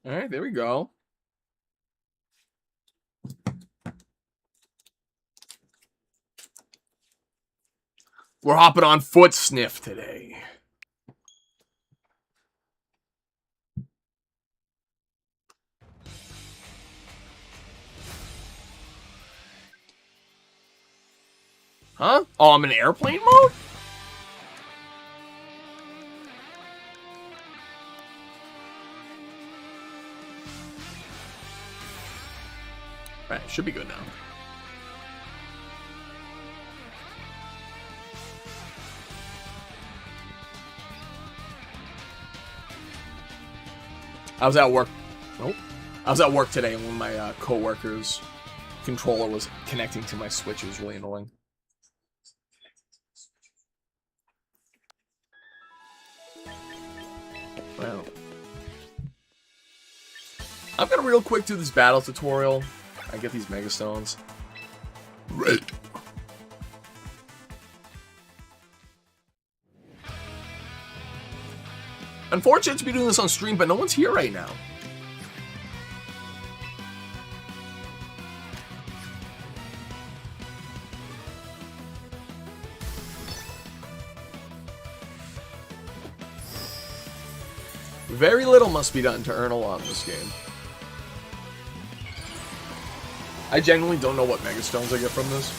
Alright, there we go. We're hopping on Foot Sniff today. Huh? Oh, I'm in airplane mode? Right, should be good now. I was at work. Nope. I was at work today, and one of my co-workers' controller was connecting to my Switch. It was really annoying. Wow. I'm gonna real quick do this battle tutorial. I get these Megastones. Right. Unfortunate to be doing this on stream, but no one's here right now. Very little must be done to earn a lot in this game. I genuinely don't know what Megastones I get from this.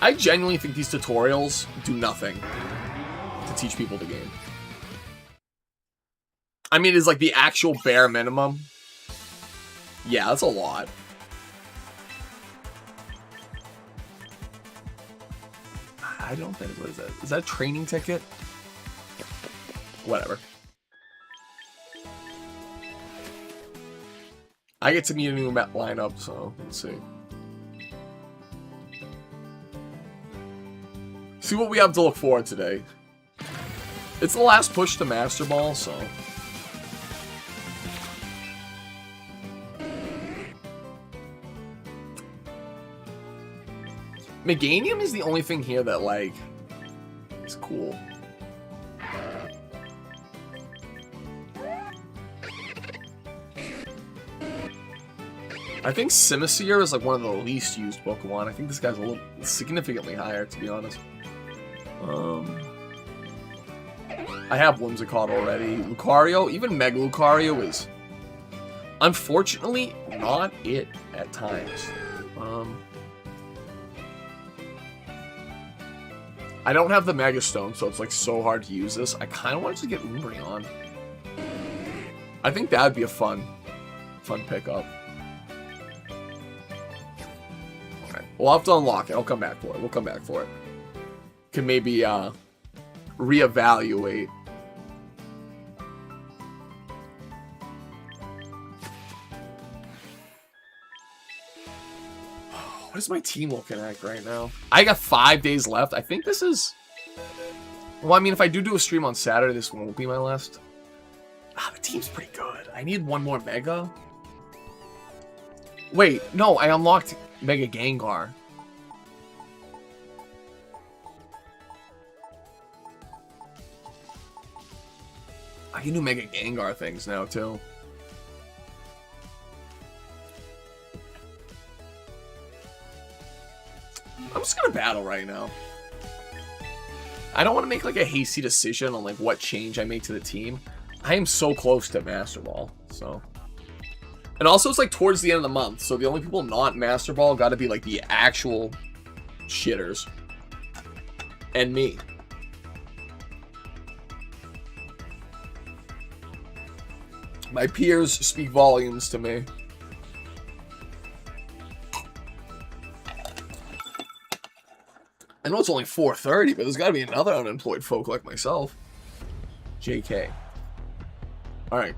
I genuinely think these tutorials do nothing to teach people the game. I mean, it's like the actual bare minimum. Yeah, that's a lot. I don't think, what is that? Is that a training ticket? Whatever. I get to meet a new lineup, so let's see. See what we have to look forward to today. It's the last push to Masterball, so. Meganium is the only thing here that, like, is cool. I think Simisear is, like, one of the least used Pokemon. I think this guy's a little significantly higher, to be honest. I have Whimsicott already. Lucario, even Mega Lucario is, unfortunately, not it at times. I don't have the Mega Stone, so it's like so hard to use this. I kind of want to get Umbreon. I think that would be a fun pickup. Alright, we'll have to unlock it. I'll come back for it. We'll come back for it. Can maybe reevaluate. What is my team looking at right now? I got 5 days left. I think this is... Well, I mean, if I do a stream on Saturday, this won't be my last. Ah, the team's pretty good. I need one more Mega. Wait, no, I unlocked Mega Gengar. I can do Mega Gengar things now, too. I'm just gonna battle right now. I don't want to make like a hasty decision on like what change I make to the team. I am so close to Master Ball, so. And also it's like towards the end of the month, so the only people not Master Ball got to be like the actual shitters. And me. My peers speak volumes to me. I know it's only 4:30, but there's got to be another unemployed folk like myself. JK. Alright.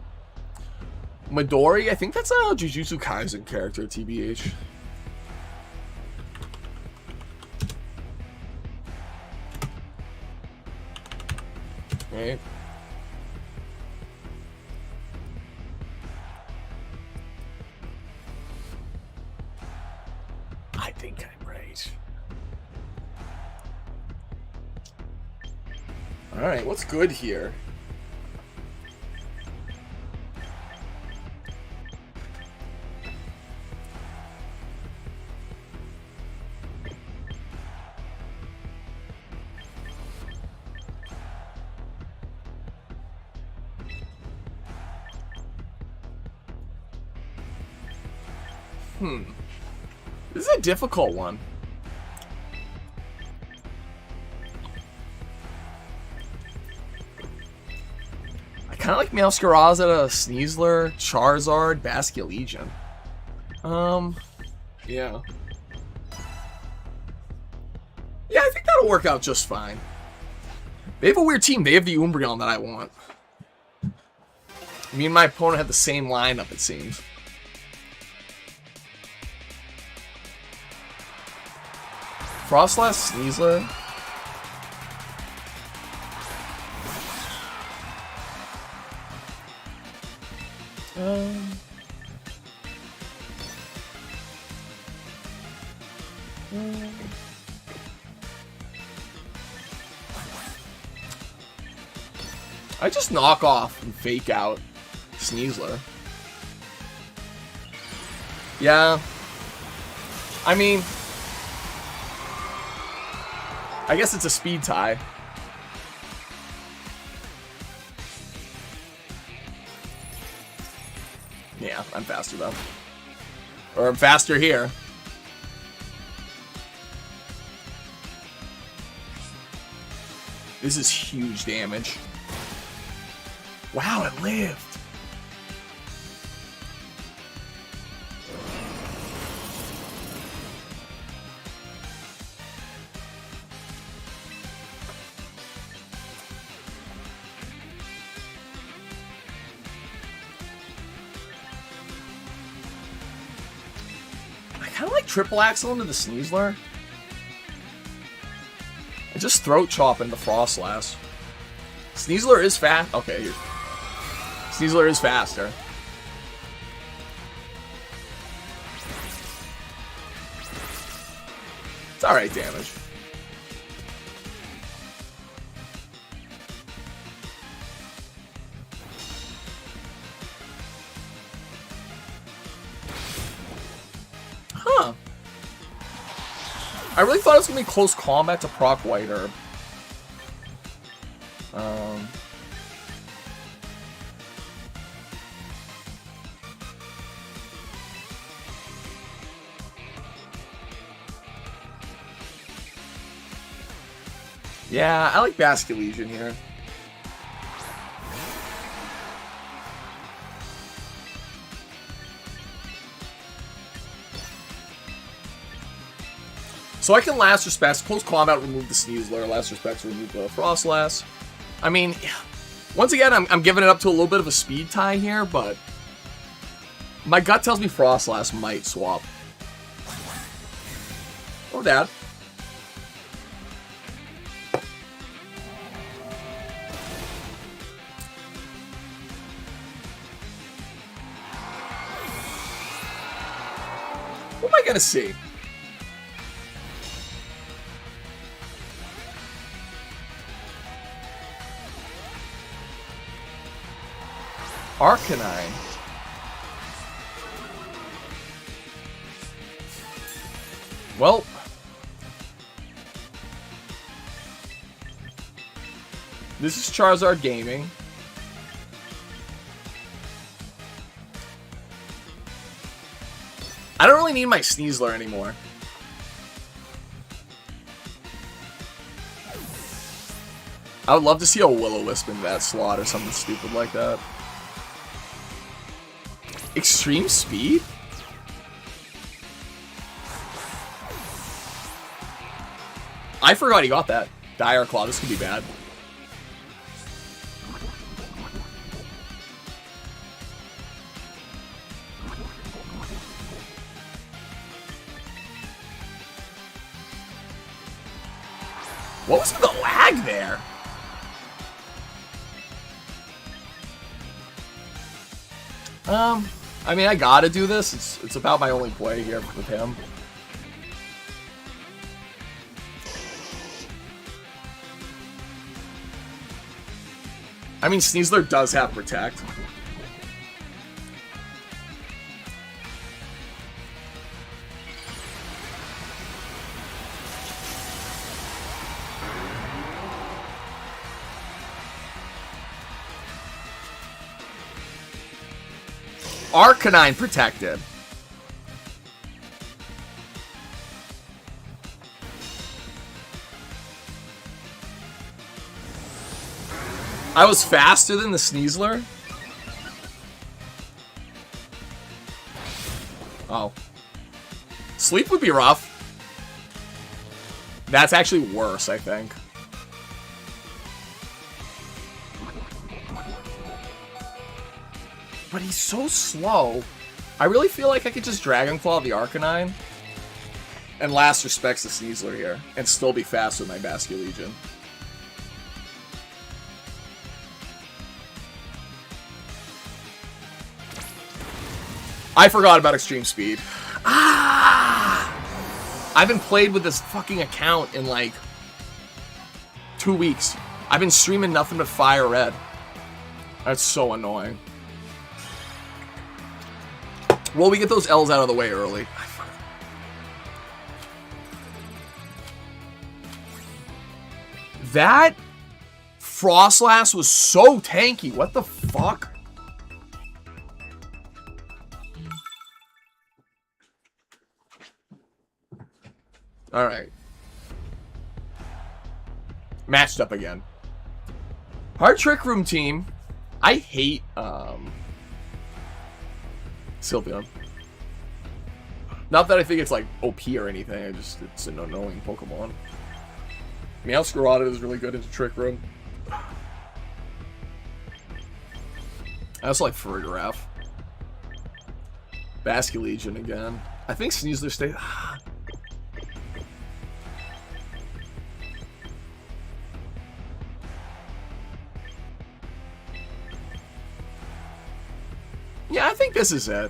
Midori, I think that's a Jujutsu Kaisen character, TBH. Right. Alright, what's good here? This is a difficult one. I kind of like Meowscarada, Sneasler, Charizard, Basculegion. Yeah. Yeah, I think that'll work out just fine. They have a weird team. They have the Umbreon that I want. Me and my opponent have the same lineup, it seems. Frostlass, Sneasler. I just knock off and fake out Sneasler. Yeah. I mean, I guess it's a speed tie. Yeah, I'm faster though. Or I'm faster here. This is huge damage. Wow, it lived. I kind of like triple axle into the Sneasler. I just throat chop into Frostlass. Sneasler is fast. Okay, Sneasler is faster. It's alright damage. Huh. I really thought it was going to be close combat to proc White Herb. Yeah, I like Basculegion here. So I can Last Respects, close combat, remove the Sneasler, Last Respects, remove the Frostlass. I mean, once again, I'm giving it up to a little bit of a speed tie here, but my gut tells me Frostlass might swap. Oh, Dad. What am I gonna see? Arcanine. Well, this is Charizard Gaming. I don't really need my Sneasler anymore. I would love to see a Will-O-Wisp in that slot or something stupid like that. Extreme speed? I forgot he got that. Dire Claw, this could be bad. What was with the lag there? I mean, I gotta do this. It's about my only play here with him. I mean, Sneasler does have Protect. Arcanine protected. I was faster than the Sneasler? Oh. Sleep would be rough. That's actually worse, I think. But he's so slow. I really feel like I could just Dragon Claw the Arcanine and last respects the Sneasler here and still be faster than my Basculegion. I forgot about Extreme Speed. Ah! I haven't played with this fucking account in like 2 weeks. I've been streaming nothing but Fire Red. That's so annoying. Well, we get those L's out of the way early. That Frostlass was so tanky. What the fuck? Alright. Matched up again. Our Trick Room team. I hate, Sylveon. Not that I think it's like OP or anything, it's an annoying Pokemon. Meowscarada is really good into Trick Room. I also like Farigiraf. Basculegion again. I think Sneasler stays. Yeah, I think this is it.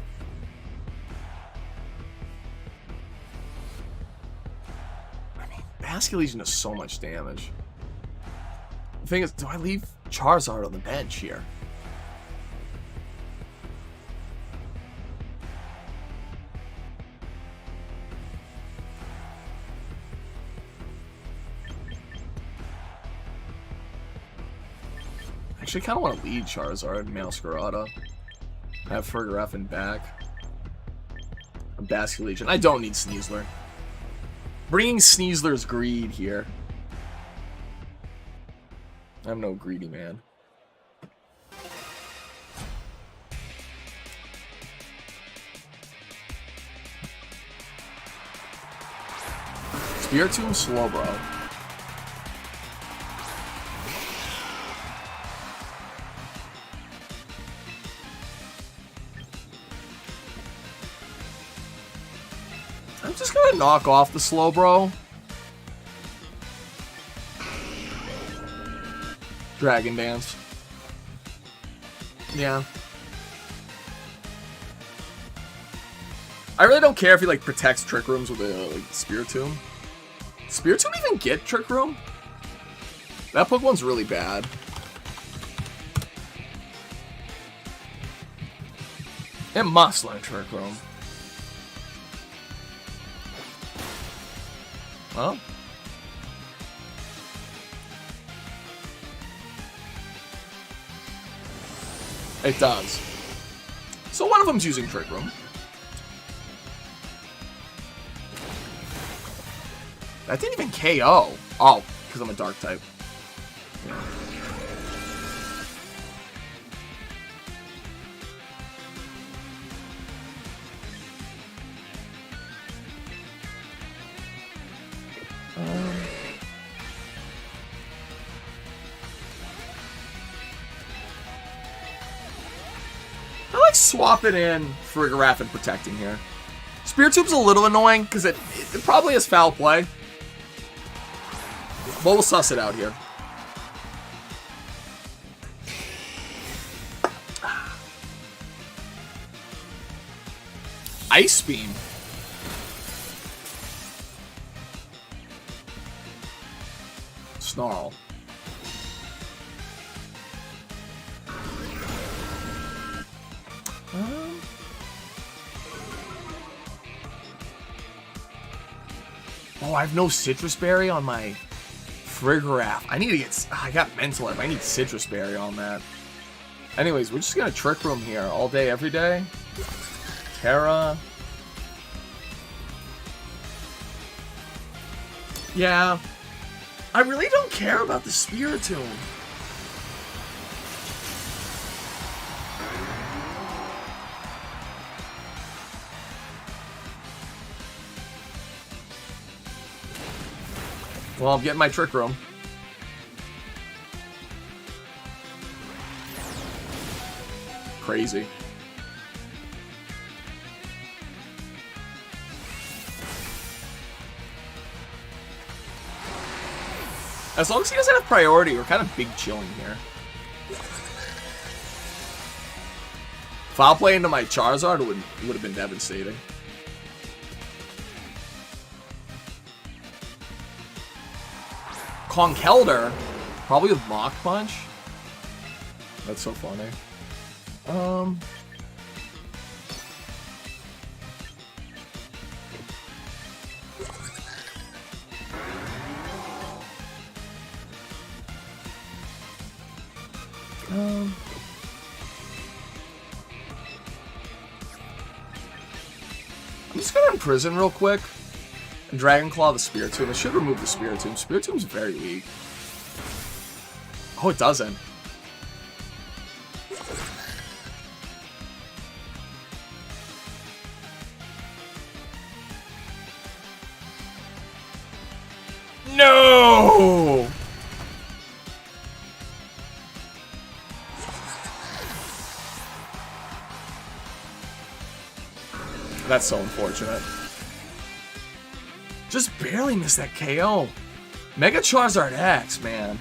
I mean, Basculegion does so much damage. The thing is, do I leave Charizard on the bench here? I actually kind of want to lead Charizard and Meowscarada. Have Farigiraf in back. A Basculegion. I don't need Sneasler. Bringing Sneasler's greed here. I'm no greedy man. Spiritomb Slowbro. I'm just gonna knock off the Slowbro. Dragon Dance. Yeah. I really don't care if he like protects Trick Rooms with a like, Spiritomb. Spiritomb even get Trick Room? That Pokemon's really bad. It must learn Trick Room. Huh? It does. So one of them's using Trick Room. That didn't even KO. Oh, because I'm a Dark type. Yeah. I like swapping in Farigiraf and protecting here. Spiritomb's a little annoying because it probably has foul play. But we'll suss it out here. Ice Beam. Snarl. Oh, I have no Citrus Berry on my Frigoraph. I need to get... I got Mental Herb. I need Citrus Berry on that. Anyways, we're just gonna Trick Room here all day, every day. Terra. Yeah. I really don't care about the Spiritomb. Well, I'm getting my Trick Room. Crazy. As long as he doesn't have priority, we're kind of big chilling here. Foul play into my Charizard would have been devastating. Conkeldurr, probably with Mach Punch. That's so funny. I'm just gonna imprison real quick. And Dragon Claw the Spiritomb. I should remove the Spiritomb. Spiritomb's very weak. Oh, it doesn't. No! That's so unfortunate. Just barely missed that KO. Mega Charizard X, man.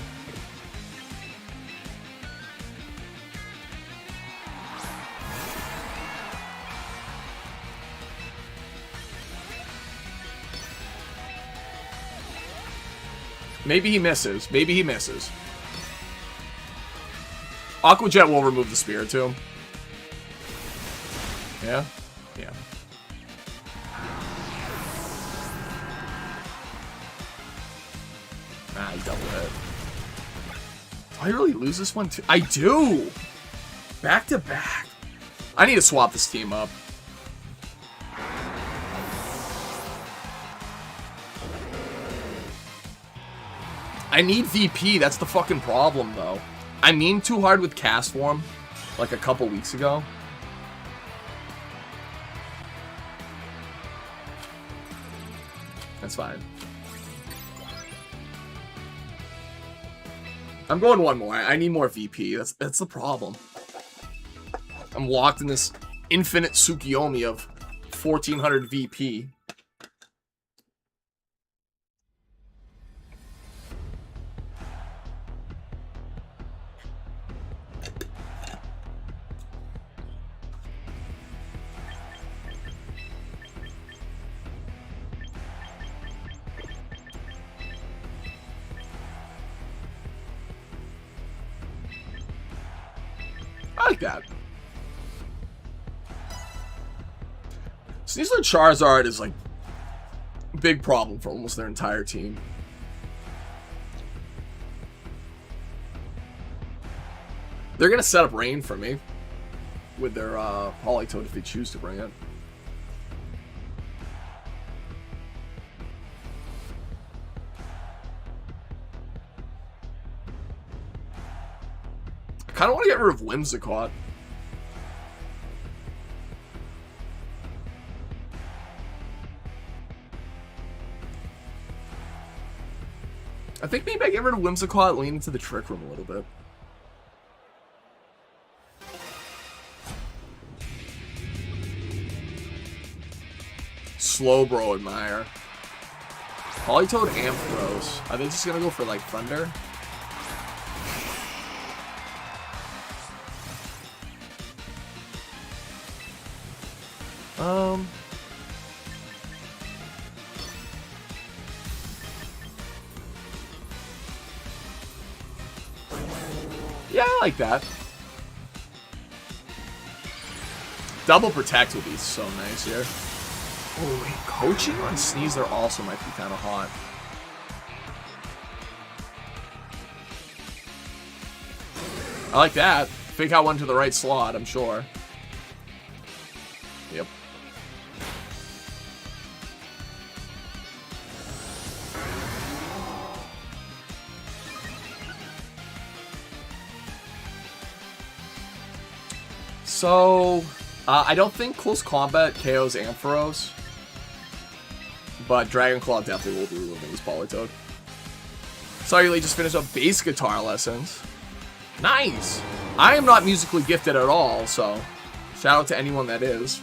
Maybe he misses. Maybe he misses. Aqua Jet will remove the Spiritomb. Yeah? Yeah. Ah, he double hit. Do I really lose this one too? I do! Back to back. I need to swap this team up. I need VP, that's the fucking problem, though. I mean too hard with Cast Form, like a couple weeks ago. That's fine. I'm going one more. I need more VP. That's the problem. I'm locked in this infinite Tsukiyomi of 1400 VP. I like that. Sneasler Charizard is like a big problem for almost their entire team. They're gonna set up Rain for me with their Politoed if they choose to bring it. I kind of want to get rid of Whimsicott. I think maybe I get rid of Whimsicott, lean into the Trick Room a little bit. Slowbro Admire. Politoed Ampharos. Are they just gonna go for like Thunder? Yeah, I like that. Double Protect would be so nice here. Oh, wait. Coaching on Sneasler also might be kind of hot. I like that. Fake out one to the right slot, I'm sure. Yep. So, I don't think Close Combat KOs Ampharos, but Dragon Claw definitely will be removing his Politoed. Sorry, Lee, just finished up bass guitar lessons. Nice! I am not musically gifted at all, so shout out to anyone that is.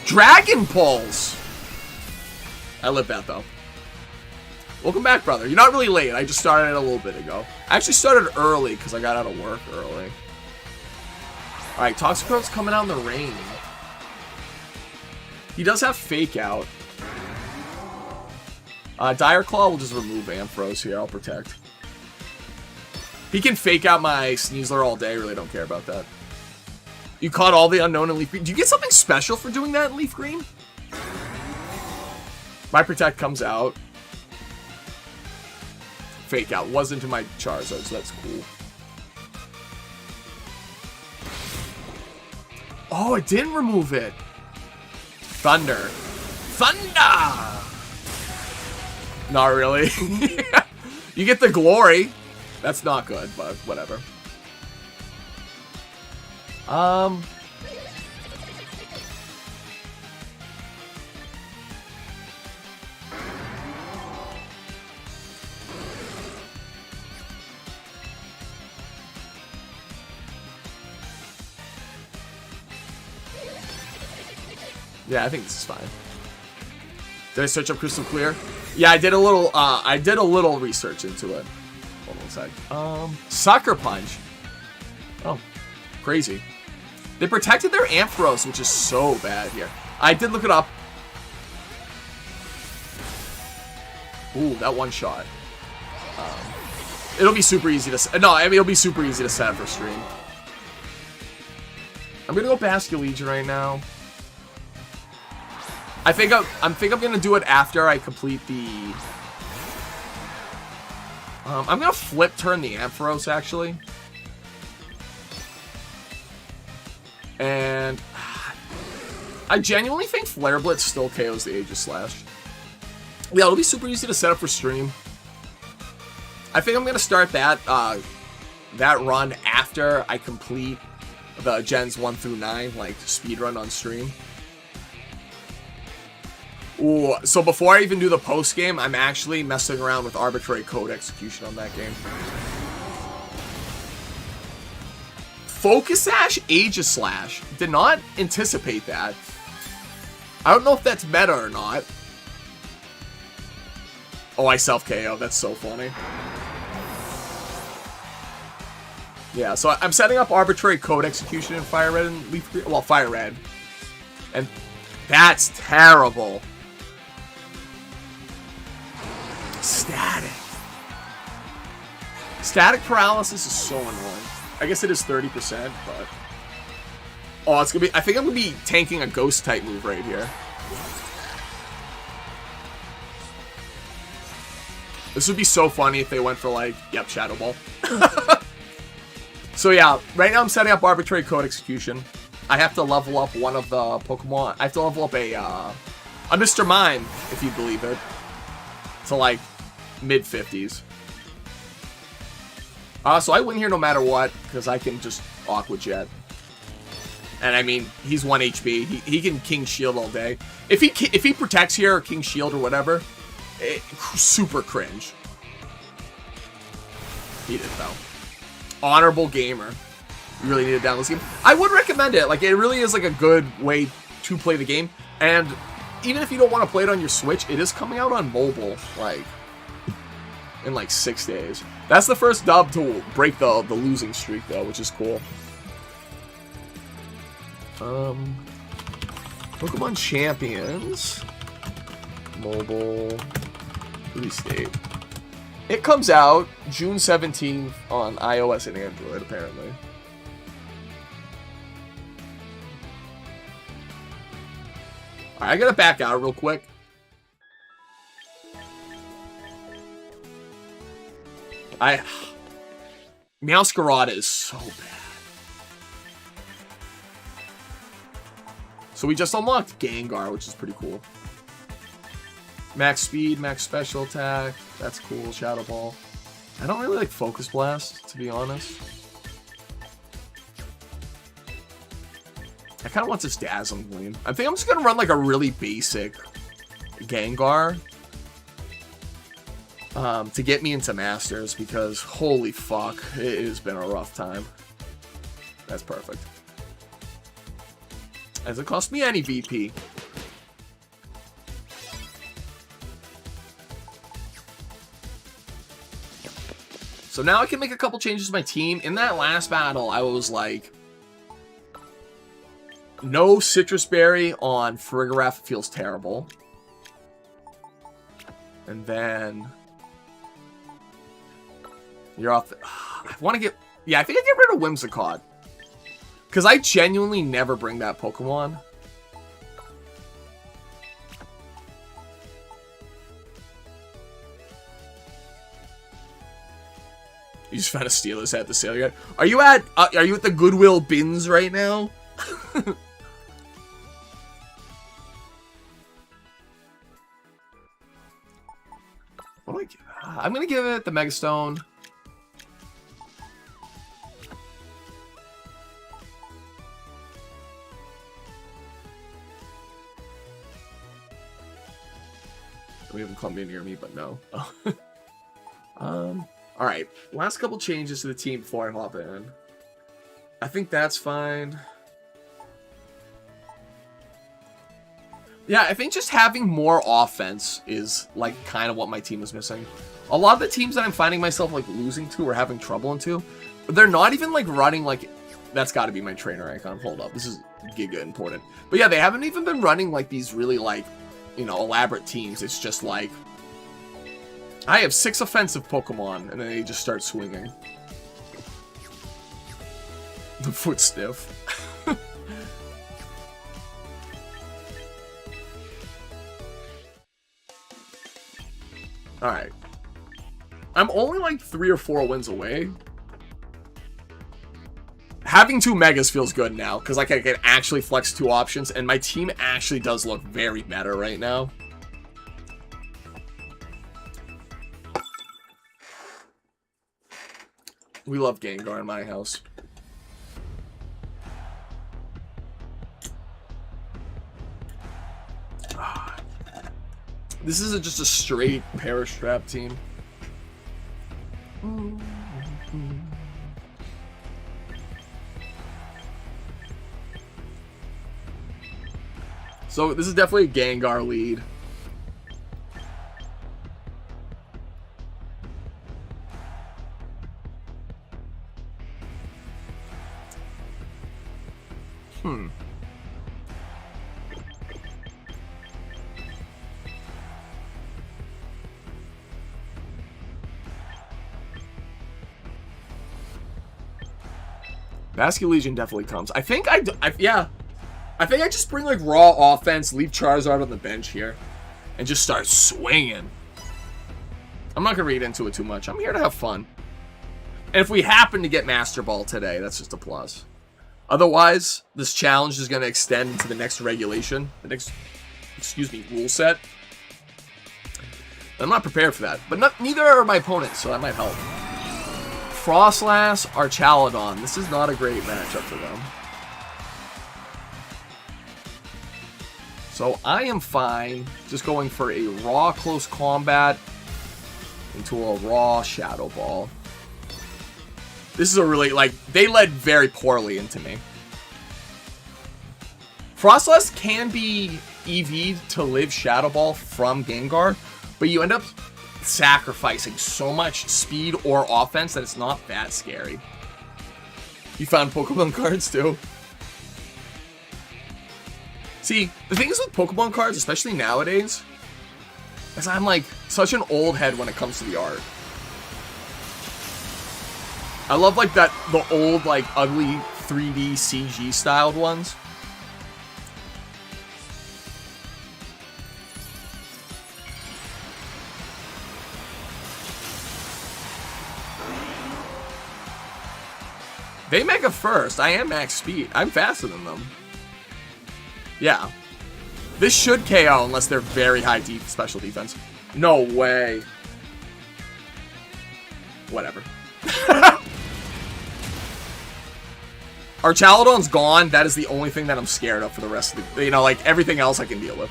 Dragon Pulse! I live that, though. Welcome back, brother. You're not really late. I just started a little bit ago. I actually started early because I got out of work early. Alright, Toxicroak's coming out in the rain. He does have Fake Out. Dire Claw will just remove Ampharos here. I'll protect. He can Fake Out my Sneasler all day. Really don't care about that. You caught all the unknown in Leaf Green. Do you get something special for doing that in Leaf Green? My Protect comes out. Fake Out was into my Charizard, so that's cool. Oh, it didn't remove it. Thunder. Thunder! Not really. You get the glory. That's not good, but whatever. Yeah, I think this is fine. Did I search up Crystal Clear? Yeah, I did a little research into it. Hold on a sec. Sucker Punch. Oh, crazy. They protected their Ampharos, which is so bad here. I did look it up. Ooh, that one shot. It'll be super easy to... No, I mean, it'll be super easy to set for stream. I'm gonna go Basculegion right now. I think I'm gonna do it after I complete the... I'm gonna flip turn the Ampharos, actually. And... I genuinely think Flare Blitz still KOs the Aegis Slash. Yeah, it'll be super easy to set up for stream. I think I'm gonna start that, that run after I complete the Gens 1 through 9, like, speedrun on stream. Ooh, so before I even do the post-game, I'm actually messing around with arbitrary code execution on that game. Focus Sash, Aegis Slash. Did not anticipate that. I don't know if that's meta or not. Oh, I self-KO. That's so funny. Yeah, so I'm setting up arbitrary code execution in Fire Red and Leaf Green. Well, Fire Red. And that's terrible. Static. Static paralysis is so annoying. I guess it is 30%, but... Oh, it's gonna be... I think I'm gonna be tanking a Ghost-type move right here. This would be so funny if they went for, like... Yep, Shadow Ball. So, yeah. Right now I'm setting up arbitrary code execution. I have to level up one of the Pokemon. I have to level up a Mr. Mime, if you believe it. To, like... mid-50s. So I win here no matter what, because I can just Aqua Jet. And I mean, he's 1 HP. He can King Shield all day. If he protects here, or King Shield or whatever, super cringe. He did though. Honorable gamer. You really need to download this game. I would recommend it. Like, it really is like a good way to play the game. And even if you don't want to play it on your Switch, it is coming out on mobile, like, in like 6 days. That's the first dub to break the losing streak, though, which is cool. Pokemon Champions. Mobile. Release date. It comes out June 17th on iOS and Android, apparently. Alright, I gotta back out real quick. Meowscarada is so bad. So we just unlocked Gengar, which is pretty cool. Max speed, max special attack. That's cool. Shadow Ball. I don't really like Focus Blast, to be honest. I kind of want this Dazzling Gleam. I think I'm just going to run like a really basic Gengar to get me into Masters, because holy fuck, it has been a rough time. That's perfect. As it cost me any VP. So now I can make a couple changes to my team. In that last battle, I was like, no Citrus Berry on Farigiraf feels terrible. And then you're off. I want to get, yeah, I think I get rid of Whimsicott, because I genuinely never bring that Pokemon. You just found a Steelers at the sale yard. Are you at the Goodwill bins right now? What do I give? I'm gonna give it the Megastone. We have a Columbia near me, but no. All right, last couple changes to the team before I hop in. I think that's fine. Yeah, I think just having more offense is like kind of what my team is missing. A lot of the teams that I'm finding myself like losing to or having trouble into, they're not even like running like, that's got to be my trainer icon. Hold up, this is giga important. But yeah, they haven't even been running like these really like, you know, elaborate teams. It's just like, I have 6 offensive Pokemon, and then they just start swinging. The foot stiff. Alright. I'm only like 3 or 4 wins away. Having 2 Megas feels good now, because like I can actually flex 2 options, and my team actually does look very meta right now. We love Gengar in my house. This is just a straight Perish Trap team. So this is definitely a Gengar lead. Basculegion definitely comes. I think I just bring like raw offense, leave Charizard on the bench here, and just start swinging. I'm not gonna read into it too much. I'm here to have fun. And if we happen to get Master Ball today, that's just a plus. Otherwise, this challenge is gonna extend into the next regulation, the next, rule set. I'm not prepared for that, but neither are my opponents, so that might help. Frostlass or Chaladon. This is not a great matchup for them. So I am fine just going for a raw close combat into a raw Shadow Ball. This is a really, like, they led very poorly into me. Frostlass can be EV'd to live Shadow Ball from Gengar, but you end up sacrificing so much speed or offense that it's not that scary. You found Pokemon cards too? See, the thing is with Pokemon cards, especially nowadays, is I'm like such an old head when it comes to the art. I love, like, the old, like, ugly 3D CG styled ones. They mega first. I am max speed. I'm faster than them. Yeah. This should KO unless they're very high special defense. No way. Whatever. Our Chaladon's gone. That is the only thing that I'm scared of for the rest of the... You know, like, everything else I can deal with.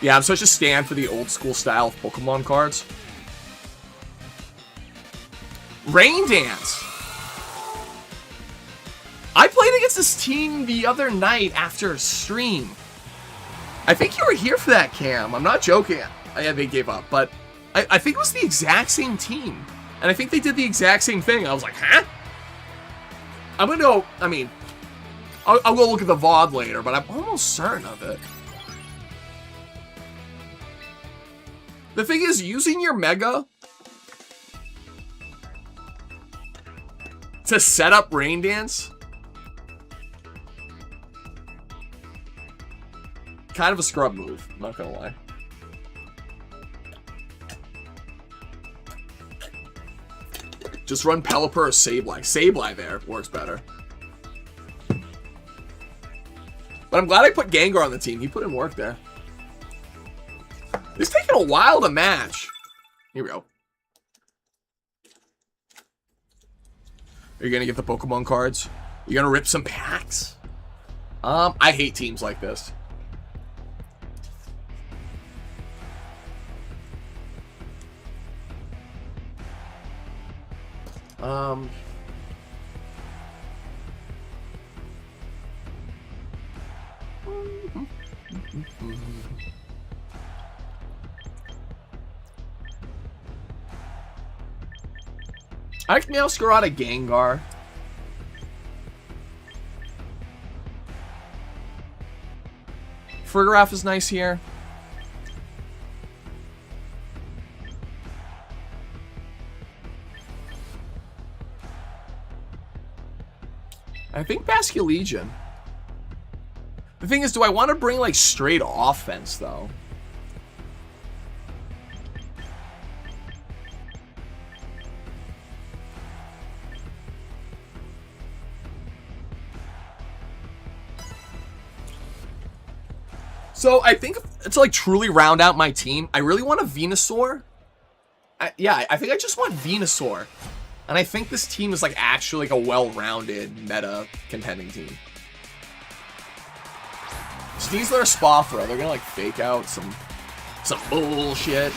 Yeah, I'm such a stan for the old school style of Pokemon cards. Rain Dance! I played against this team the other night after a stream. I think you were here for that, Cam. I'm not joking. Yeah, they gave up, but I think it was the exact same team. And I think they did the exact same thing. I was like, huh? I'm gonna go, I mean, I'll go look at the VOD later, but I'm almost certain of it. The thing is, using your Mega to set up Rain Dance, kind of a scrub move, I'm not gonna lie. Just run Pelipper or Sableye. Sableye there works better. But I'm glad I put Gengar on the team. He put in work there. It's taking a while to match. Here we go. Are you gonna get the Pokemon cards? You gonna rip some packs? I hate teams like this. I can now screw out a Gengar. Frigoraph is nice here. I think Basculegion. The thing is, do I want to bring, like, straight offense, though? So, I think to, like, truly round out my team, I really want a Venusaur. Yeah, I think I just want Venusaur. And I think this team is, like, actually, like, a well-rounded meta contending team. Sneasler or Spothra, they're gonna, like, fake out some bullshit.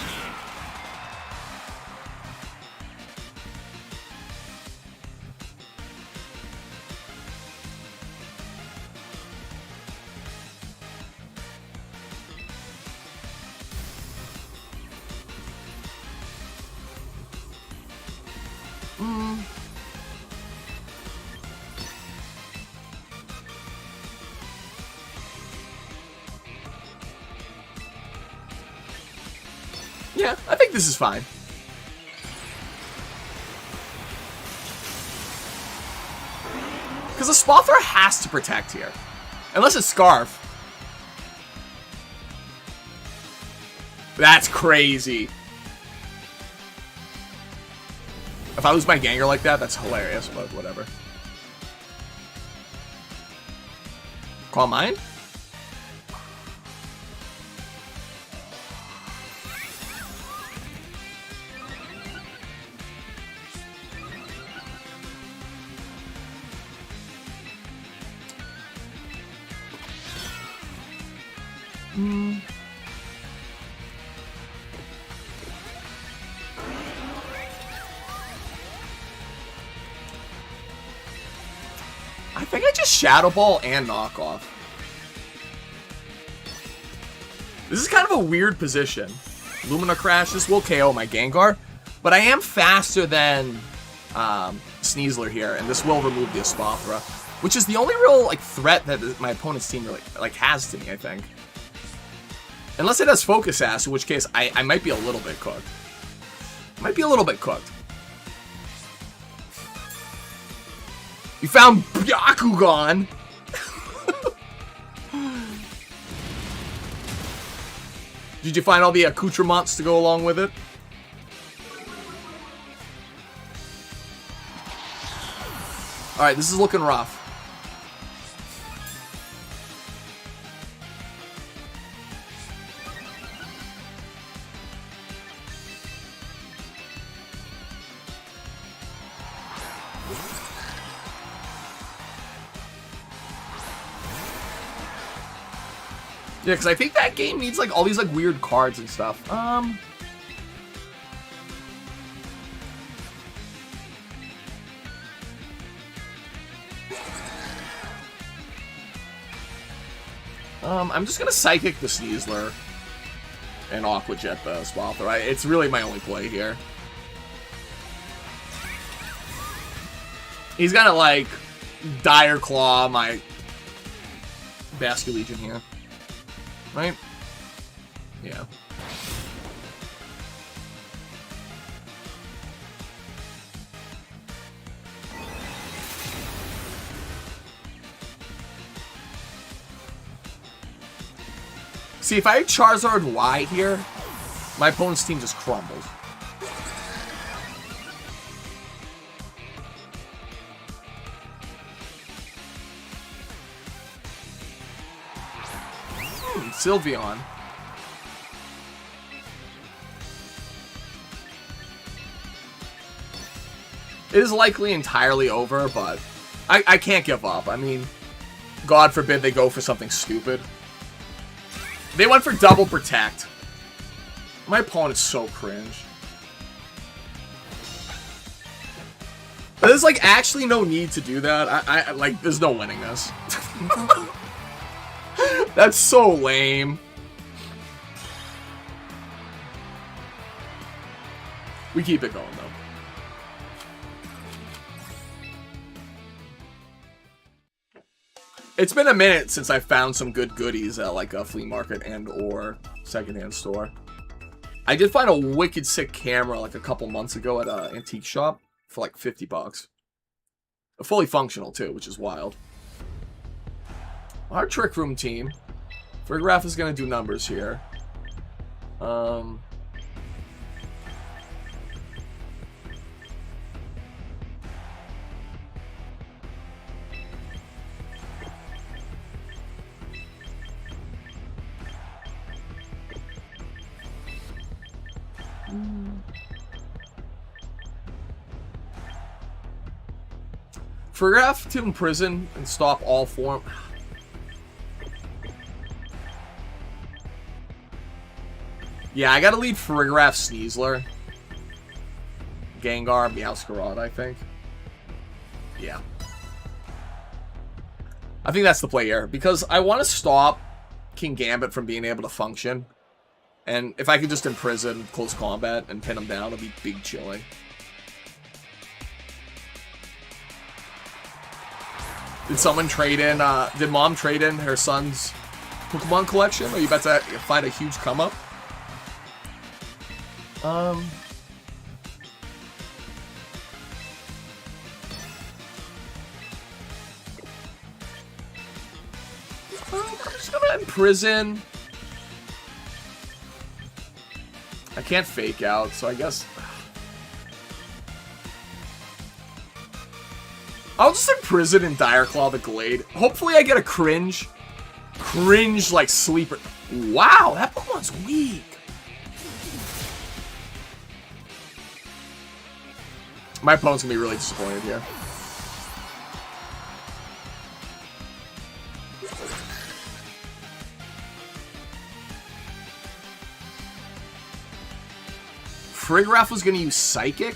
Yeah, I think this is fine. Because a Spothra has to protect here. Unless it's Scarf. That's crazy. If I lose my Gengar like that, that's hilarious, but whatever. Call mine? I think I just Shadow Ball and Knock Off. This is kind of a weird position. Lumina Crash, this will KO my Gengar, but I am faster than Sneasler here, and this will remove the Spothra, which is the only real like threat that my opponent's team really like has to me, I think. Unless it has Focus Sash, in which case I might be a little bit cooked. Might be a little bit cooked. You found Byakugan! Did you find all the accoutrements to go along with it? Alright, this is looking rough. Yeah, because I think that game needs, like, all these, like, weird cards and stuff. I'm just gonna Psychic the Sneasler and Aqua Jet the Swallow. It's really my only play here. He's gonna, like, Dire Claw my Basculegion here. Right? Yeah. See, if I had Charizard Y here, my opponent's team just crumbles. Sylveon. It is likely entirely over, but I can't give up. I mean, God forbid they go for something stupid. They went for Double Protect. My opponent's so cringe. There's, like, actually no need to do that. I like, there's no winning this. That's so lame. We keep it going, though. It's been a minute since I found some good goodies at, like, a flea market and or secondhand store. I did find a wicked sick camera, like, a couple months ago at an antique shop for, like, 50 bucks. Fully functional, too, which is wild. Our Trick Room team. Frigoraph is going to do numbers here. Frigoraph to imprison and stop all form. Yeah, I gotta lead Frigoraph Sneasler. Gengar, Meowscarada, I think. Yeah. I think that's the play here. Because I want to stop King Gambit from being able to function. And if I could just imprison close combat and pin him down, it'd be big chilling. Did someone trade in, did Mom trade in her son's Pokemon collection? Are you about to find a huge come up? I'm just gonna imprison. I can't fake out, so I guess I'll just imprison and Dire Claw the Glade. Hopefully I get a cringe, like, sleeper. Wow, that Pokemon's weak. My opponent's gonna be really disappointed here. Frigoraph was gonna use Psychic?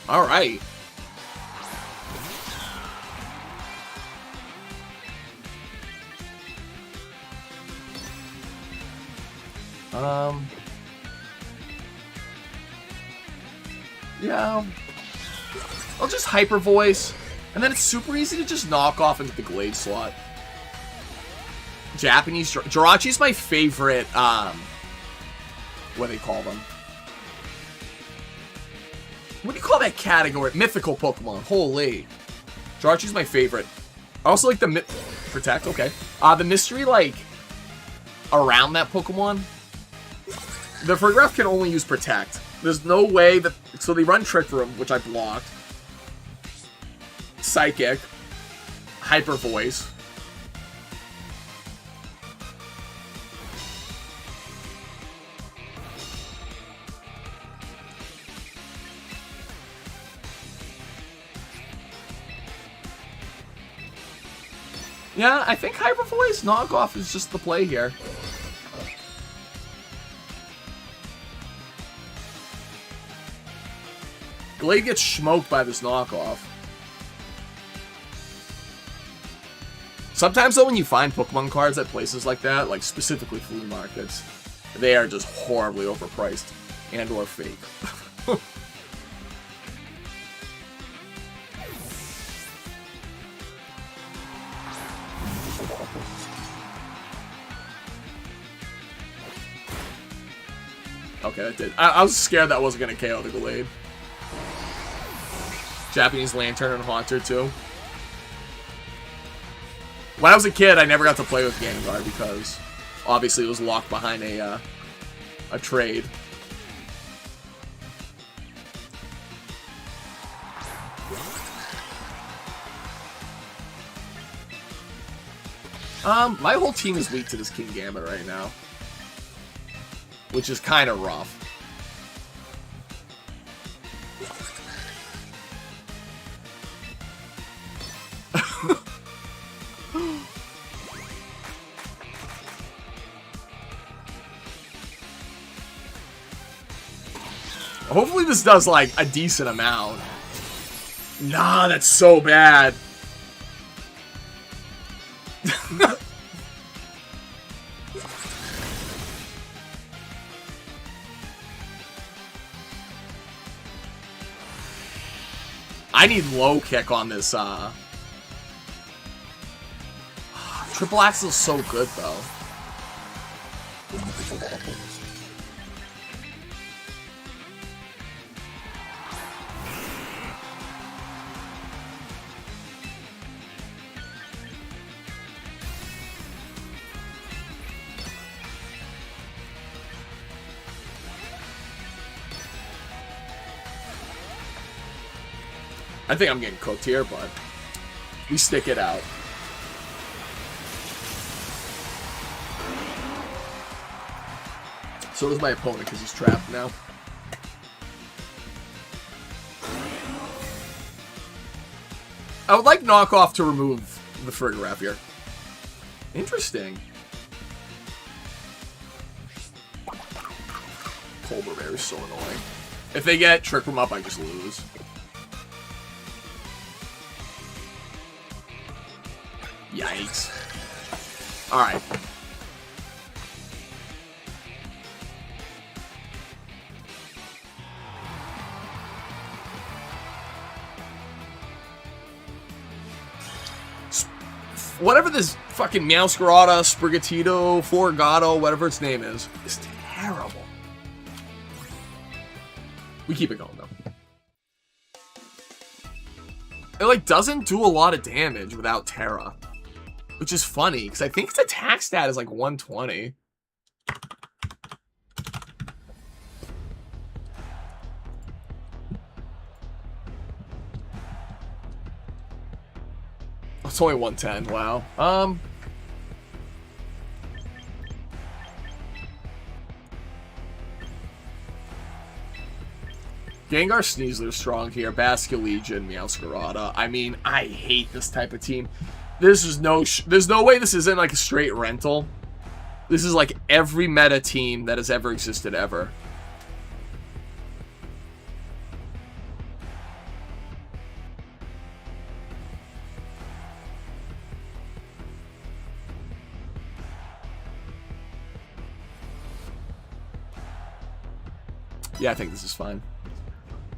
Alright. Yeah. I'll just Hyper Voice, and then it's super easy to just knock off into the Glade slot. Japanese Jirachi's my favorite. What do they call them? What do you call that category? Mythical Pokemon. Holy. Jirachi's my favorite. I also like the Protect. Okay. The mystery like around that Pokemon. The Farigiraf can only use Protect. There's no way that... So they run Trick Room, which I blocked. Psychic. Hyper Voice. Yeah, I think Hyper Voice knockoff is just the play here. Glade gets smoked by this knockoff. Sometimes though when you find Pokemon cards at places like that, like specifically flea markets, they are just horribly overpriced and or fake. Okay, that did. I was scared that wasn't going to KO the Glade. Japanese Lantern and Haunter, too. When I was a kid, I never got to play with Gengar because obviously it was locked behind a trade. My whole team is weak to this King Gambit right now, which is kind of rough. Hopefully this does, like, a decent amount. Nah, that's so bad. I need low kick on this, Triple Axle's so good, though. I think I'm getting cooked here, but we stick it out. So does my opponent because he's trapped now. I would like knockoff to remove the Farigiraf here. Interesting. Colbur Bear is so annoying. If they get Trick Room up, I just lose. Yikes. Alright. Whatever this fucking Meowscarada, Sprigatito, Floragato, whatever its name is terrible. We keep it going, though. It, like, doesn't do a lot of damage without Terra. Which is funny, because I think its attack stat is like 120. It's only 110, wow. Gengar Sneasler's strong here. Basculegion, Meowscarada. I mean, I hate this type of team. This is there's no way this isn't like a straight rental. This is like every meta team that has ever existed ever. Yeah, I think this is fine.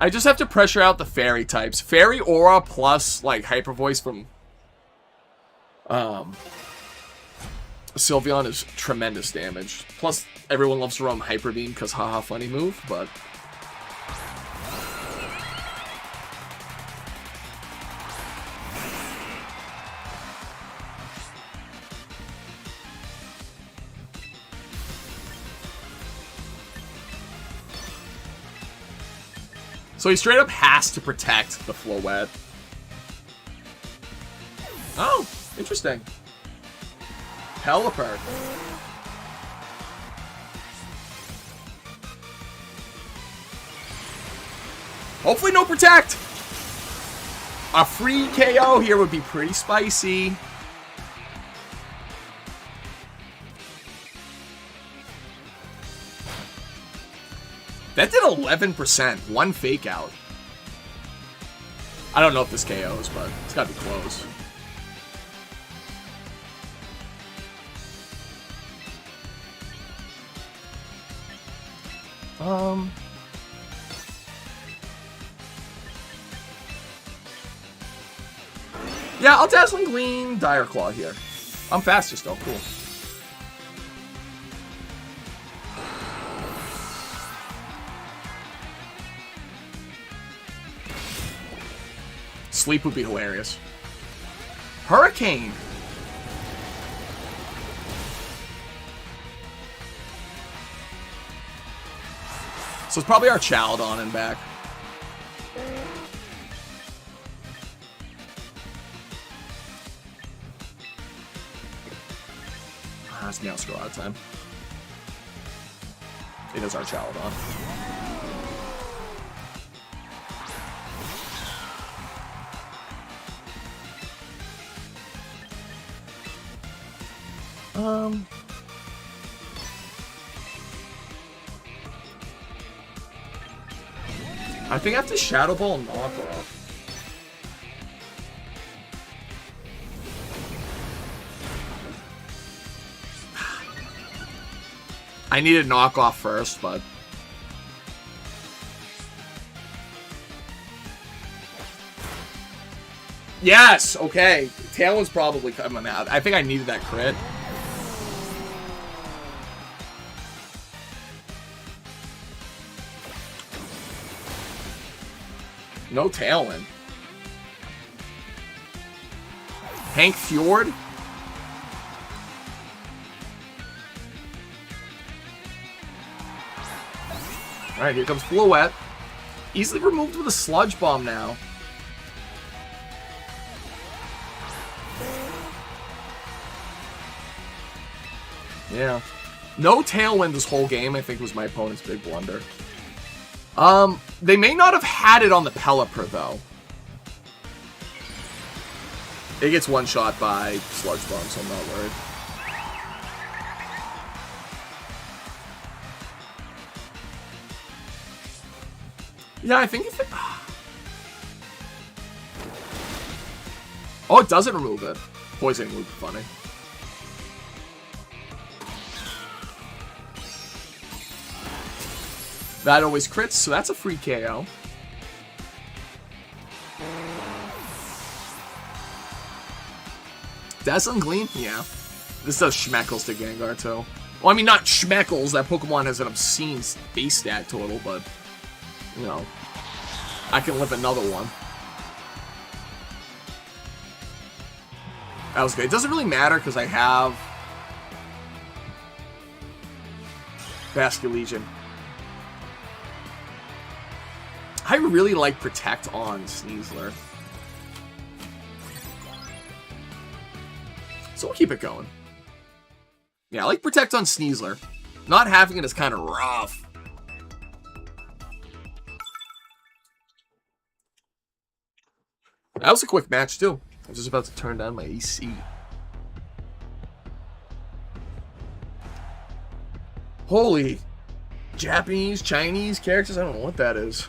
I just have to pressure out the fairy types. Fairy Aura plus like Hyper Voice from Sylveon is tremendous damage. Plus, everyone loves to run Hyper Beam because haha funny move, but... So he straight up has to protect the Flotette. Oh, interesting. Pelipper. Hopefully no protect. A free KO here would be pretty spicy. That did 11%. One fake out. I don't know if this KOs, but it's gotta be close. Yeah, I'll Dazzling Gleam, Dire Claw here. I'm faster still, cool. Sleep would be hilarious. Hurricane! So it's probably our Chaldon and back. Ah, it's Meowscrow out of time. It is our Chaldon. I think I have to Shadow Ball and knock off. I needed knock off first, but yes, okay. Tailwind's probably coming out. I think I needed that crit. No Tailwind. Hank Fjord? Alright, here comes Flotette. Easily removed with a Sludge Bomb now. Yeah. No Tailwind this whole game, I think, was my opponent's big blunder. They may not have had it on the Pelipper, though. It gets one-shot by Sludge Bomb, so I'm not worried. Yeah, I think if it... Oh, it doesn't remove it. Poisoning would be funny. That always crits, so that's a free KO. Dazzling Gleam? Yeah. This does Schmeckles to Gengar, too. Well, I mean, not Schmeckles. That Pokemon has an obscene base stat total, but, you know, I can live another one. That was good. It doesn't really matter because I have Basculegion. I really like Protect on Sneasler. So we'll keep it going. Yeah, I like Protect on Sneasler. Not having it is kind of rough. That was a quick match, too. I was just about to turn down my AC. Holy Japanese, Chinese characters? I don't know what that is.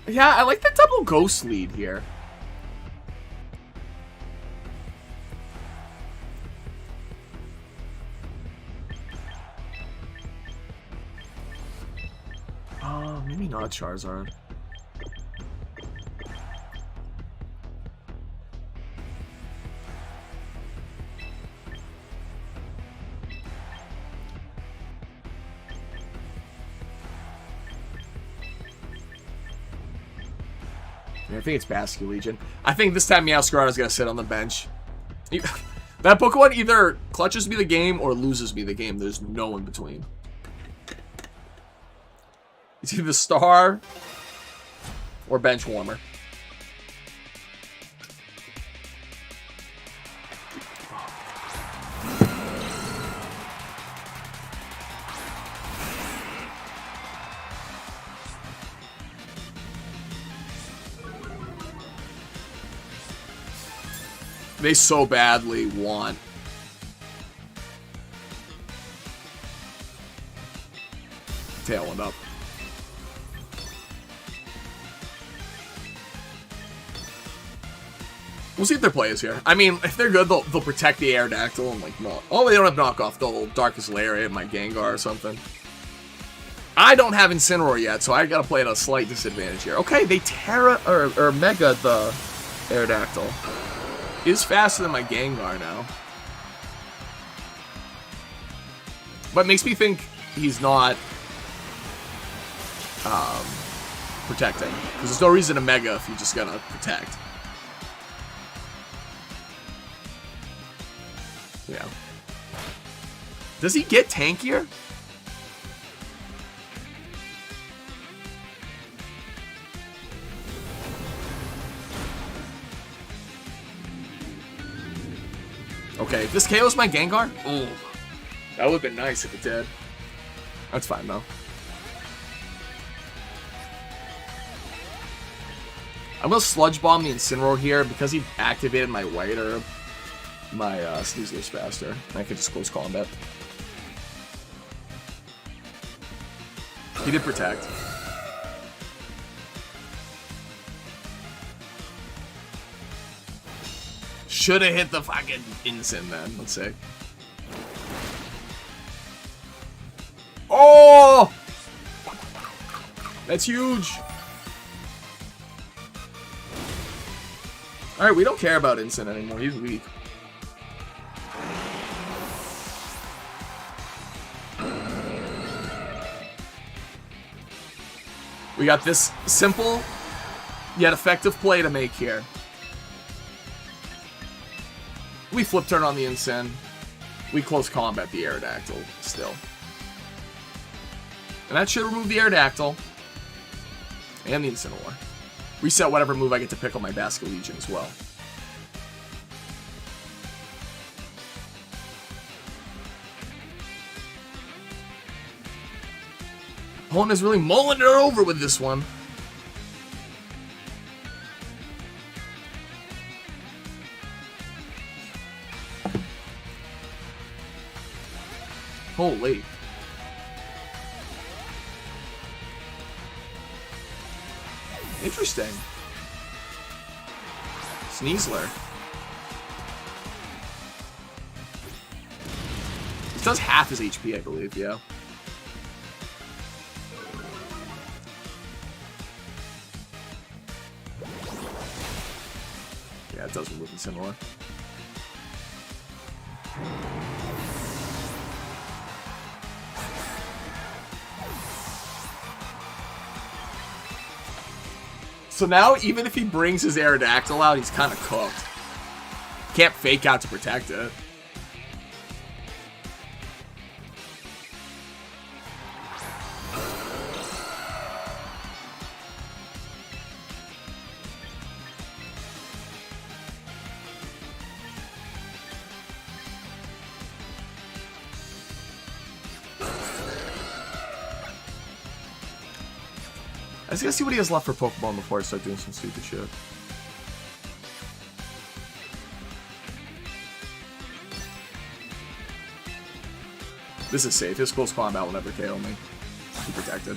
Yeah, I like the double ghost lead here. maybe not Charizard. I think it's Basculegion. I think this time Meowscarada is going to sit on the bench. That Pokemon either clutches me the game or loses me the game. There's no in between. It's either Star or Bench Warmer. They so badly want Tailwind up. We'll see if their play is here. I mean, if they're good, they'll protect the Aerodactyl and like not. Oh, they don't have knockoff. They'll Darkest Lariat my Gengar or something. I don't have Incineroar yet, so I gotta play at a slight disadvantage here. Okay, they Terra or Mega the Aerodactyl. Is faster than my Gengar now. But it makes me think he's not protecting. Because there's no reason to Mega if you're just gonna protect. Yeah. Does he get tankier? Okay, if this KO's my Gengar, ooh, that would have been nice if it did. That's fine, though. I'm going to Sludge Bomb the Incineroar here because he activated my White Herb. My Sneasler's faster. I could just close combat. He did protect. Should have hit the fucking Incin then, let's say. Oh! That's huge. Alright, we don't care about Incin anymore. He's weak. We got this simple yet effective play to make here. We flip turn on the Incin. We close combat the Aerodactyl still. And that should remove the Aerodactyl. And the Incineroar. Reset whatever move I get to pick on my Basculegion as well. Opponent is really mulling it over with this one. Holy. Interesting. Sneasler. It does half his HP, I believe, yeah. Yeah, it does remove Incineroar. So now, even if he brings his Aerodactyl out, he's kind of cooked. Can't fake out to protect it. I just gotta see what he has left for Pokemon before I start doing some stupid shit. This is safe. His close combat will never KO me. Keep protected.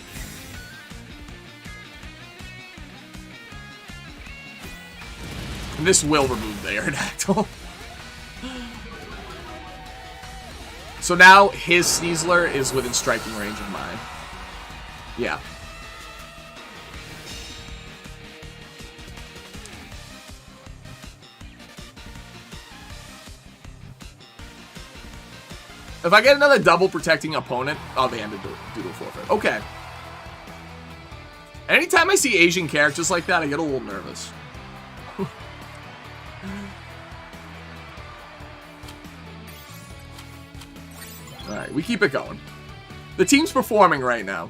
And this will remove the Aerodactyl. So now his Sneasler is within striking range of mine. Yeah. If I get another double protecting opponent, oh, they ended due to a forfeit. Okay. Anytime I see Asian characters like that, I get a little nervous. Alright, we keep it going. The team's performing right now.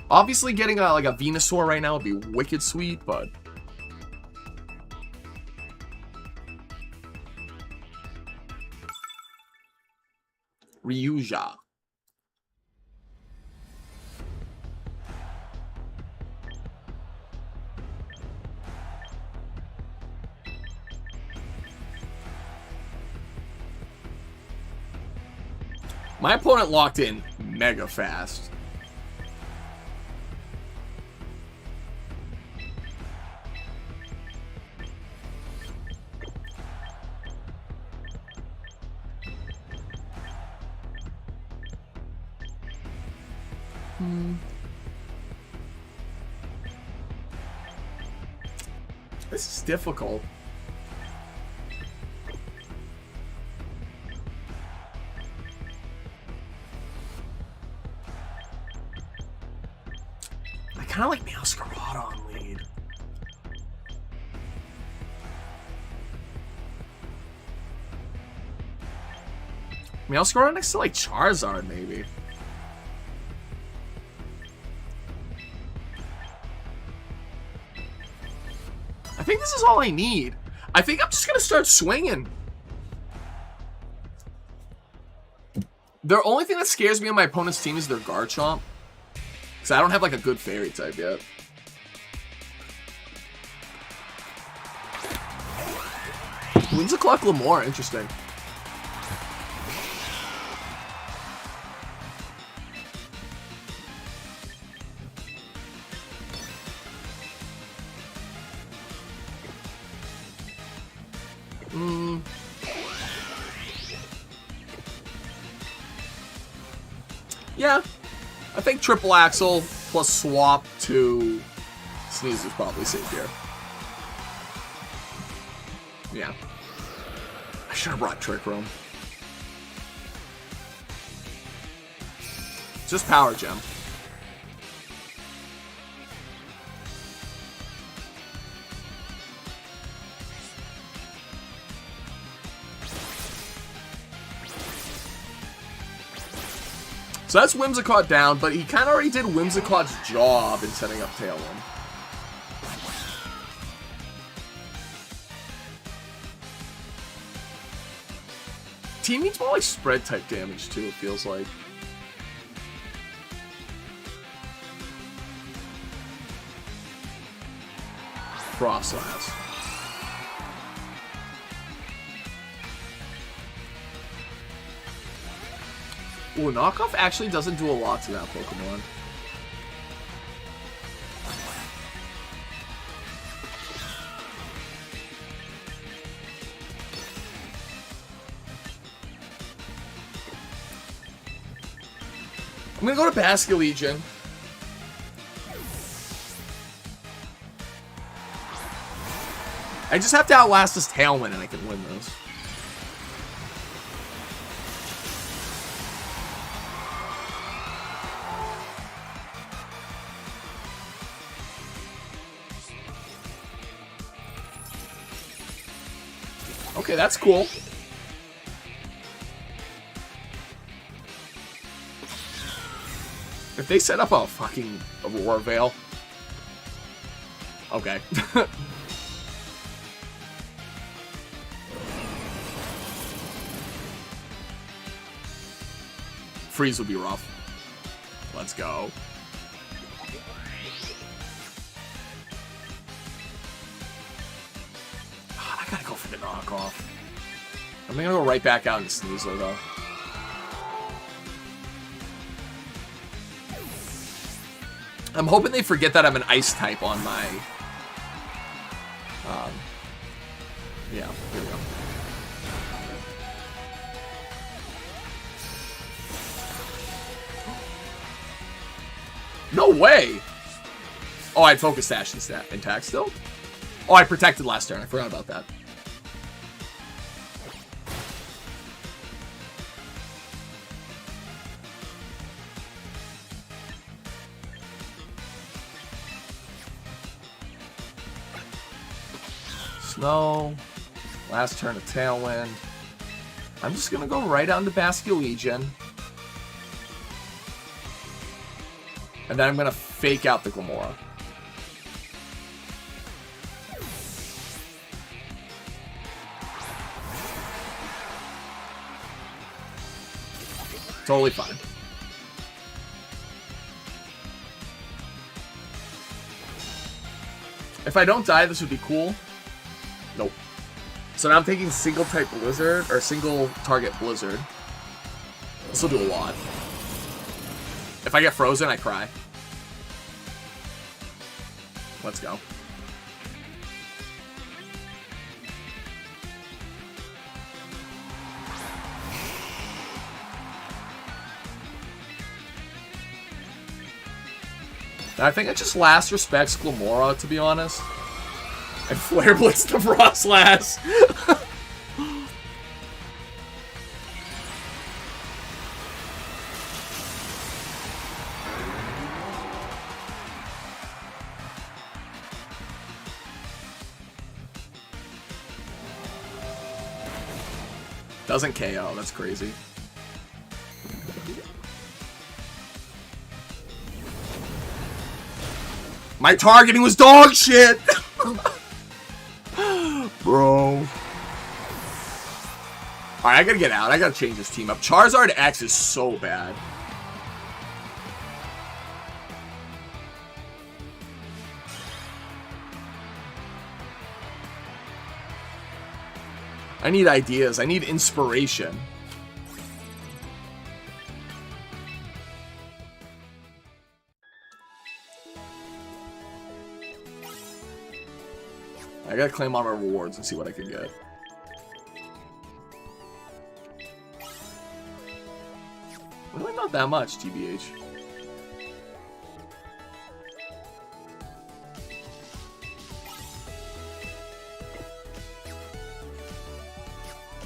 Obviously, getting like a Venusaur right now would be wicked sweet, but... Ryuja. My opponent locked in mega fast. This is difficult. I kind of like Meowscarada on lead. Meowscarada next to like Charizard, maybe. I think this is all I need. I think I'm just going to start swinging. The only thing that scares me on my opponent's team is their Garchomp. Because I don't have like a good fairy type yet. Whimsicott Lamore, interesting. Yeah, I think triple axle plus swap to Sneeze is probably safe here. Yeah. I should have brought Trick Room. Just Power Gem. So that's Whimsicott down, but he kind of already did Whimsicott's job in setting up Tailwind. Team needs more like spread type damage too, it feels like. Process. Ooh, Knockoff actually doesn't do a lot to that Pokemon. I'm gonna go to Basculegion. I just have to outlast this Tailwind and I can win this. Okay, that's cool. If they set up a fucking Aurora Veil. Okay. Freeze would be rough. Let's go. I gotta go for the knockoff. I'm gonna go right back out and Sneasler though. I'm hoping they forget that I'm an ice type on my... yeah, here we go. No way! Oh, I had Focus Sash intact still? Oh, I protected last turn. I forgot about that. Snow. Last turn of Tailwind. I'm just going to go right out into Basculegion. And then I'm going to fake out the Glamora. Totally fine. If I don't die, this would be cool. Nope. So now I'm taking single type Blizzard, or single target Blizzard. This will do a lot. If I get frozen, I cry. Let's go. I think it just last respects Glamora, to be honest. And Flare Blitz the Frostlass. Doesn't KO, that's crazy. My targeting was dog shit! Bro. Alright, I gotta get out. I gotta change this team up. Charizard X is so bad. I need ideas. I need inspiration. I gotta claim all my rewards and see what I can get. Really not that much, TBH.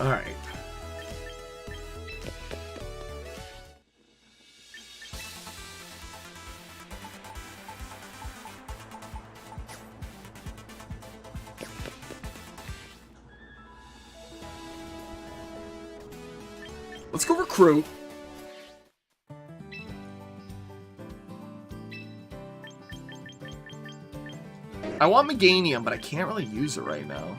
Alright. Let's go recruit. I want Meganium, but I can't really use it right now.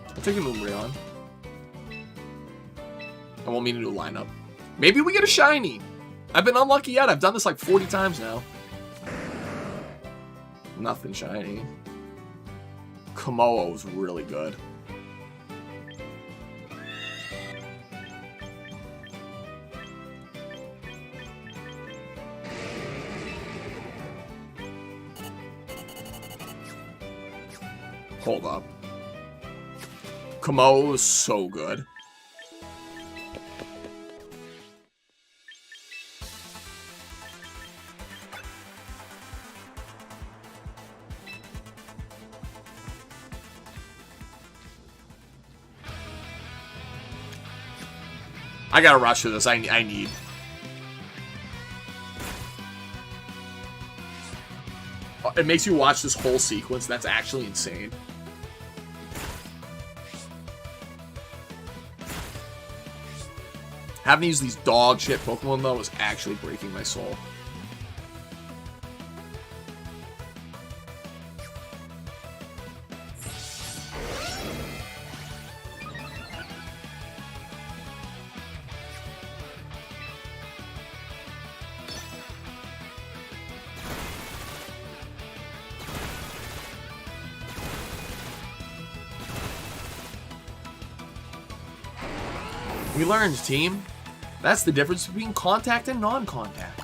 I'll take a Moonbreon. I won't mean to do a lineup. Maybe we get a shiny. I've been unlucky yet. I've done this like 40 times now. Nothing shiny. Kommo-o is really good. Hold up. Kommo-o is so good. I gotta rush through this. I need. It makes you watch this whole sequence. That's actually insane. Having to use these dog shit Pokemon, though, is actually breaking my soul. We learned, team. That's the difference between contact and non-contact.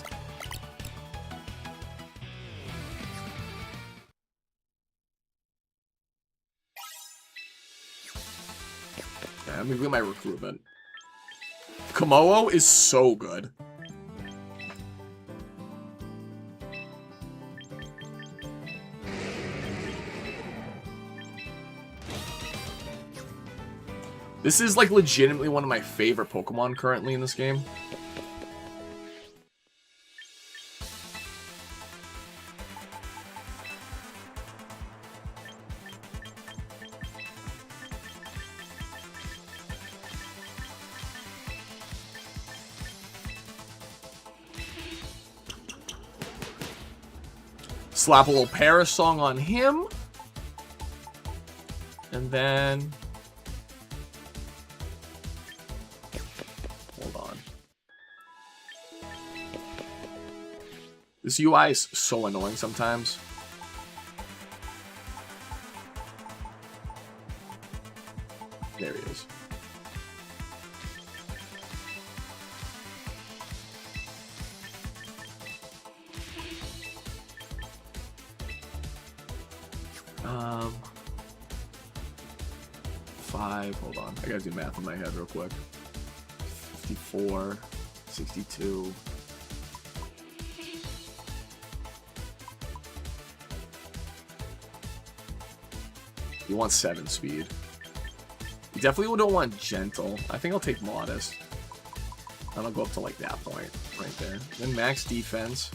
Okay, let me look at my recruitment. Kommo-o is so good. This is, like, legitimately one of my favorite Pokemon currently in this game. Slap a little Paris song on him. And then... hold on. This UI is so annoying sometimes. There he is. Hold on. I gotta do math in my head real quick. 54, 62. You want 7 speed. You definitely don't want gentle. I think I'll take modest. And I'll go up to like that point right there. Then max defense.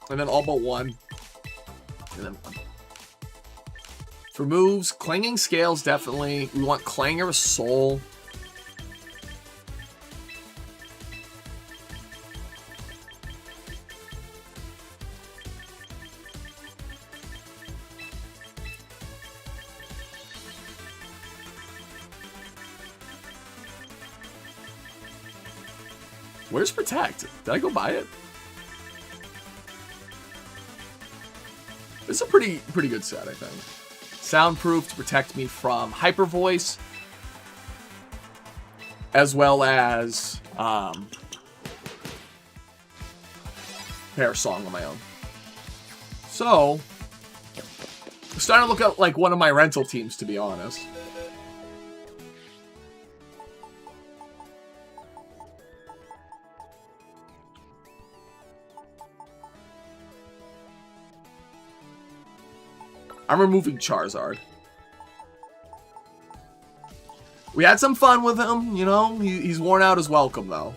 And then all but 1. And then 1. For moves, Clanging Scales, definitely. We want Clanger Soul. Where's Protect? Did I go buy it? It's a pretty good set, I think. Soundproof to protect me from Hyper Voice, as well as Pair Song on my own. So, I'm starting to look at like one of my rental teams, to be honest. I'm removing Charizard. We had some fun with him, you know. He's worn out his welcome, though.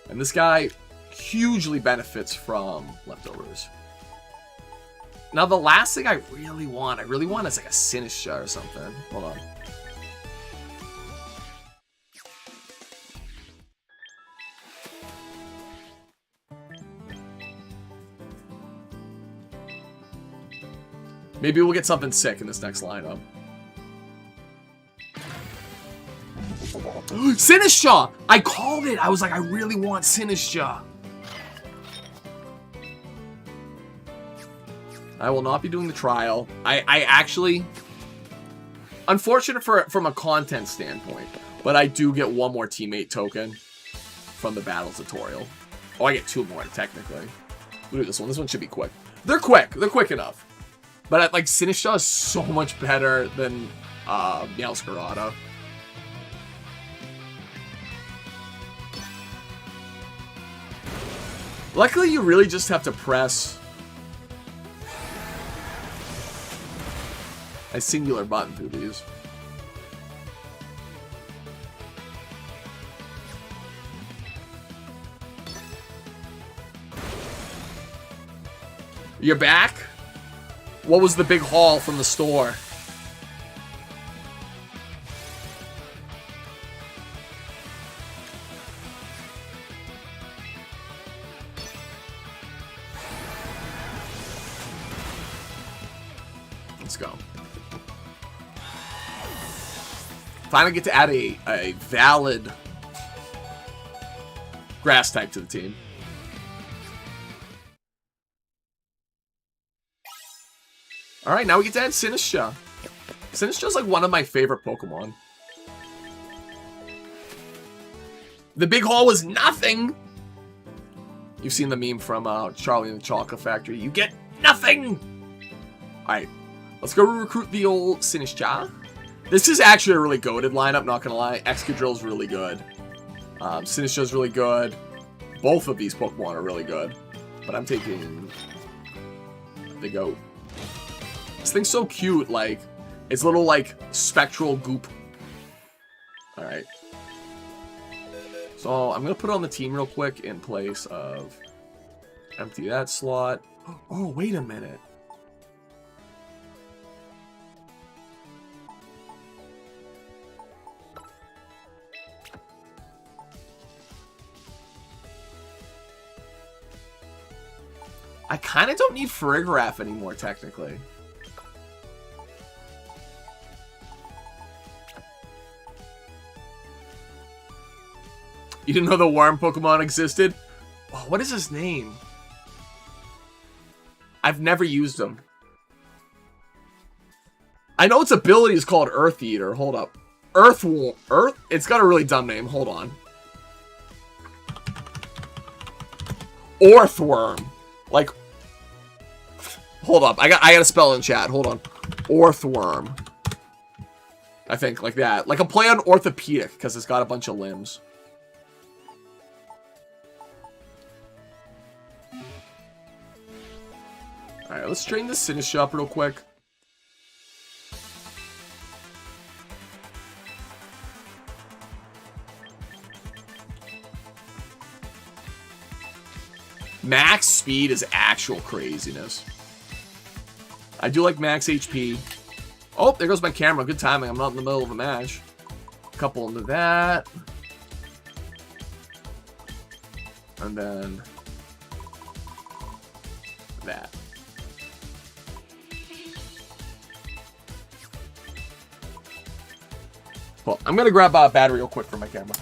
And this guy hugely benefits from leftovers. Now, the last thing I really want is like a Sinistcha or something. Hold on. Maybe we'll get something sick in this next lineup. Sinistcha! I called it! I was like, I really want Sinistcha. I will not be doing the trial. I actually... Unfortunate from a content standpoint, but I do get 1 more teammate token from the battle tutorial. Oh, I get 2 more, technically. We'll do this one. This one should be quick. They're quick. They're quick enough. But, like, Sinistcha is so much better than Meowscarada. Luckily, you really just have to press a singular button through these. You're back? What was the big haul from the store? Let's go. Finally get to add a valid grass type to the team. Alright, now we get to add Sinistcha. Sinistcha's like one of my favorite Pokemon. The big haul was nothing! You've seen the meme from Charlie and the Chocolate Factory. You get nothing! Alright, let's go recruit the old Sinistcha. This is actually a really goated lineup, not gonna lie. Excadrill's really good. Sinistcha's really good. Both of these Pokemon are really good. But I'm taking the goat. This thing's so cute, like, it's little, like, spectral goop. Alright. So, I'm gonna put it on the team real quick in place of... Empty that slot. Oh, wait a minute. I kind of don't need Farigiraf anymore, technically. You didn't know the worm Pokemon existed? Oh, what is his name? I've never used him. I know its ability is called Earth Eater. Hold up. Earth? It's got a really dumb name. Hold on. Orthworm. Like, hold up. I gotta spell it in chat. Hold on. Orthworm. I think, like that. Like a play on orthopedic, because it's got a bunch of limbs. Alright, let's train this Sinistcha up real quick. Max speed is actual craziness. I do like max HP. Oh, there goes my camera. Good timing. I'm not in the middle of a match. Couple into that. And then that. Well, I'm going to grab a battery real quick for my camera.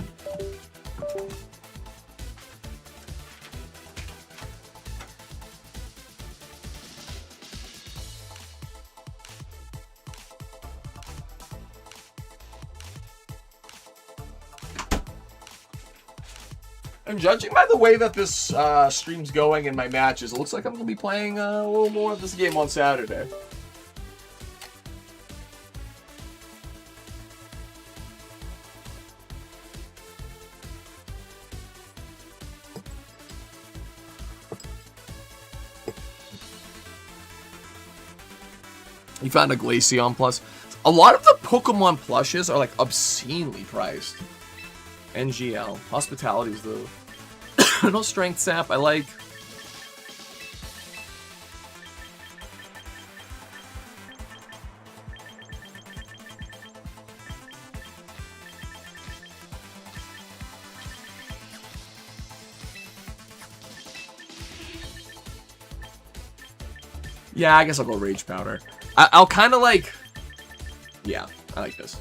And judging by the way that this stream's going in my matches, it looks like I'm going to be playing a little more of this game on Saturday. You found a Glaceon Plus. A lot of the Pokemon plushes are like obscenely priced. NGL. Hospitality's the no strength sap. I like. Yeah, I guess I'll go Rage Powder. I'll kind of like... Yeah, I like this.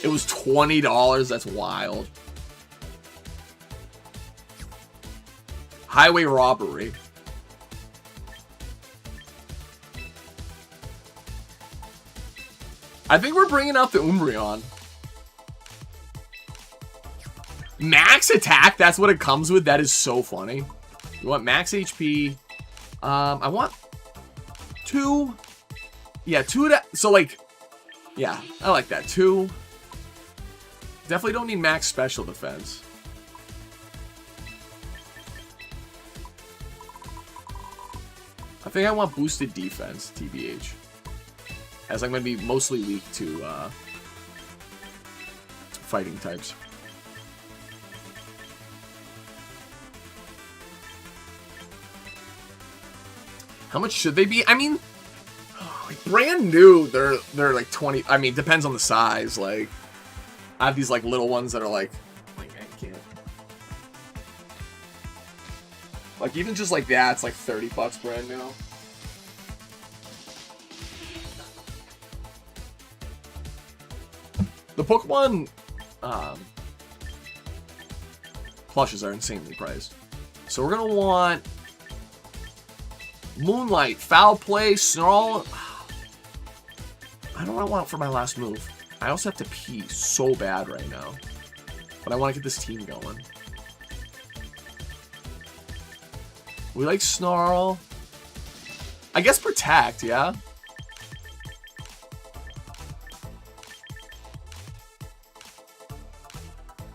It was $20. That's wild. Highway robbery. I think we're bringing out the Umbreon. Max attack, that's what it comes with. That is so funny. You want max HP. I want 2. Yeah, 2 to... So, like... Yeah, I like that. 2. Definitely don't need max special defense. I think I want boosted defense, TBH. As I'm going to be mostly weak to fighting types. How much should they be? I mean, like brand new, they're like 20. I mean, depends on the size. Like, I have these like little ones that are like I can't. Like even just like that, it's like $30 brand new. The Pokemon plushes are insanely priced. So we're gonna want Moonlight, Foul Play, Snarl. I don't know what I want for my last move. I also have to pee so bad right now. But I want to get this team going. We like Snarl. I guess Protect, yeah?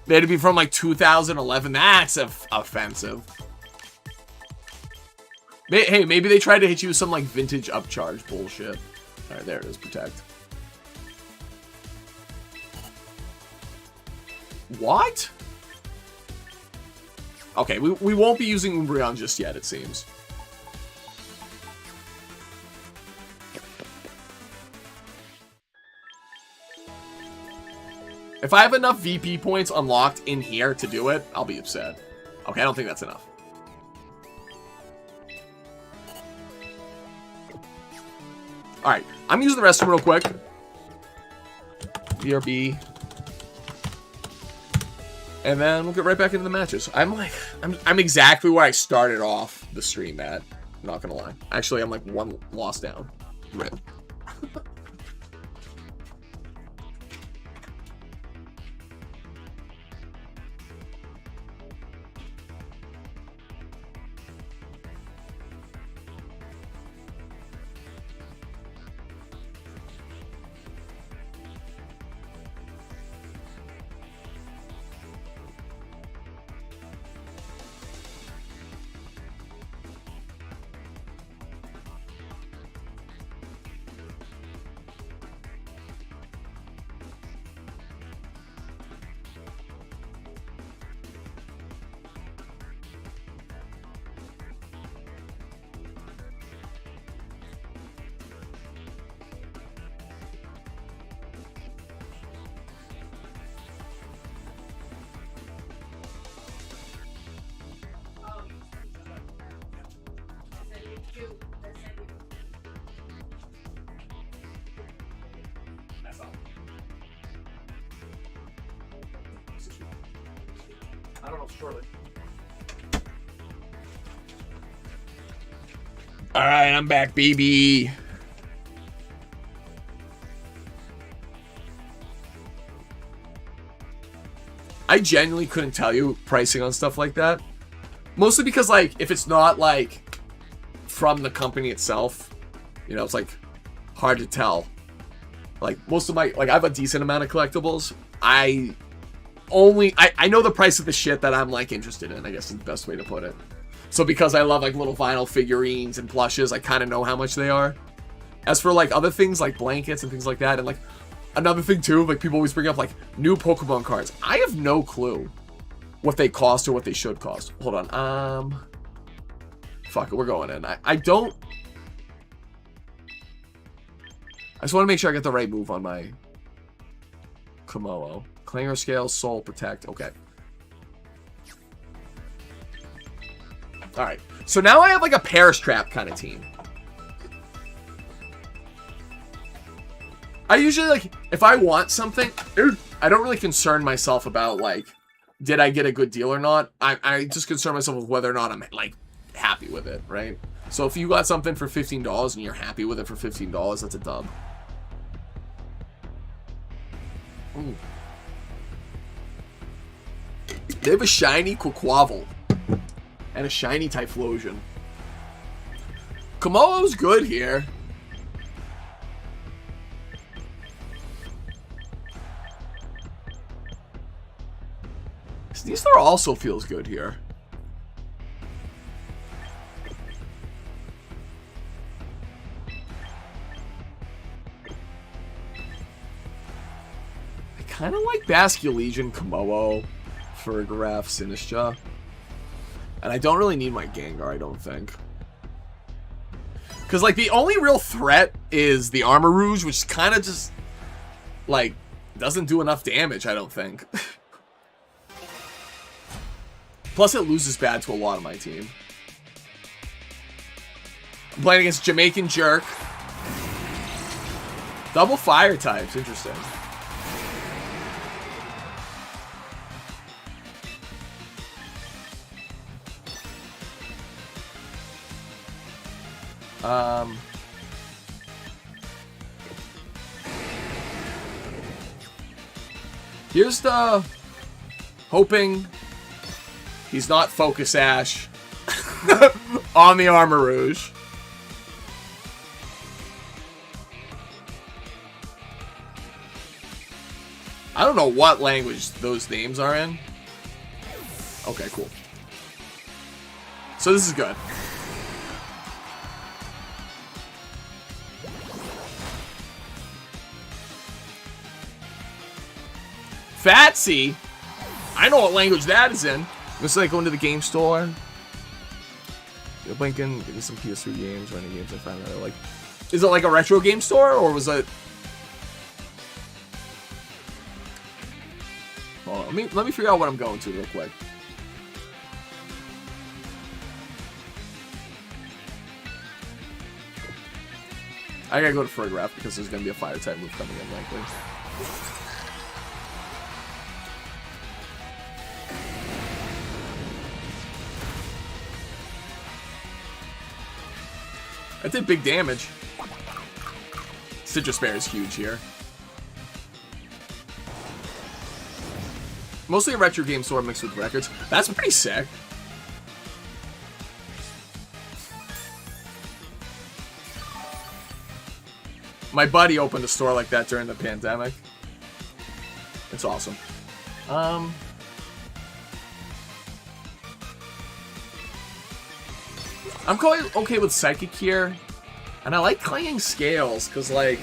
They had to be from like 2011. That's offensive. Hey, maybe they tried to hit you with some like vintage upcharge bullshit. Alright, there it is, Protect. What? Okay, we won't be using Umbreon just yet, it seems. If I have enough VP points unlocked in here to do it, I'll be upset. Okay, I don't think that's enough. Alright, I'm using the restroom real quick. BRB. And then we'll get right back into the matches. I'm exactly where I started off the stream at. I'm not gonna lie. Actually, I'm like one loss down. Rip. I don't know shortly. All right, I'm back, baby. I genuinely couldn't tell you pricing on stuff like that. Mostly because, like, if it's not, like, from the company itself, you know, it's, like, hard to tell. Like, most of my, like, I have a decent amount of collectibles. I know the price of the shit that I'm, like, interested in, I guess is the best way to put it. So because I love, like, little vinyl figurines and plushes, I kind of know how much they are. As for, like, other things, like blankets and things like that, and, like, another thing, too, like, people always bring up, like, new Pokemon cards. I have no clue what they cost or what they should cost. Hold on, fuck it, we're going in. I just want to make sure I get the right move on my Kommo-o. Clanger Scale, Soul, Protect, okay. Alright, so now I have, like, a Perish Trap kind of team. I usually, like, if I want something, I don't really concern myself about, like, did I get a good deal or not? I just concern myself with whether or not I'm, like, happy with it, right? So if you got something for $15 and you're happy with it for $15, that's a dub. Ooh. They have a shiny Quaquaval and a shiny Typhlosion. Kommo-o's good here. Sneasler also feels good here. I kind of like Basculegion Kommo-o for Graph Sinistra. And I don't really need my Gengar, I don't think. Because, like, the only real threat is the Armor Rouge, which kind of just, like, doesn't do enough damage, I don't think. Plus, it loses bad to a lot of my team. I'm playing against Jamaican Jerk. Double fire types, interesting. Here's the hoping he's not Focus Ash on the Armor Rouge. I don't know what language those names are in. Okay, cool. So this is good. Fatsy? I know what language that is in. It's like going to the game store. You're blinking, give me some PS3 games or any games I find that I like. Is it like a retro game store, or was it... Hold on, let me figure out what I'm going to real quick. I gotta go to Frigoraph because there's gonna be a fire type move coming in likely. That did big damage. Citrus Bear is huge here. Mostly a retro game store mixed with records. That's pretty sick. My buddy opened a store like that during the pandemic. It's awesome. I'm quite okay with Psychic here. And I like Clanging Scales, because, like,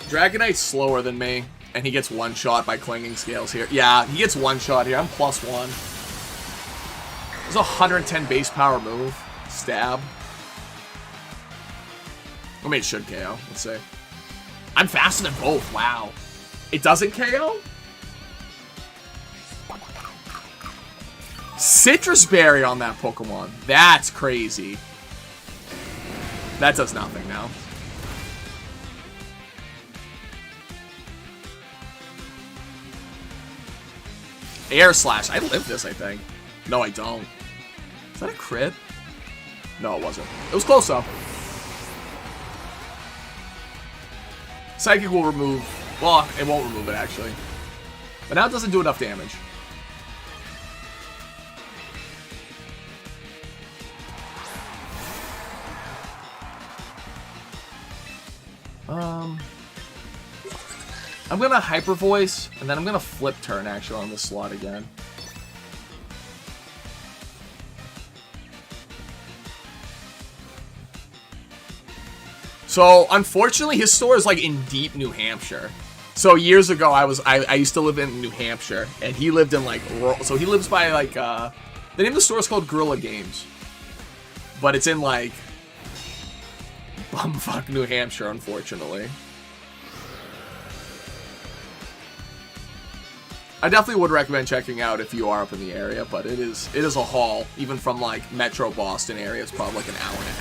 Dragonite's slower than me, and he gets one shot by Clanging Scales here. Yeah, he gets one shot here. I'm +1. It's a 110 base power move. Stab. I mean, it should KO. Let's see. I'm faster than both. Wow. It doesn't KO? Citrus Berry on that Pokemon. That's crazy. That does nothing now. Air Slash. I live this, I think. No, I don't. Is that a crit? No, it wasn't. It was close, though. Psychic will remove... Well, it won't remove it, actually. But now it doesn't do enough damage. I'm gonna Hyper Voice, and then I'm gonna Flip Turn, actually, on this slot again. So, unfortunately, his store is, like, in deep New Hampshire. So, years ago, I used to live in New Hampshire, and he lived in, like, so he lives by, like, the name of the store is called Guerrilla Games. But it's in, like, bumfuck New Hampshire, unfortunately. I definitely would recommend checking out if you are up in the area, but it is a haul. Even from, like, Metro Boston area, it's probably, like, an hour and a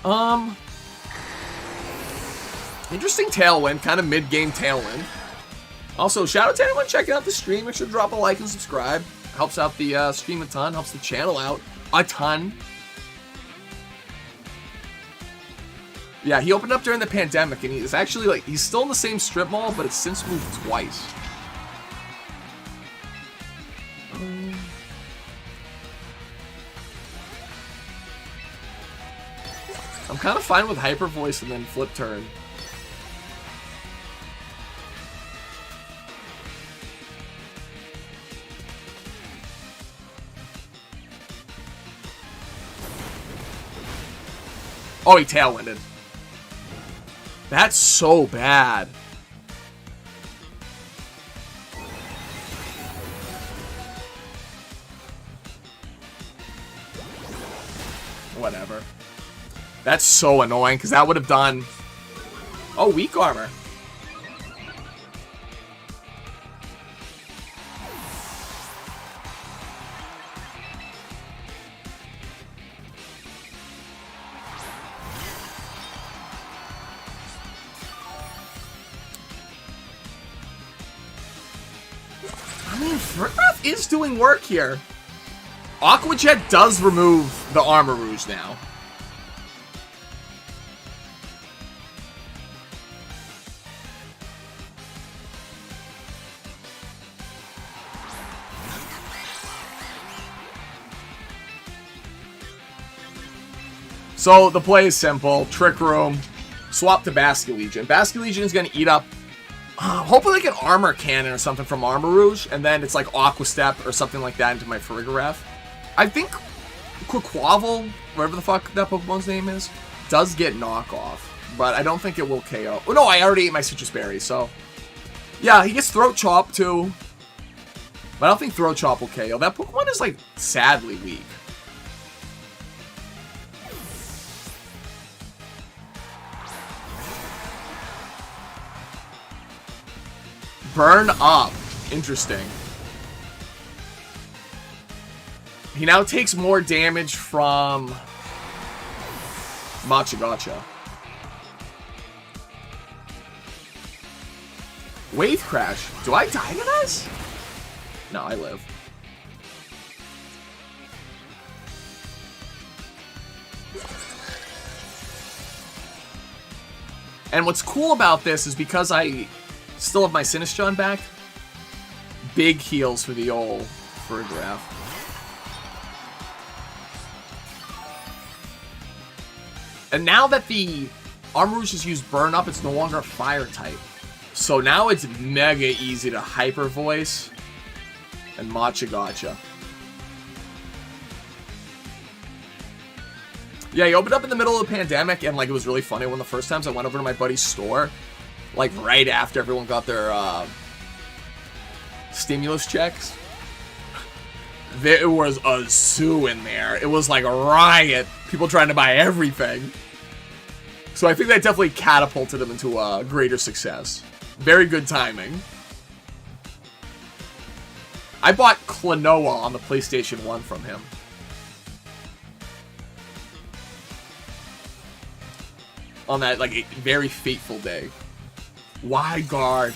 half. Interesting Tailwind, kind of mid-game Tailwind. Also, shout out to anyone checking out the stream. Make sure to drop a like and subscribe. Helps out the stream a ton, helps the channel out a ton. Yeah, he opened up during the pandemic, and he's actually, like, he's still in the same strip mall, but it's since moved twice. I'm kind of fine with Hyper Voice and then Flip Turn. Oh, he Tailwinded. That's so bad. Whatever. That's so annoying, because that would have done... Oh, weak armor. I mean, Frigoraph is doing work here. Aqua Jet does remove the Armor Rouge now. So, the play is simple. Trick Room. Swap to Basculegion. Basculegion is going to eat up, hopefully like an Armor Cannon or something from Armor Rouge, and then it's like Aqua Step or something like that into my Frigoraph. I think Quaquaval, whatever the fuck that Pokemon's name is, does get knockoff, but I don't think it will KO. Oh, no, I already ate my Citrus Berry, so... Yeah, he gets Throat Chop, too. But I don't think Throat Chop will KO. That Pokemon is, like, sadly weak. Burn up. Interesting. He now takes more damage from Machagacha. Wave Crash. Do I die to this? No, I live. And what's cool about this is because I still have my Sinistron back, big heals for the old Farigiraf. And now that the Armarouge has used Burn Up, it's no longer a fire type. So now it's mega easy to Hyper Voice and Machagacha. Yeah, he opened up in the middle of the pandemic, and like it was really funny. One of the first times I went over to my buddy's store, like right after everyone got their stimulus checks. There was a zoo in there. It was like a riot. People trying to buy everything. So I think that definitely catapulted him into a greater success. Very good timing. I bought Klonoa on the PlayStation 1 from him. On that, like, a very fateful day. Wide guard.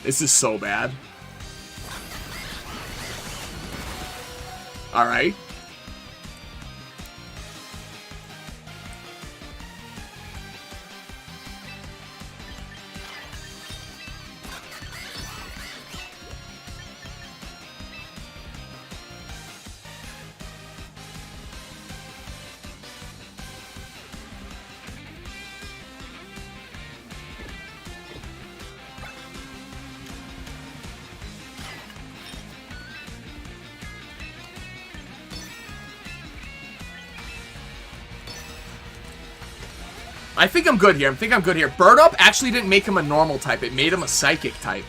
This is so bad. Alright. I think I'm good here. Burn Up actually didn't make him a normal type. It made him a psychic type.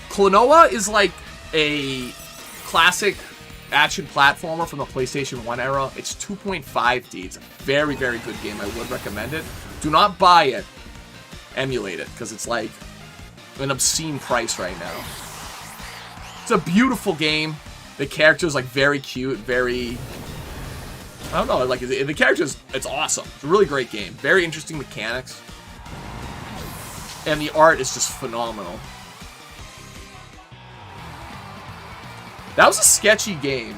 Klonoa is like a classic action platformer from the PlayStation 1 era. It's 2.5D. It's a very, very good game. I would recommend it. Do not buy it. Emulate it, because it's like an obscene price right now. It's a beautiful game. The character's like very cute, very... I don't know, like, the characters, it's awesome. It's a really great game. Very interesting mechanics. And the art is just phenomenal. That was a sketchy game,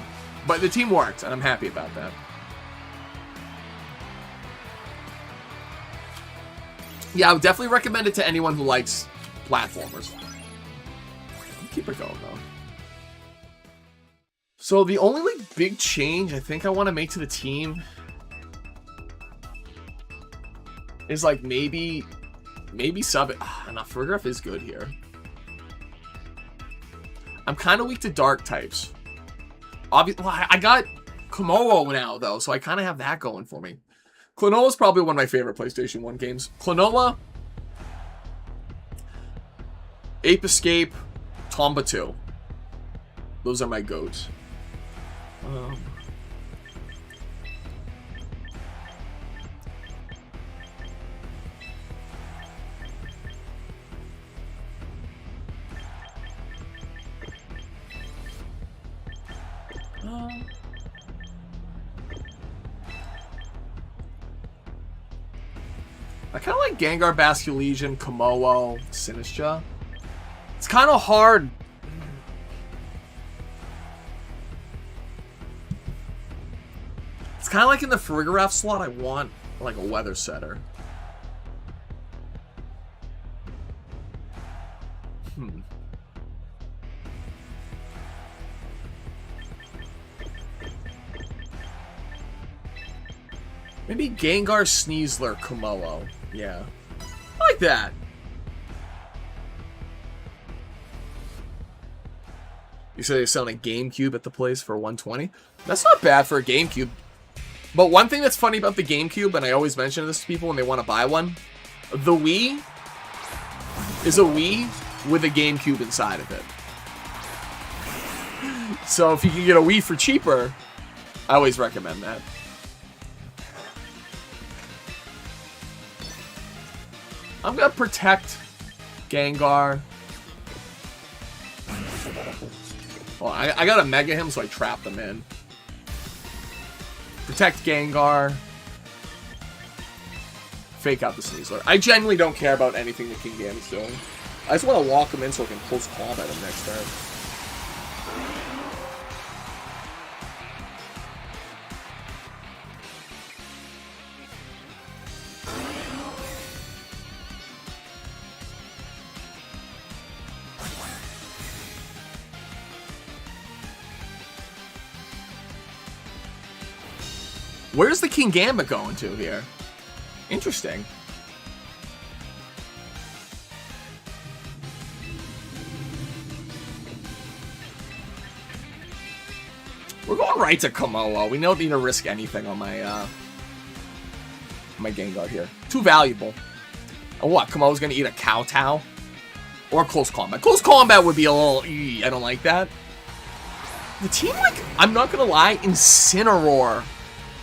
but the team worked, and I'm happy about that. Yeah, I would definitely recommend it to anyone who likes platformers. Keep it going, though. So the only like big change I think I want to make to the team is like maybe sub it. Not Farigiraf is good here. I'm kind of weak to dark types. Obviously, well, I got Kommo-o now though, so I kind of have that going for me. Klonoa is probably one of my favorite PlayStation 1 games. Klonoa, Ape Escape, Tomba 2. Those are my goats. I kind of like Gengar, Basculegion, Kommo-o, Sinistcha. It's kind of hard. It's kind of like in the Farigiraf slot, I want like a weather setter. Maybe Gengar, Sneasler, Kommo-o. Yeah. I like that. You say they sound like GameCube at the place for 120? That's not bad for a GameCube. But one thing that's funny about the GameCube, and I always mention this to people when they want to buy one, the Wii is a Wii with a GameCube inside of it. So if you can get a Wii for cheaper, I always recommend that. I'm gonna protect Gengar. Well, I gotta Mega him, so I trap them in. Protect Gengar. Fake out the Sneasler. I genuinely don't care about anything that Kingambit's doing. I just want to walk him in so I can close combat him next turn. Where's the Kingambit going to here? Interesting. We're going right to Kommo-o. We don't need to risk anything on my my Gengar here. Too valuable. And what? Kommo-o's gonna eat a Kowtow? Or close combat. Close combat would be a little... I don't like that. The team, like, I'm not gonna lie, Incineroar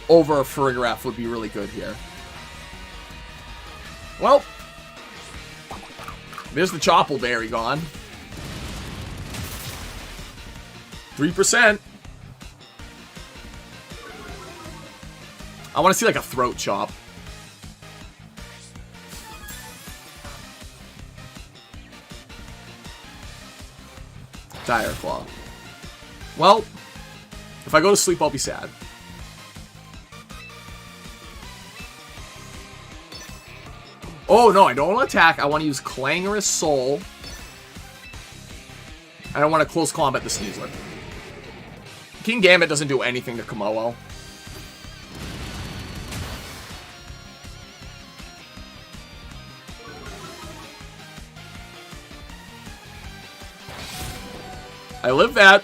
over a Farigiraf would be really good here. Well, there's the Choppleberry gone. 3%. I want to see like a Throat Chop. Dire Claw. Well, if I go to sleep, I'll be sad. Oh, no, I don't want to attack. I want to use Clangorous Soul. I don't want to close combat the Sneasler. Kingambit doesn't do anything to Kommo-o. I live that.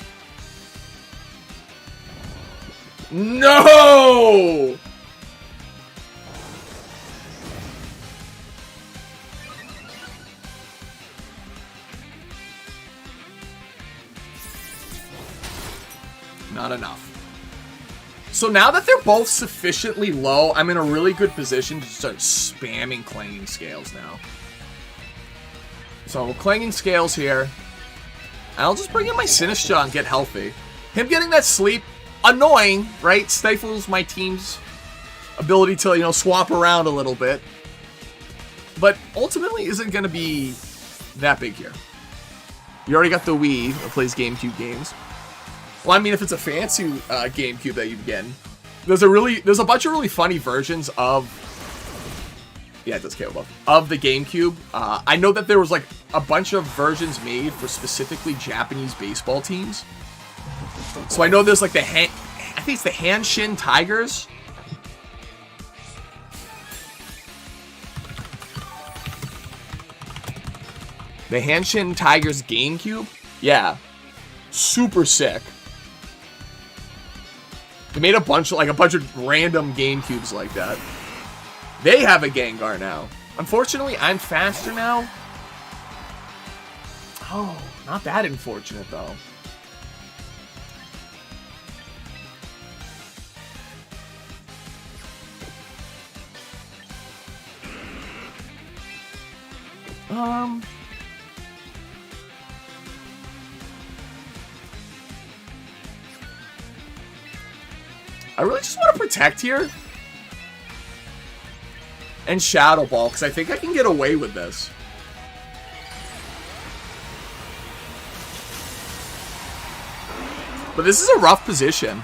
No! Not enough. So now that they're both sufficiently low, I'm in a really good position to start spamming Clanging Scales now. So Clanging Scales here. I'll just bring in my Sinistcha and get healthy. Him getting that sleep, annoying, right? Stifles my team's ability to, you know, swap around a little bit. But ultimately isn't going to be that big here. You already got the Wii that plays GameCube games. Well, I mean, if it's a fancy GameCube that you get, there's a bunch of really funny versions of, yeah, it does care about, of the GameCube. I know that there was like a bunch of versions made for specifically Japanese baseball teams. So I know there's like I think it's the Hanshin Tigers. The Hanshin Tigers GameCube? Yeah. Super sick. They made a bunch of random GameCubes like that. They have a Gengar now. Unfortunately, I'm faster now. Oh, not that unfortunate though. I really just want to protect here. And Shadow Ball, because I think I can get away with this. But this is a rough position.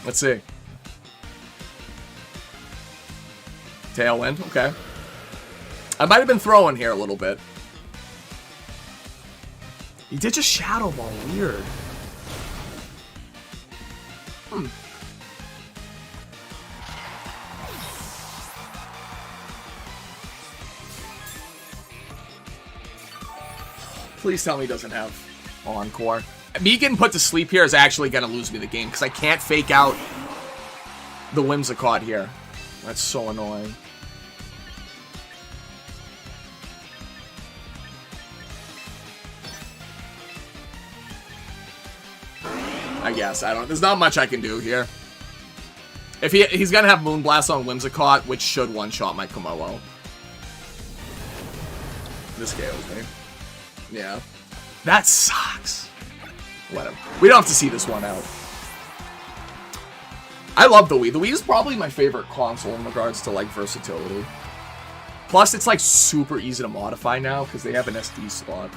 Let's see. Tailwind, okay. I might have been throwing here a little bit. He did just Shadow Ball, weird. Please tell me he doesn't have Encore. Me getting put to sleep here is actually going to lose me the game because I can't fake out the Whimsicott here. That's so annoying. I guess. I don't... There's not much I can do here. If he's gonna have Moonblast on Whimsicott, which should one-shot my Kommo-o. This scales me. Yeah. That sucks. Whatever. We don't have to see this one out. I love the Wii. The Wii is probably my favorite console in regards to, like, versatility. Plus, it's, like, super easy to modify now because they have an SD slot.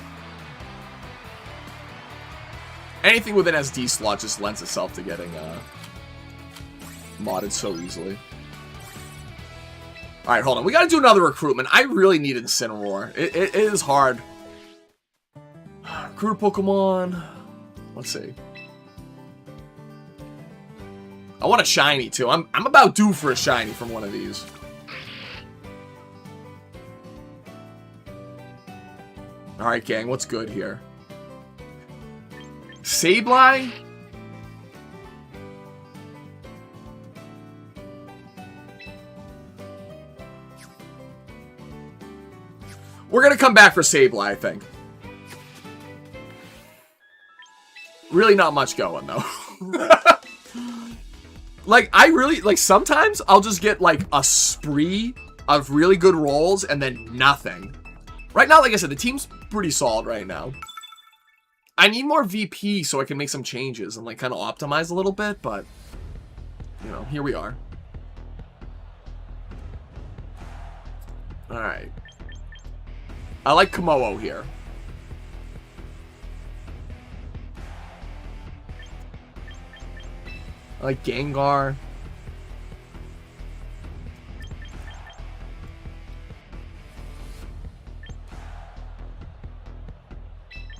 Anything with an SD slot just lends itself to getting modded so easily. Alright, hold on. We gotta do another recruitment. I really need Incineroar. It is hard. Recruit Pokemon. Let's see. I want a shiny too. I'm about due for a shiny from one of these. Alright, gang, what's good here? Sableye? We're gonna come back for Sableye, I think. Really not much going, though. Like, I really, like, sometimes I'll just get, like, a spree of really good rolls and then nothing. Right now, like I said, the team's pretty solid right now. I need more VP so I can make some changes and, like, kind of optimize a little bit, but, you know, here we are. Alright. I like Kommo-o here. I like Gengar.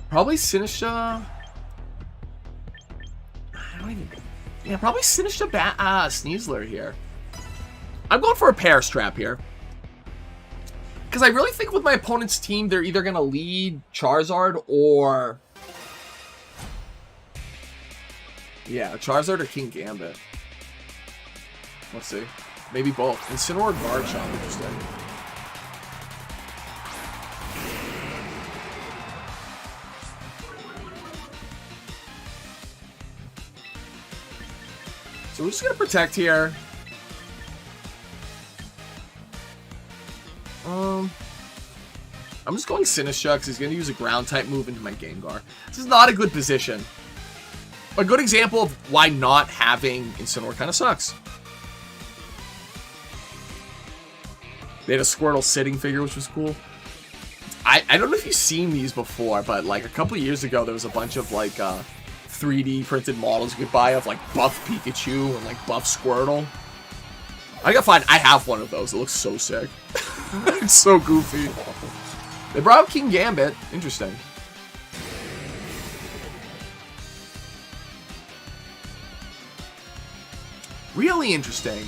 Probably Sinistra. I don't even... Yeah, probably Sinistra Sneasler here. I'm going for a Pear Strap here. Because I really think with my opponent's team, they're either going to lead Charizard or... Yeah, Charizard or King Gambit. Let's see. Maybe both. Incineroar Guard Shot, interesting. So we're just going to protect here. I'm just going Sinistra because he's going to use a ground type move into my Gengar. This is not a good position. A good example of why not having Incineroar kind of sucks. They had a Squirtle sitting figure, which was cool. I don't know if you've seen these before, but like a couple years ago, there was a bunch of like 3D printed models you could buy of like buff Pikachu and like buff Squirtle. I gotta find, I have one of those. It looks so sick. It's so goofy. They brought out King Gambit. Interesting. Really interesting.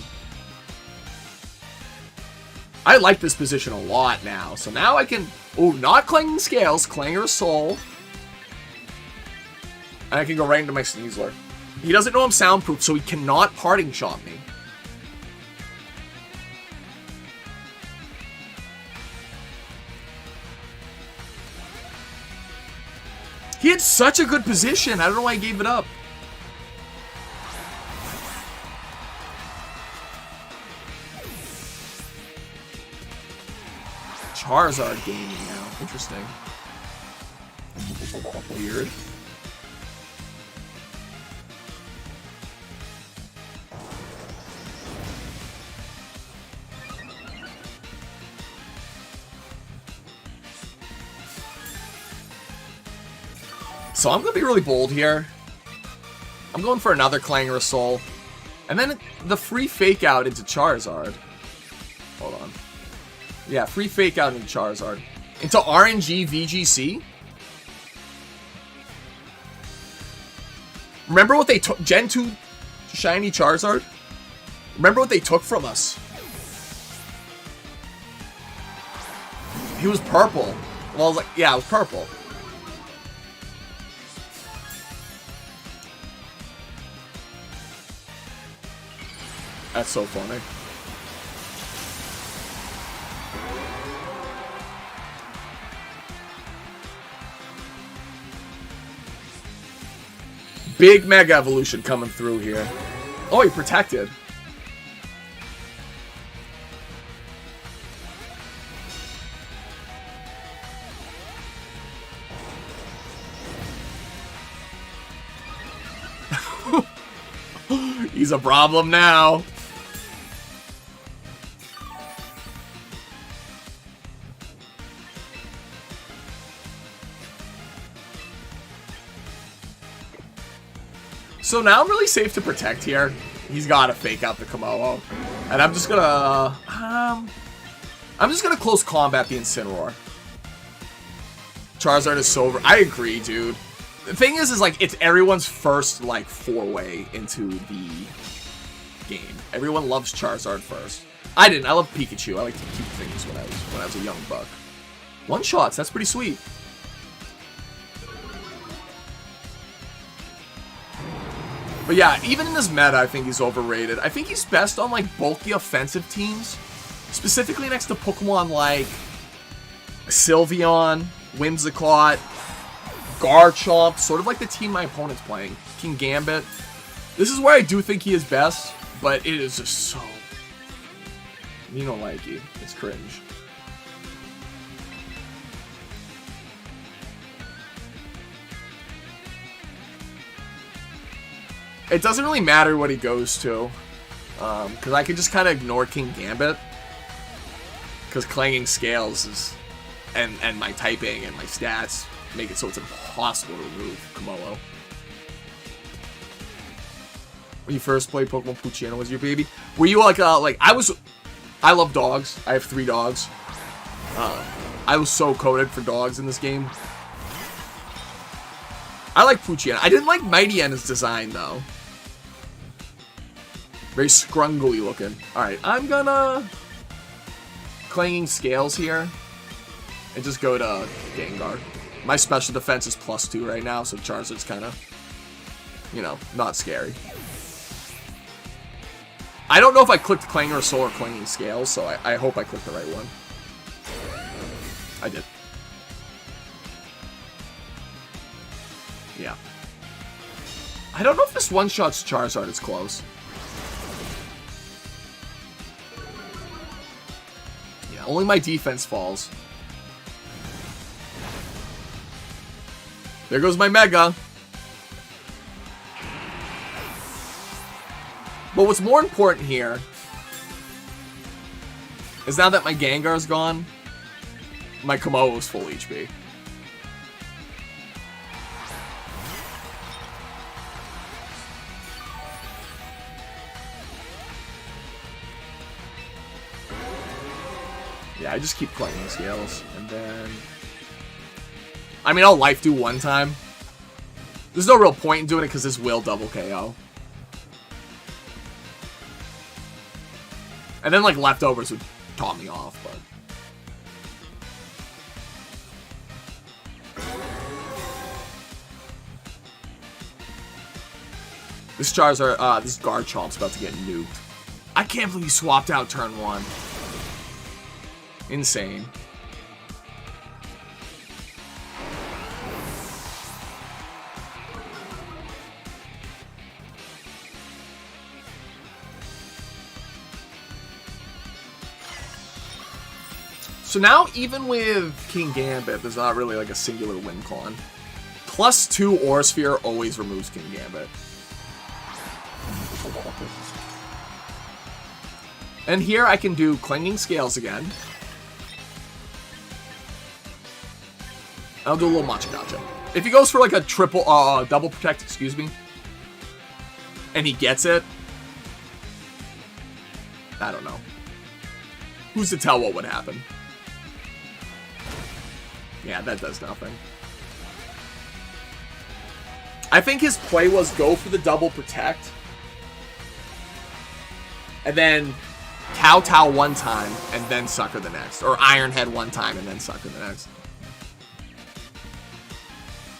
I like this position a lot now. So now I can... Oh, not Clanging Scales. Clanger Soul. And I can go right into my Sneasler. He doesn't know I'm soundproof, so he cannot Parting Shot me. He had such a good position. I don't know why I gave it up. Charizard gaming now. Interesting. Weird. So I'm going to be really bold here. I'm going for another Clanger Soul. And then the free Fake Out into Charizard. Hold on. Yeah, free Fake Out into Charizard. Into RNG VGC. Remember what they took? Gen 2 Shiny Charizard? Remember what they took from us? He was purple. Well, I was like, yeah, it was purple. That's so funny. Big Mega Evolution coming through here. Oh, he protected. He's a problem now. So now I'm really safe to protect here. He's got to fake out the Kommo-o. And I'm just gonna close combat the Incineroar. Charizard is so... I agree, dude. The thing is like, it's everyone's first, like, foray into the game. Everyone loves Charizard first. I didn't. I love Pikachu. I like to keep things when I was a young buck. One-shots. That's pretty sweet. But yeah, even in this meta, I think he's overrated. I think he's best on, like, bulky offensive teams. Specifically next to Pokemon like Sylveon, Whimsicott, Garchomp, sort of like the team my opponent's playing. King Gambit. This is where I do think he is best, but it is just so... You don't like it. It's cringe. It doesn't really matter what he goes to, because I can just kind of ignore King Gambit, because Clanging Scales is, and my typing and my stats make it so it's impossible to remove Kommo-o. When you first played Pokemon, Poochyena was your baby. Were you like I love dogs. I have 3 dogs. I was so coded for dogs in this game. I like Poochyena. I didn't like Mightyena's design though. Very scrungly looking. Alright, I'm gonna Clanging Scales here and just go to Gengar. My special defense is +2 right now, so Charizard's kind of, you know, not scary. I don't know if I clicked Clanger Soul or Clanging Scales, so I hope I clicked the right one. I did. Yeah. I don't know if this one-shots Charizard is close. Yeah, only my defense falls. There goes my Mega. But what's more important here is now that my Gengar's gone, my Kommo-o is full HP. Yeah, I just keep Clanging Scales, and then... I mean, I'll Life do one time. There's no real point in doing it because this will double KO. And then, like, leftovers would taunt me off, but... This Charizard, this Garchomp's about to get nuked. I can't believe he swapped out turn 1. Insane. So now, even with King Gambit, there's not really like a singular win con. +2 Aura Sphere always removes King Gambit. And here I can do Clanging Scales again. I'll do a little Machagacha. If he goes for like a double protect, excuse me, and he gets it, I don't know. Who's to tell what would happen? Yeah, that does nothing. I think his play was go for the double protect, and then Kowtow one time, and then Sucker the next. Or Iron Head one time, and then Sucker the next.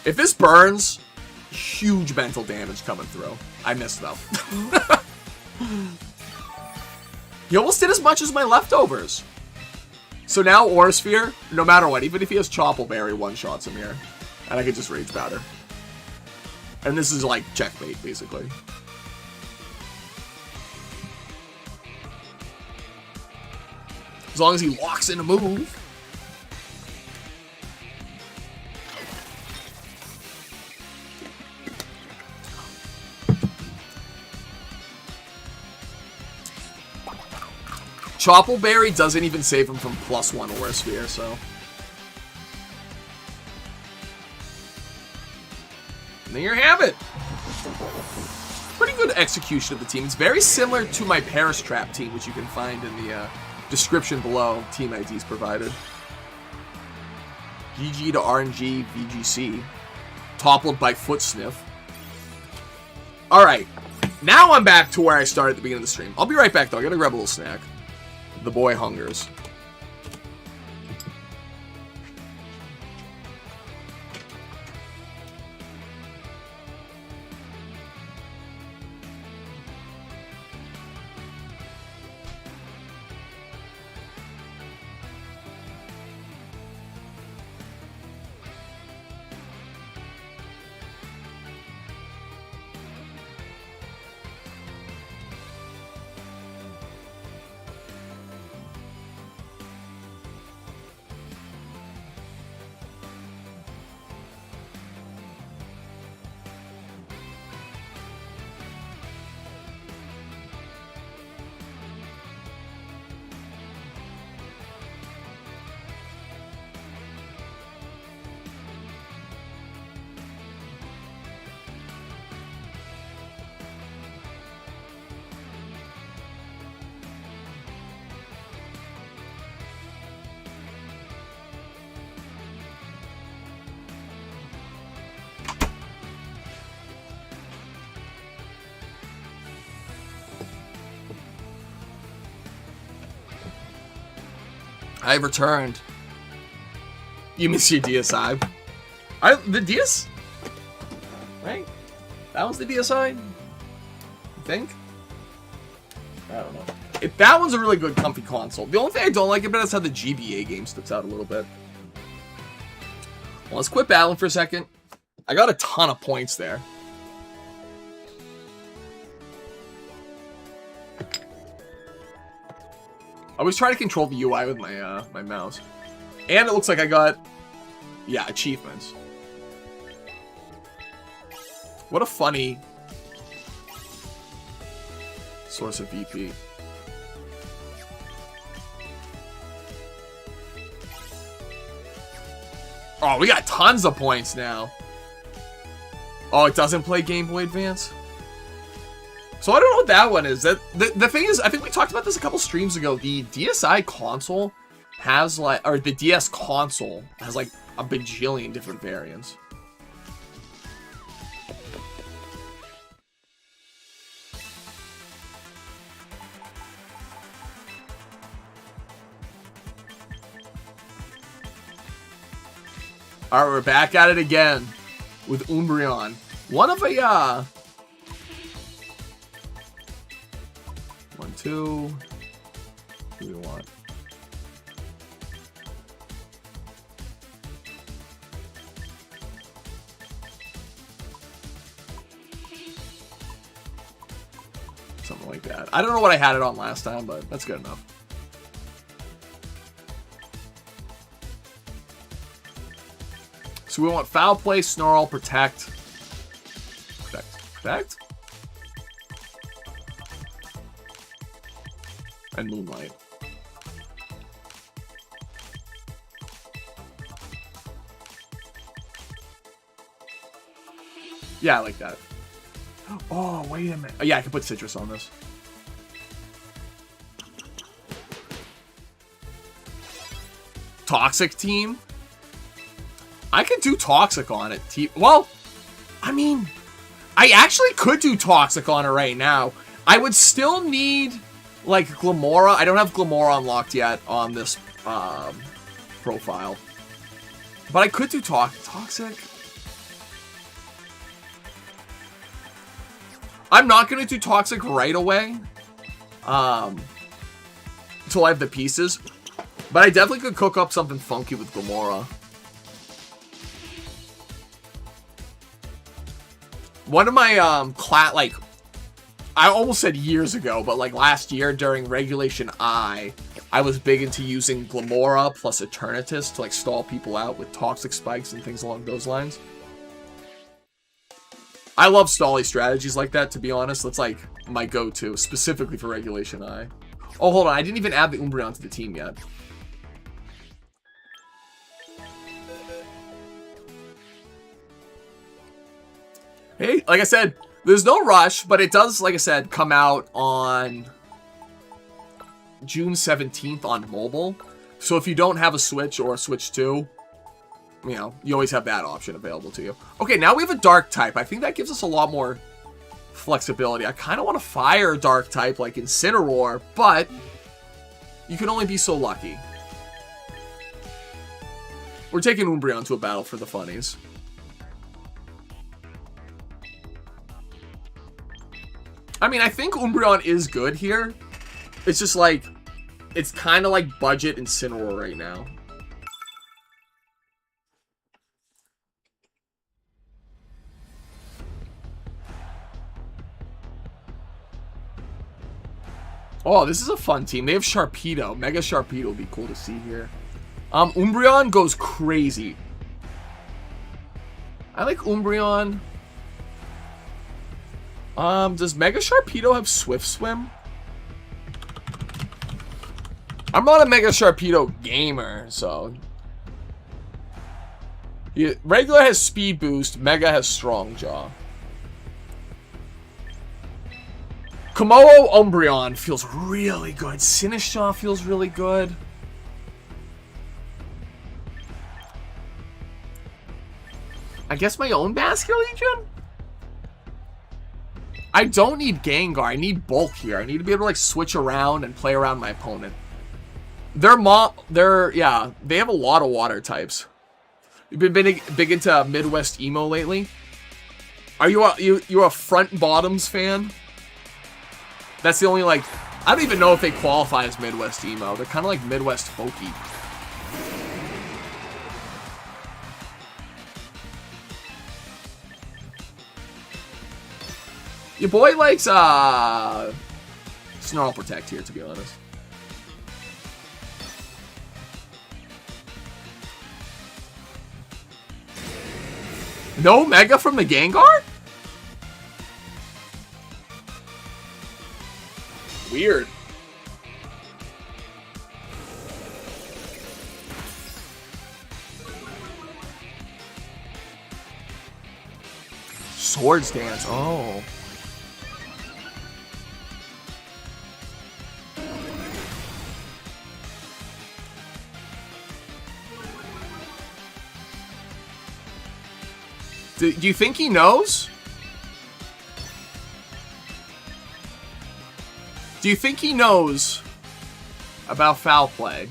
If this burns, huge mental damage coming through. I missed, though. He almost did as much as my leftovers. So now Aura Sphere, no matter what, even if he has Chople Berry, one-shots him here. And I could just Rage Batter. And this is like checkmate, basically. As long as he locks in a move. Chople Berry doesn't even save him from +1 Aura Sphere, so. And there you have it. Pretty good execution of the team. It's very similar to my Paris Trap team, which you can find in the description below. Team IDs provided. GG to RNG VGC. Toppled by Foot Sniff. Alright. Now I'm back to where I started at the beginning of the stream. I'll be right back, though. I gotta grab a little snack. The boy hungers. I've returned. You miss your DSi. The DS? Right? That was the DSi? You think? I don't know. That one's a really good, comfy console. The only thing I don't like about it is how the GBA game sticks out a little bit. Well, let's quit battling for a second. I got a ton of points there. I always try to control the UI with my my mouse. And it looks like I got, yeah, achievements. What a funny source of VP. Oh, we got tons of points now. Oh, it doesn't play Game Boy Advance? So I don't know what that one is. The thing is, I think we talked about this a couple streams ago. The DSi console has like, or the DS console has like a bajillion different variants. Alright, we're back at it again with Umbreon. One of a, 1, 2. What do we want? Something like that. I don't know what I had it on last time, but that's good enough. So we want Foul Play, Snarl, Protect. Protect? And Moonlight. Yeah, I like that. Oh, wait a minute. Oh, yeah, I can put Citrus on this. Toxic team? I could do Toxic on it. Well, I mean, I actually could do Toxic on it right now. I would still need, like, Glamora. I don't have Glamora unlocked yet on this profile. But I could do Toxic. I'm not going to do Toxic right away. till I have the pieces. But I definitely could cook up something funky with Gamora. One of my, I almost said years ago, but like last year during Regulation I was big into using Gamora plus Eternatus to like stall people out with toxic spikes and things along those lines. I love stally strategies like that, to be honest. That's like my go-to, specifically for Regulation I. Oh, hold on. I didn't even add the Umbreon to the team yet. Hey, like I said, there's no rush, but it does, like I said, come out on June 17th on mobile. So if you don't have a Switch or a Switch 2, you know, you always have that option available to you. Okay, now we have a Dark type. I think that gives us a lot more flexibility. I kind of want to fire Dark type like Incineroar, but you can only be so lucky. We're taking Umbreon to a battle for the funnies. I mean, I think Umbreon is good here. It's just like, it's kind of like budget Incineroar right now. Oh, this is a fun team. They have Sharpedo. Mega Sharpedo would be cool to see here. Umbreon goes crazy. I like Umbreon. Does Mega Sharpedo have Swift Swim? I'm not a Mega Sharpedo gamer, so... Yeah, regular has Speed Boost, Mega has Strong Jaw. Kommo-o Umbreon feels really good. Sinistcha feels really good. I guess my own Basculegion? I don't need Gengar. I need bulk here. I need to be able to like switch around and play around my opponent. Yeah, they have a lot of water types. You've been big into Midwest emo lately? Are you a front bottoms fan? That's the only like, I don't even know if they qualify as Midwest emo. They're kind of like Midwest folky. Your boy likes Snarl Protect here, to be honest. No Mega from the Gengar? Weird. Swords Dance, oh. Do you think he knows? Do you think he knows about foul play?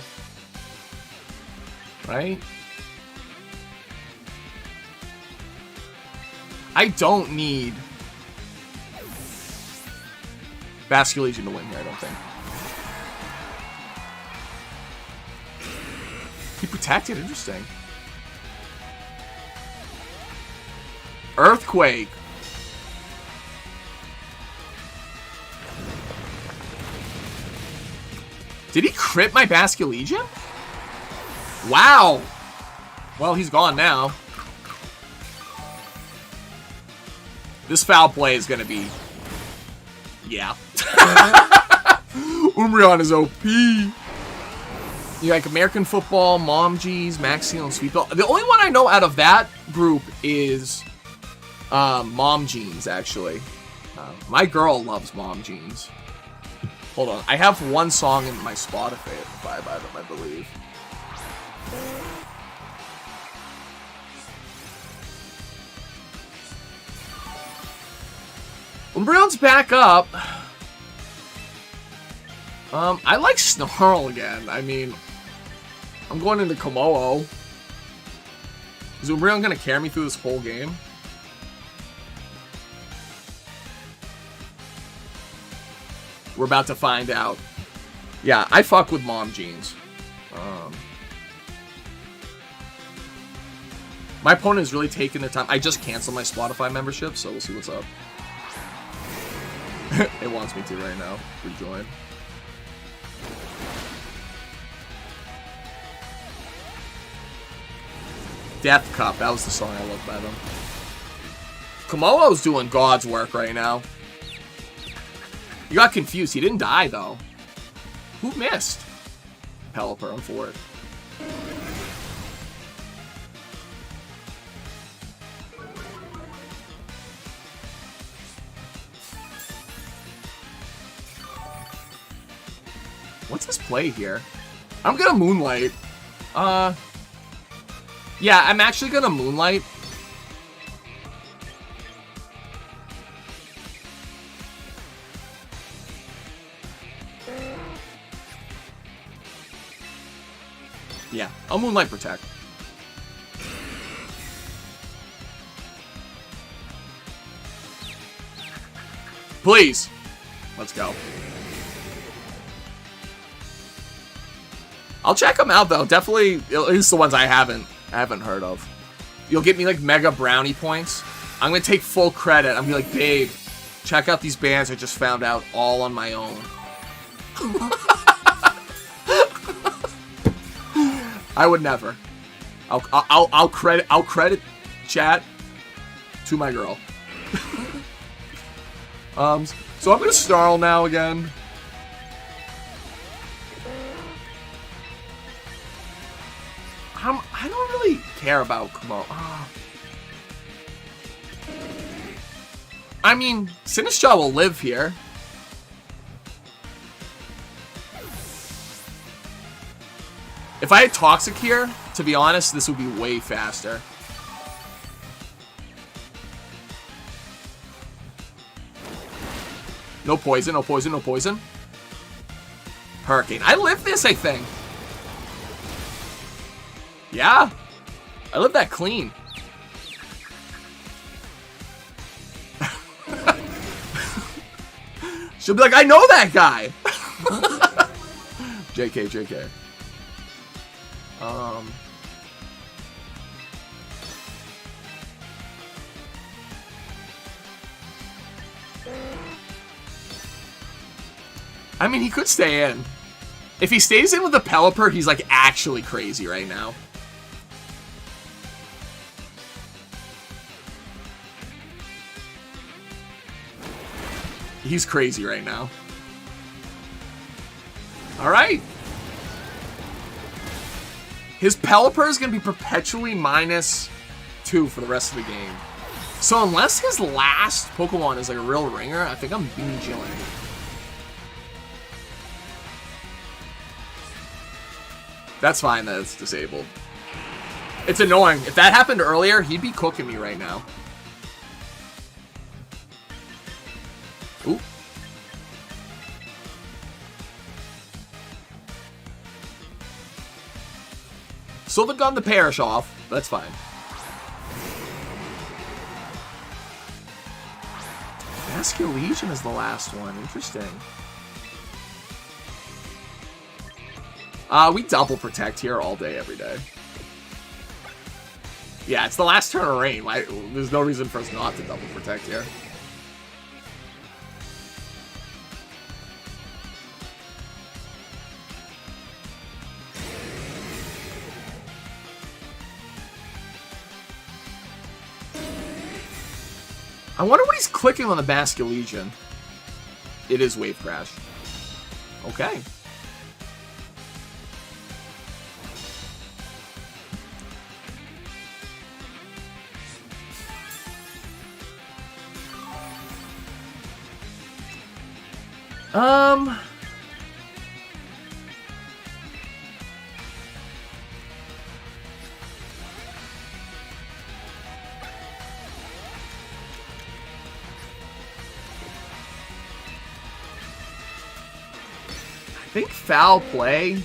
Right? I don't need Basculegion to win here, I don't think. He protected, interesting. Earthquake. Did he crit my Basculegion? Wow. Well, he's gone now. This foul play is gonna be... Yeah. Umbreon is OP. You like American football, Mom G's, Maxine, and Sweet Bell. The only one I know out of that group is Mom Jeans, actually. My girl loves Mom Jeans. Hold on. I have one song in my Spotify by them, I believe. Umbreon's back up. I like Snarl again. I mean, I'm going into Kommo-o. Is Umbreon gonna carry me through this whole game? We're about to find out. Yeah, I fuck with mom jeans. My opponent is really taking their time. I just canceled my Spotify membership, so we'll see what's up. It wants me to right now. Rejoin. Death Cup. That was the song I loved by them. Kommo-o's doing God's work right now. You got confused. He didn't die, though. Who missed? Pelipper, I'm for it. What's his play here? I'm gonna Moonlight. Yeah, I'm actually gonna Moonlight. Yeah, I'll Moonlight Protect. Please. Let's go. I'll check them out though. Definitely, at least the ones I haven't heard of. You'll get me like mega brownie points. I'm gonna take full credit. I'm gonna be like, babe, check out these bands I just found out all on my own. I would never. I'll credit chat to my girl. So I'm gonna snarl now again. I don't really care about Kommo. Oh. I mean, Sinistcha will live here. If I had Toxic here, to be honest, this would be way faster. No poison, no poison, no poison. Hurricane. I live this, I think. Yeah. I live that clean. She'll be like, I know that guy. JK, JK. I mean, he could stay in. If he stays in with the Pelipper, he's like actually crazy right now. He's crazy right now. Alright. His Pelipper is going to be perpetually -2 for the rest of the game. So unless his last Pokemon is like a real ringer, I think I'm BGing. That's fine that it's disabled. It's annoying. If that happened earlier, he'd be cooking me right now. Ooh. Still the gun to perish off. That's fine. Vascular Legion is the last one. Interesting. We double protect here all day, every day. Yeah, it's the last turn of rain. There's no reason for us not to double protect here. I wonder what he's clicking on the Vascular Legion. It is Wave Crash. Okay. I think Foul Play,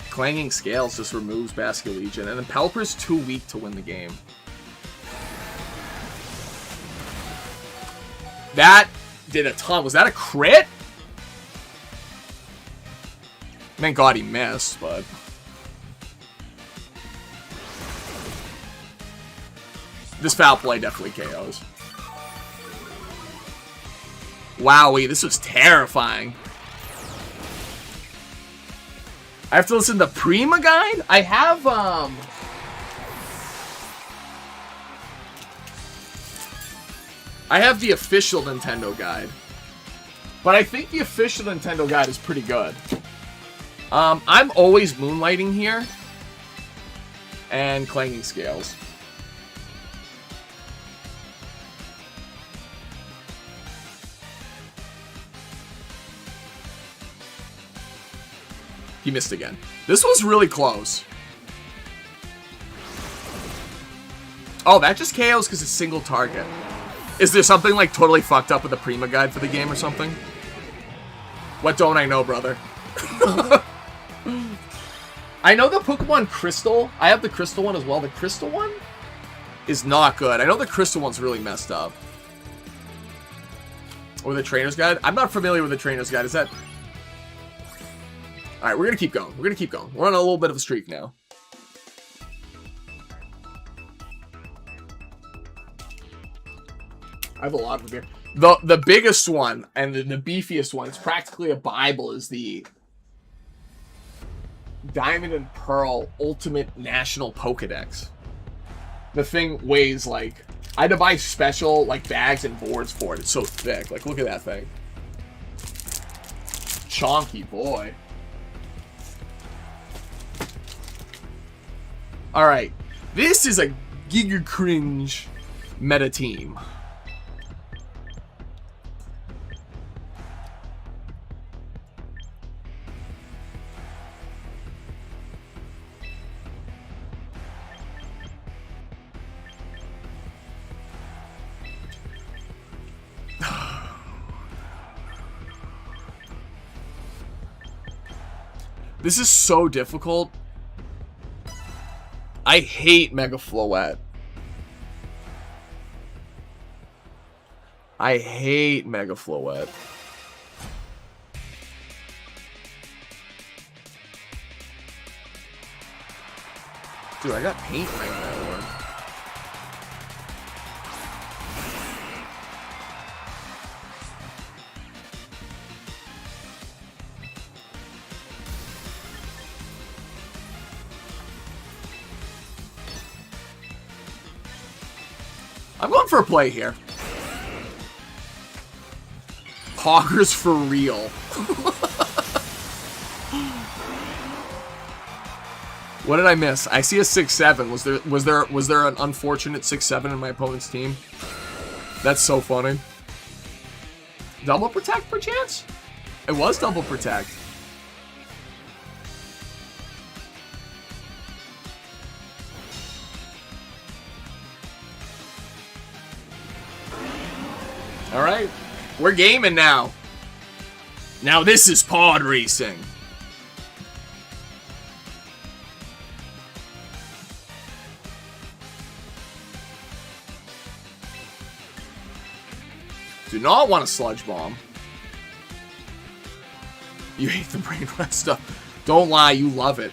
Clanging Scales just removes Vascular Legion, and then Pelipper's too weak to win the game. That did a ton. Was that a crit? Thank God he missed, but... This foul play definitely KOs. Wowie, this was terrifying. I have to listen to Prima Guide? I have, I have the official Nintendo Guide. But I think the official Nintendo Guide is pretty good. I'm always moonlighting here. And clanging scales. He missed again. This was really close. Oh, that just KOs because it's single target. Is there something like totally fucked up with the Prima Guide for the game or something? What don't I know, brother? I know the Pokemon Crystal. I have the Crystal one as well. The Crystal one is not good. I know the Crystal one's really messed up. Or the Trainer's Guide. I'm not familiar with the Trainer's Guide. Is that... Alright, we're going to keep going. We're going to keep going. We're on a little bit of a streak now. I have a lot of them here. The biggest one, and the beefiest one, it's practically a Bible, is the Diamond and Pearl Ultimate National Pokedex. The thing weighs like... I had to buy special like bags and boards for it. It's so thick. Like, look at that thing. Chonky boy. Alright. This is a Giga Cringe meta team. This is so difficult. I hate Mega Flowette. I hate Mega Flowette. Dude, I got paint right now. I'm going for a play here. Hoggers for real. What did I miss? I see a 6-7. Was there an unfortunate 6-7 in my opponent's team? That's so funny. Double protect perchance? It was double protect. Alright, we're gaming now. Now this is pod racing. Do not want a sludge bomb. You hate the brain rot stuff. Don't lie, you love it.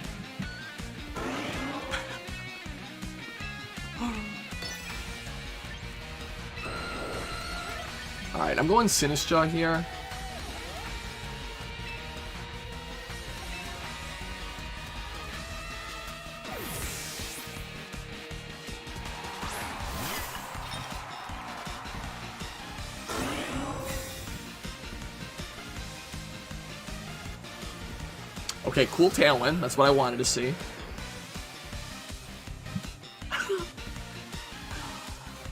Alright, I'm going Sinistcha here. Okay, cool Tailwind. That's what I wanted to see.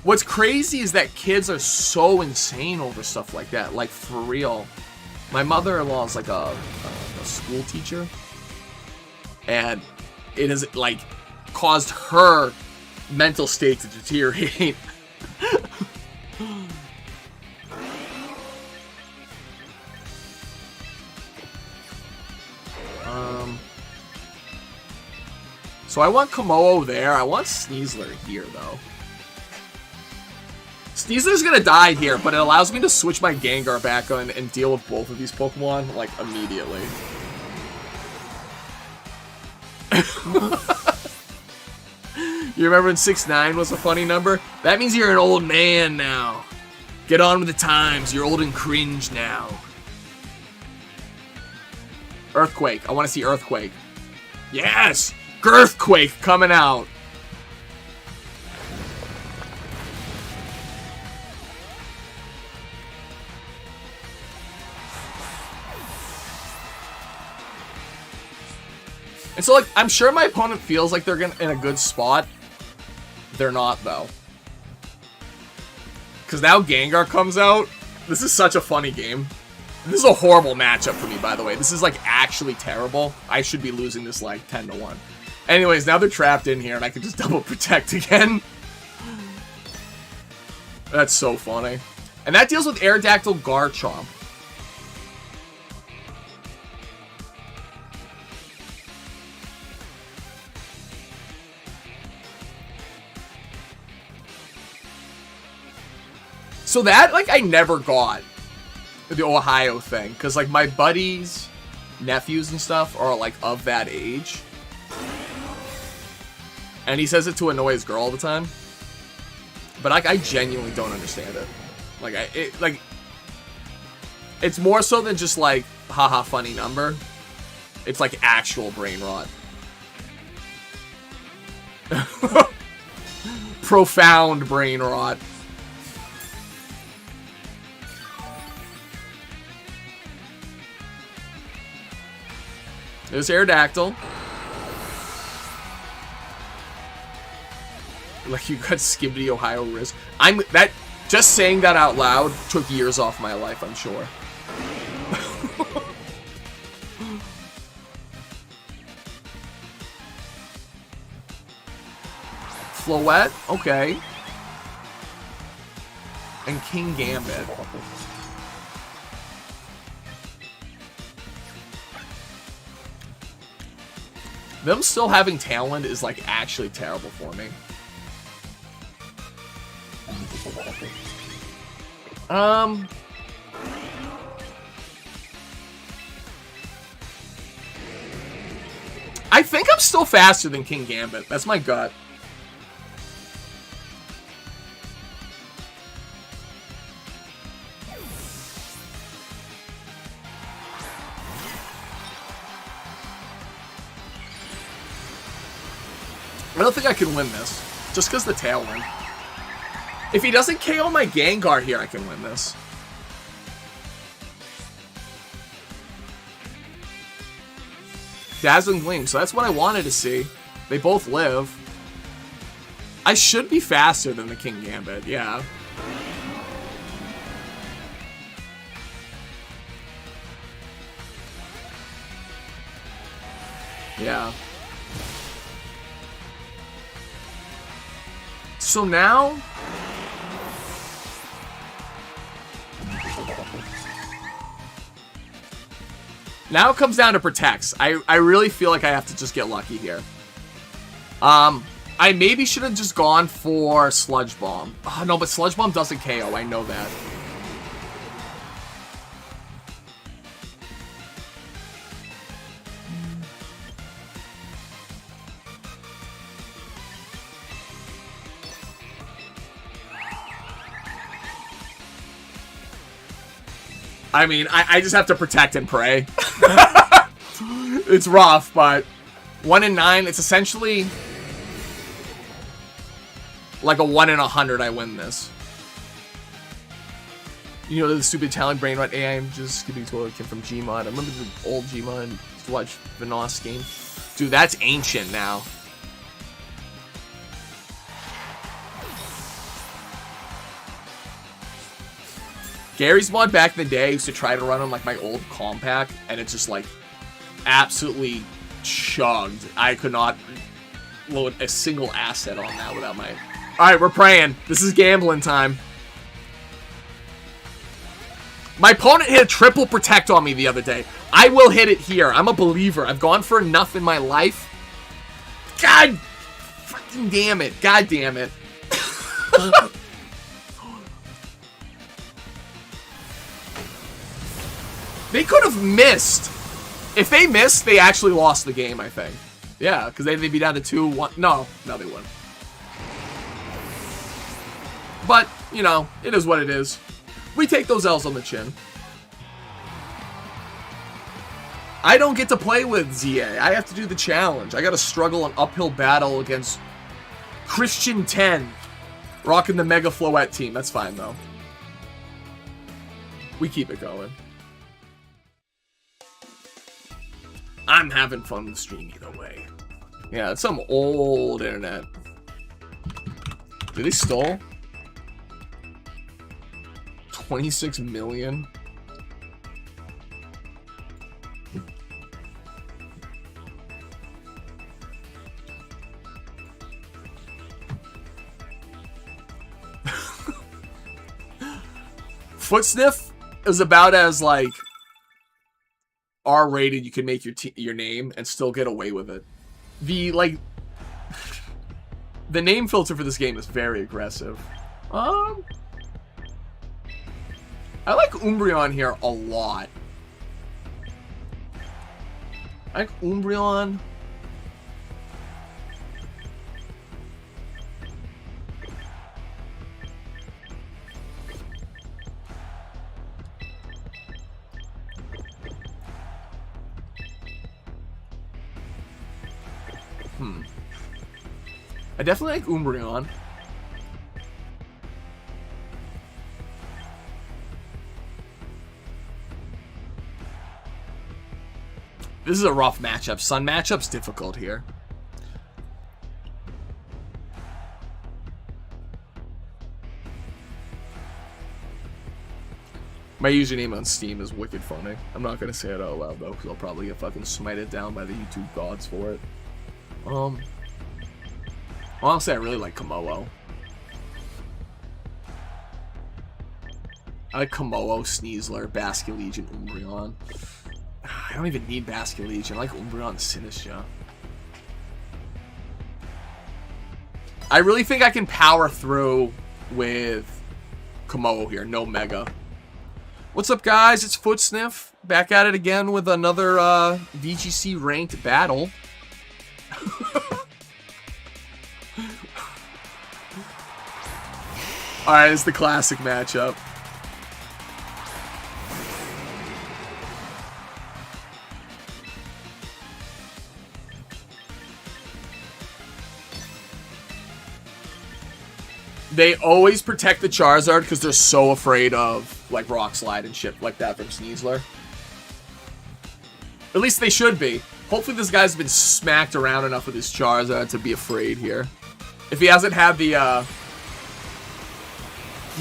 What's crazy is that kids are so insane over stuff like that. Like, for real. My mother-in-law is like a school teacher. And it has, like, caused her mental state to deteriorate. So I want Kommo-o there. I want Sneasler here, though. Sneasler's gonna die here, but it allows me to switch my Gengar back on and deal with both of these Pokemon, like, immediately. You remember when 6'9" was a funny number? That means you're an old man now. Get on with the times. You're old and cringe now. Earthquake. I want to see Earthquake. Yes! Girthquake coming out. And so, like, I'm sure my opponent feels like they're in a good spot. They're not, though. Because now Gengar comes out. This is such a funny game. This is a horrible matchup for me, by the way. This is, like, actually terrible. I should be losing this, like, 10-1. Anyways, now they're trapped in here, and I can just double protect again. That's so funny. And that deals with Aerodactyl Garchomp. So that, like, I never got the Ohio thing. Because, like, my buddies, nephews and stuff are, like, of that age. And he says it to annoy his girl all the time. But, like, I genuinely don't understand it. Like, it's more so than just, like, haha, funny number. It's, like, actual brain rot. Profound brain rot. There's Aerodactyl. Like, you got Skibidi Ohio Riz. Just saying that out loud took years off my life, I'm sure. Floette, okay. And King Gambit. Them still having Tailwind is, like, actually terrible for me. I think I'm still faster than King Gambit. That's my gut. I don't think I can win this. Just because the Tailwind. If he doesn't KO my Gengar here, I can win this. Dazzling Gleam. So that's what I wanted to see. They both live. I should be faster than the King Gambit, yeah. Yeah. So now... Now it comes down to Protects. I really feel like I have to just get lucky here. I maybe should have just gone for Sludge Bomb. Oh, no, but Sludge Bomb doesn't KO. I know that. I mean, I just have to protect and pray. It's rough, but 1 in 9, it's essentially like a 1 in 100 I win this. You know, the stupid Italian brain rot AI, I'm just skipping to a kid from Gmod. I remember the old Gmod, used to watch Vanoss game. Dude, that's ancient now. Gary's mod back in the day, I used to try to run on like my old compact, and it just like absolutely chugged. I could not load a single asset on that without my... Alright, we're praying. This is gambling time. My opponent hit a triple protect on me the other day. I will hit it here. I'm a believer. I've gone for enough in my life. God fucking damn it. God damn it. They could have missed. If they missed, they actually lost the game, I think. Yeah, because they'd be down to 2-1. No, they wouldn't. But, you know, it is what it is. We take those L's on the chin. I don't get to play with ZA. I have to do the challenge. I got to struggle an uphill battle against Christian 10. Rocking the Mega Flotette team. That's fine, though. We keep it going. I'm having fun with the stream either way. Yeah, it's some old internet. Did they stole 26 million? Foot sniff is about as like R-rated you can make your name and still get away with it. The name filter for this game is very aggressive. I like Umbreon here a lot. I like Umbreon. I definitely like Umbreon. This is a rough matchup. Sun matchup's difficult here. My username on Steam is wicked funny. I'm not gonna say it out loud though, because I'll probably get fucking smited down by the YouTube gods for it. Honestly, I really like Kommo-o. I like Kommo-o, Sneasler, Basculegion, Umbreon. I don't even need Basculegion. I like Umbreon and Sinistcha. I really think I can power through with Kommo-o here. No Mega. What's up, guys? It's Footsniff. Back at it again with another VGC ranked battle. Alright, it's the classic matchup. They always protect the Charizard because they're so afraid of, like, Rock Slide and shit like that from Sneasler. At least they should be. Hopefully this guy's been smacked around enough with his Charizard to be afraid here. If he hasn't had the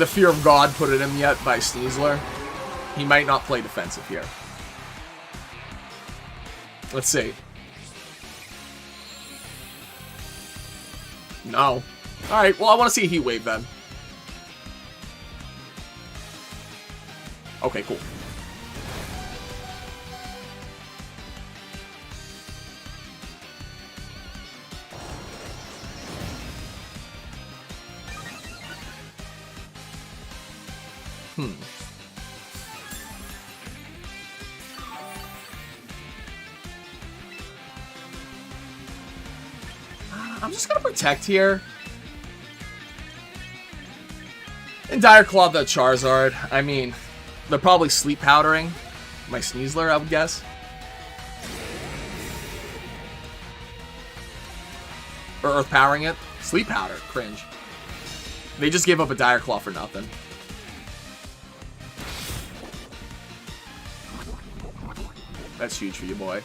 fear of God put in him yet by Sneasler, he might not play defensive here. Let's see. No. Alright, well, I want to see a Heat Wave then. Okay, cool. I'm just gonna protect here. And Dire Claw the Charizard. I mean, they're probably sleep powdering my Sneasler, I would guess. Or earth powering it. Sleep powder. Cringe. They just gave up a Dire Claw for nothing. That's huge for you, boy.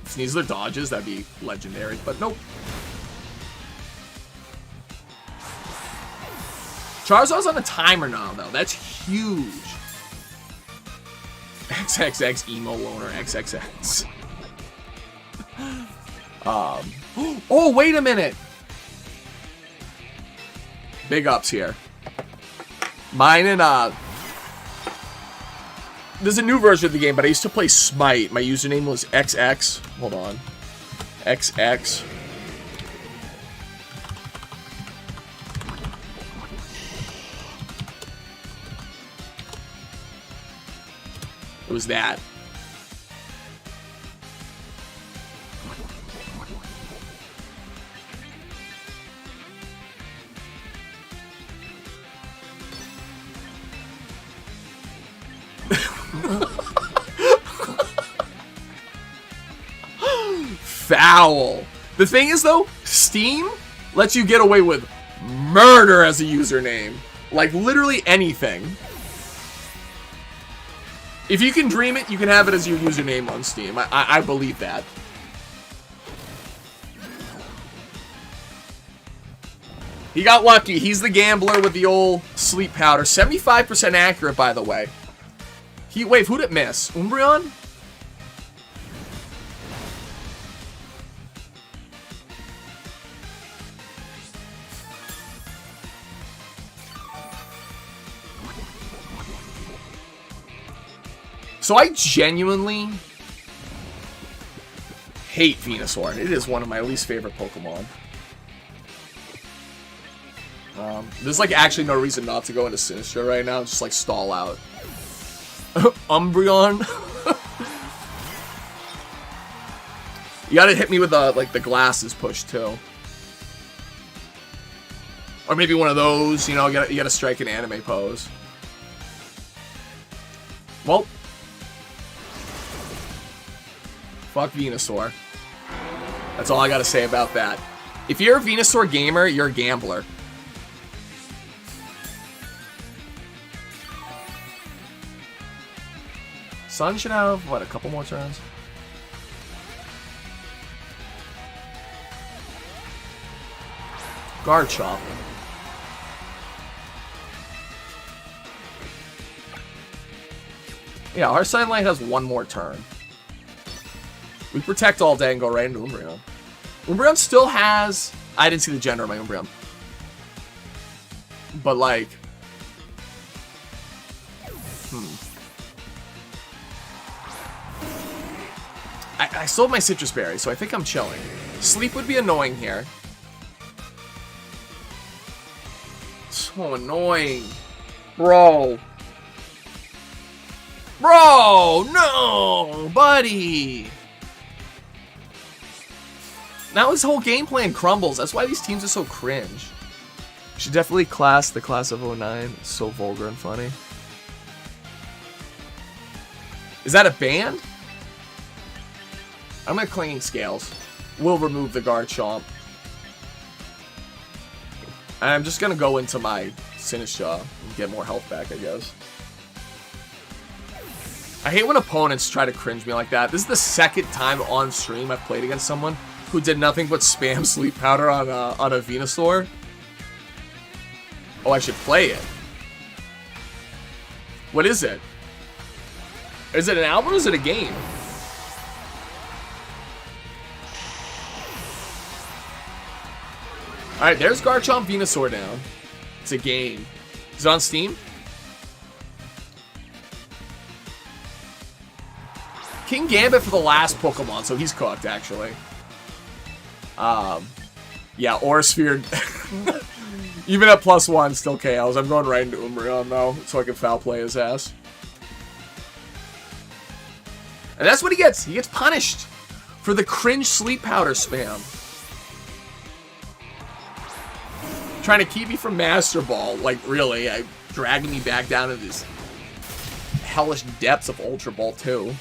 If Sneasler dodges, that'd be legendary, but nope. Charizard's on a timer now, though. That's huge. XXX emo loner XXX. Oh, wait a minute. Big ups here. Mine and there's a new version of the game, but I used to play Smite. My username was XX. Hold on. XX. It was that. Foul. The thing is, though, Steam lets you get away with murder as a username. Like, literally anything. If you can dream it, you can have it as your username on Steam. I believe that. He got lucky. He's the gambler with the old sleep powder. 75% accurate, by the way. Heat Wave, who'd it miss? Umbreon? So I genuinely hate Venusaur. It is one of my least favorite Pokemon. There's like actually no reason not to go into Sinistcha right now. Just like stall out. Umbreon. You gotta hit me with the like the glasses push too. Or maybe one of those, you know, you gotta strike an anime pose. Well, fuck Venusaur. That's all I gotta say about that. If you're a Venusaur gamer, you're a gambler. Sun should have, what, a couple more turns? Garchomp. Yeah, our Sunlight has one more turn. We protect all day and go right into Umbreon. Umbreon still has... I didn't see the gender of my Umbreon. But, like... I still have my Citrus Berry, so I think I'm chilling. Sleep would be annoying here. So annoying. Bro. Bro, no, buddy. Now his whole game plan crumbles. That's why these teams are so cringe. You should definitely class the class of 09. It's so vulgar and funny. Is that a band? I'm gonna Clinging Scales. We'll remove the Garchomp. I'm just gonna go into my Sinistcha and get more health back, I guess. I hate when opponents try to cringe me like that. This is the second time on stream I've played against someone who did nothing but spam Sleep Powder on a Venusaur. Oh, I should play it. What is it? Is it an album or is it a game? Alright, there's Garchomp Venusaur down. It's a game. Is it on Steam? King Gambit for the last Pokemon, so he's cooked, actually. Yeah, Aura Sphere. Even at +1, still KOs. I'm going right into Umbreon, though, so I can foul play his ass. And that's what he gets. He gets punished for the cringe Sleep Powder spam. Trying to keep me from Master Ball. Like, really, dragging me back down to these hellish depths of Ultra Ball 2.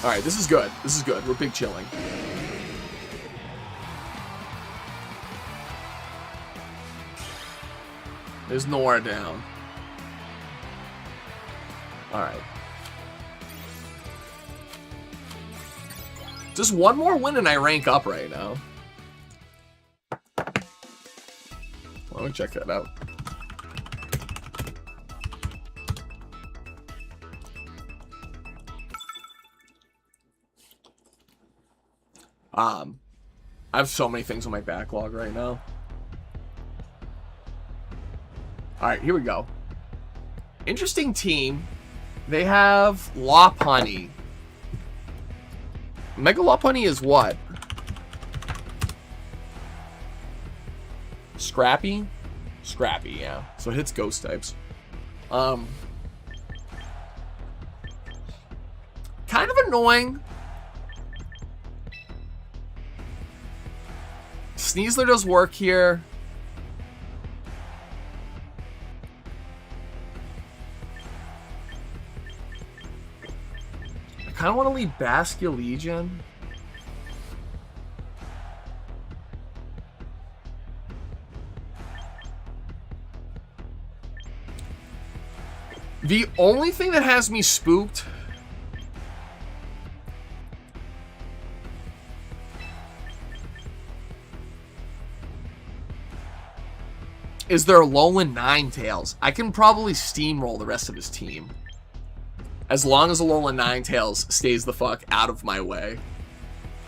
Alright, this is good. This is good. We're big chilling. There's Nora down. Alright. Just one more win and I rank up right now. Let me check that out. I have so many things on my backlog right now. Alright, here we go. Interesting team. They have Lopunny. Mega Lopunny is what? Scrappy? Scrappy, yeah. So it hits ghost types. Kind of annoying. Sneasler does work here. I kind of want to leave Basculegion. The only thing that has me spooked is their Alolan Ninetales. I can probably steamroll the rest of his team. As long as Alolan Ninetales stays the fuck out of my way.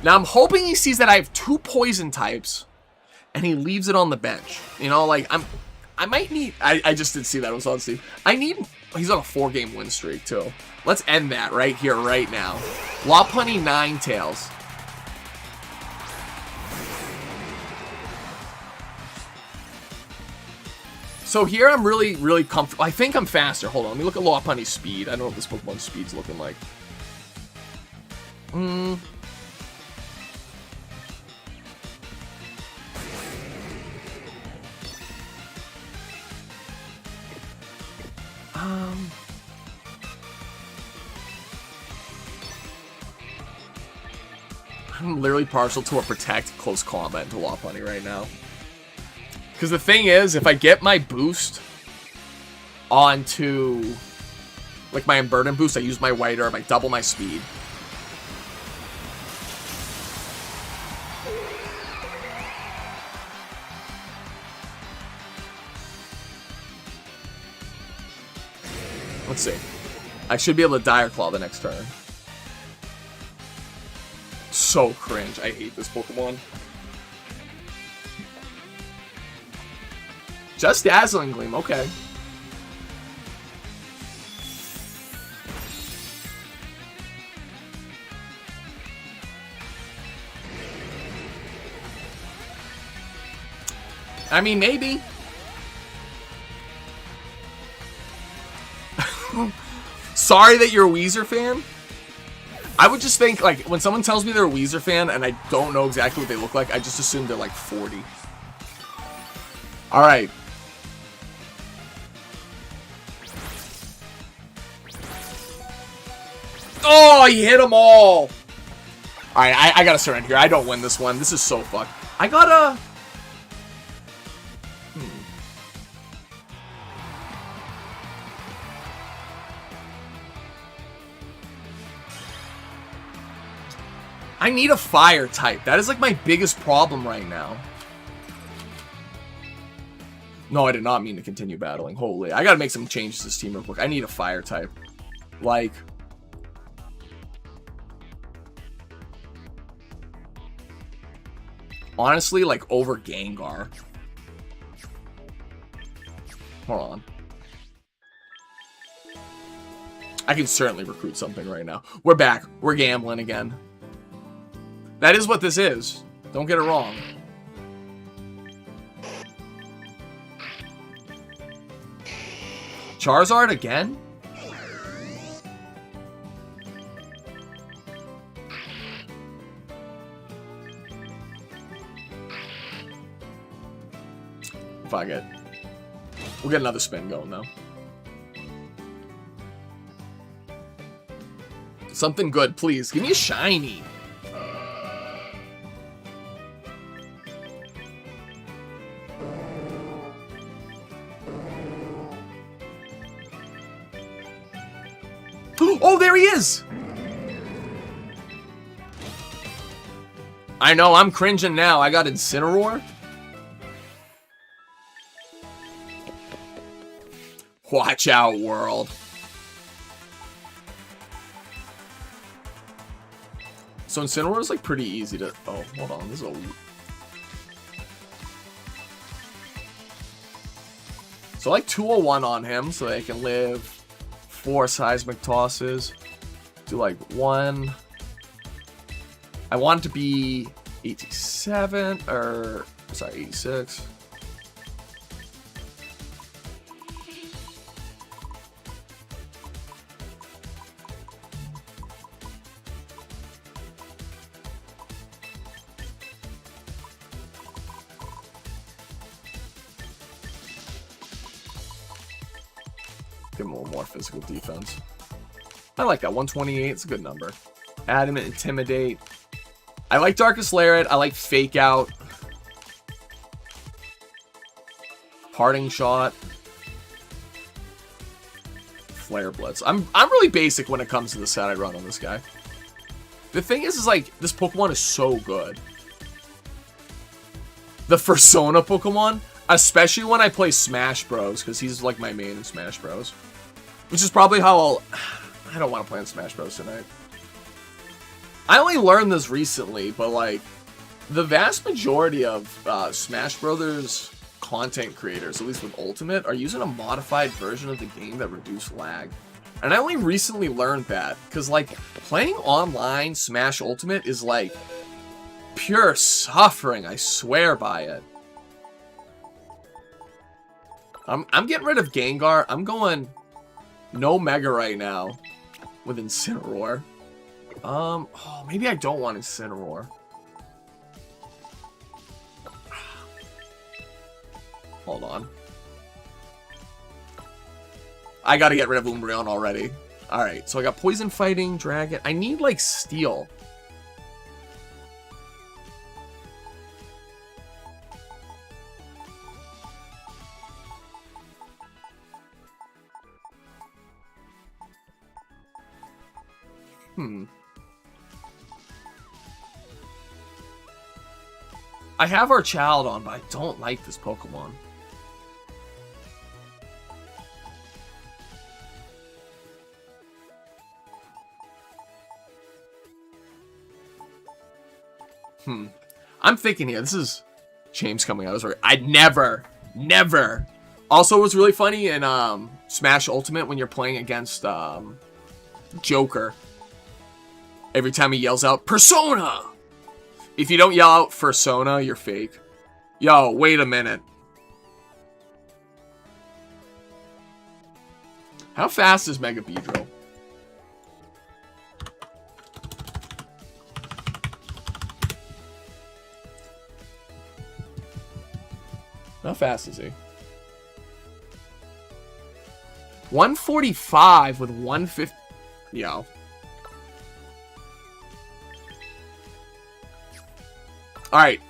Now I'm hoping he sees that I have 2 poison types and he leaves it on the bench. You know, like I might need I just did see that. I was on Steve. He's on a 4-game win streak too. Let's end that right here, right now. Lopunny Ninetales. So here I'm really, really comfortable. I think I'm faster. Hold on, let me look at Lopunny's speed. I don't know what this Pokemon's speed's looking like. I'm literally partial to a Protect Close Combat into Lopunny right now. Because the thing is, if I get my boost onto, like, my Unburden boost, I use my White Herb, I double my speed. Let's see. I should be able to Dire Claw the next turn. So cringe. I hate this Pokemon. Just Dazzling Gleam, okay. I mean, maybe. Sorry that you're a Weezer fan. I would just think, like, when someone tells me they're a Weezer fan and I don't know exactly what they look like, I just assume they're like 40. Alright. Oh, he hit them all. Alright, I gotta surrender here. I don't win this one. This is so fucked. I gotta... I need a fire type. That is like my biggest problem right now. No, I did not mean to continue battling. Holy, I gotta make some changes to this team real quick. I need a fire type. Like... honestly, like, over Gengar. Hold on. I can certainly recruit something right now. We're back. We're gambling again. That is what this is. Don't get it wrong. Charizard again? Fuck it. We'll get another spin going though. Something good, please. Give me a shiny. Oh, there he is! I know, I'm cringing now. I got Incineroar. Watch out, world. So Incineroar is like pretty easy to... oh, hold on. This is a... so like 201 on him so they can live 4 seismic tosses. Do like 1. I want it to be 87 or sorry, 86. Give him a little more physical defense. I like that. 128. It's a good number. Adamant, Intimidate. I like Darkest Lariat. I like Fake Out. Parting Shot. Flare Blitz. I'm really basic when it comes to the set I run on this guy. The thing is like, this Pokemon is so good. The Fursona Pokemon, especially when I play Smash Bros, because he's like my main in Smash Bros. Which is probably how I don't want to play in Smash Bros tonight. I only learned this recently, but like, the vast majority of Smash Brothers content creators, at least with Ultimate, are using a modified version of the game that reduce lag. And I only recently learned that, because like, playing online Smash Ultimate is like pure suffering. I swear by it. I'm getting rid of Gengar. I'm going no Mega right now with Incineroar. Oh, maybe I don't want Incineroar. Hold on. I gotta get rid of Umbreon already. Alright, so I got Poison Fighting, Dragon. I need, like, Steel. I have our child on, but I don't like this Pokemon. I'm thinking here, this is James coming out. I'd never. Also, it was really funny in Smash Ultimate when you're playing against Joker. Every time he yells out, Persona! If you don't yell out Persona, you're fake. Yo, wait a minute. How fast is Mega Beedrill? How fast is he? 145 with 150. Yo. Alright.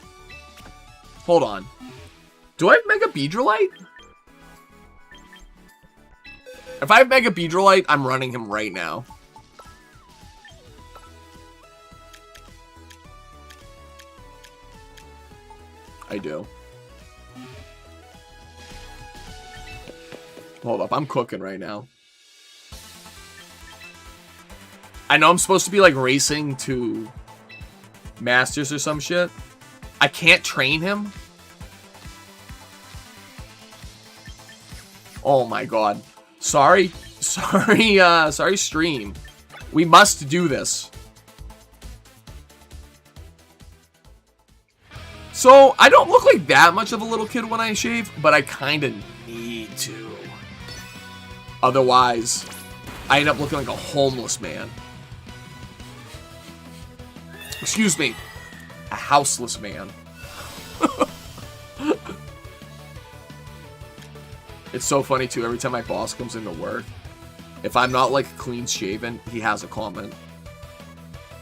Hold on. Do I have Mega Beedrillite? If I have Mega Beedrillite, I'm running him right now. I do. Hold up, I'm cooking right now. I know I'm supposed to be like racing to Masters or some shit. I can't train him. Oh my god. Sorry stream. We must do this. So, I don't look like that much of a little kid when I shave, but I kind of need to. Otherwise, I end up looking like a homeless man. Excuse me. A houseless man. It's so funny, too. Every time my boss comes into work, if I'm not, like, clean shaven, he has a comment.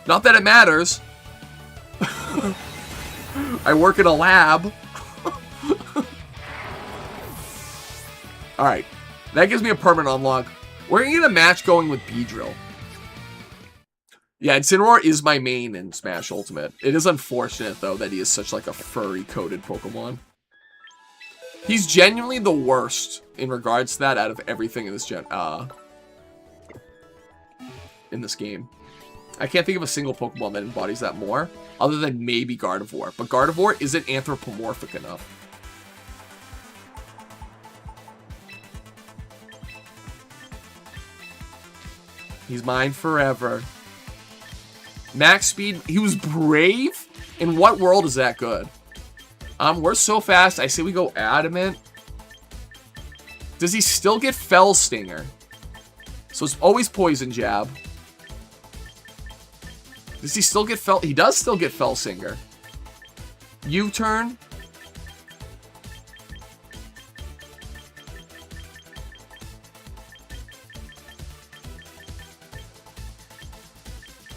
Not that it matters. I work in a lab. Alright. That gives me a permanent unlock. We're going to get a match going with Beedrill. Yeah, Incineroar is my main in Smash Ultimate. It is unfortunate, though, that he is such, like, a furry-coated Pokemon. He's genuinely the worst in regards to that out of everything in this game. I can't think of a single Pokemon that embodies that more, other than maybe Gardevoir. But Gardevoir isn't anthropomorphic enough. He's mine forever. Max speed. He was brave? In what world is that good? We're so fast. I say we go Adamant. Does he still get Fell Stinger? So it's always Poison Jab. Does he still get Fell? He does still get Fell Stinger. U-turn.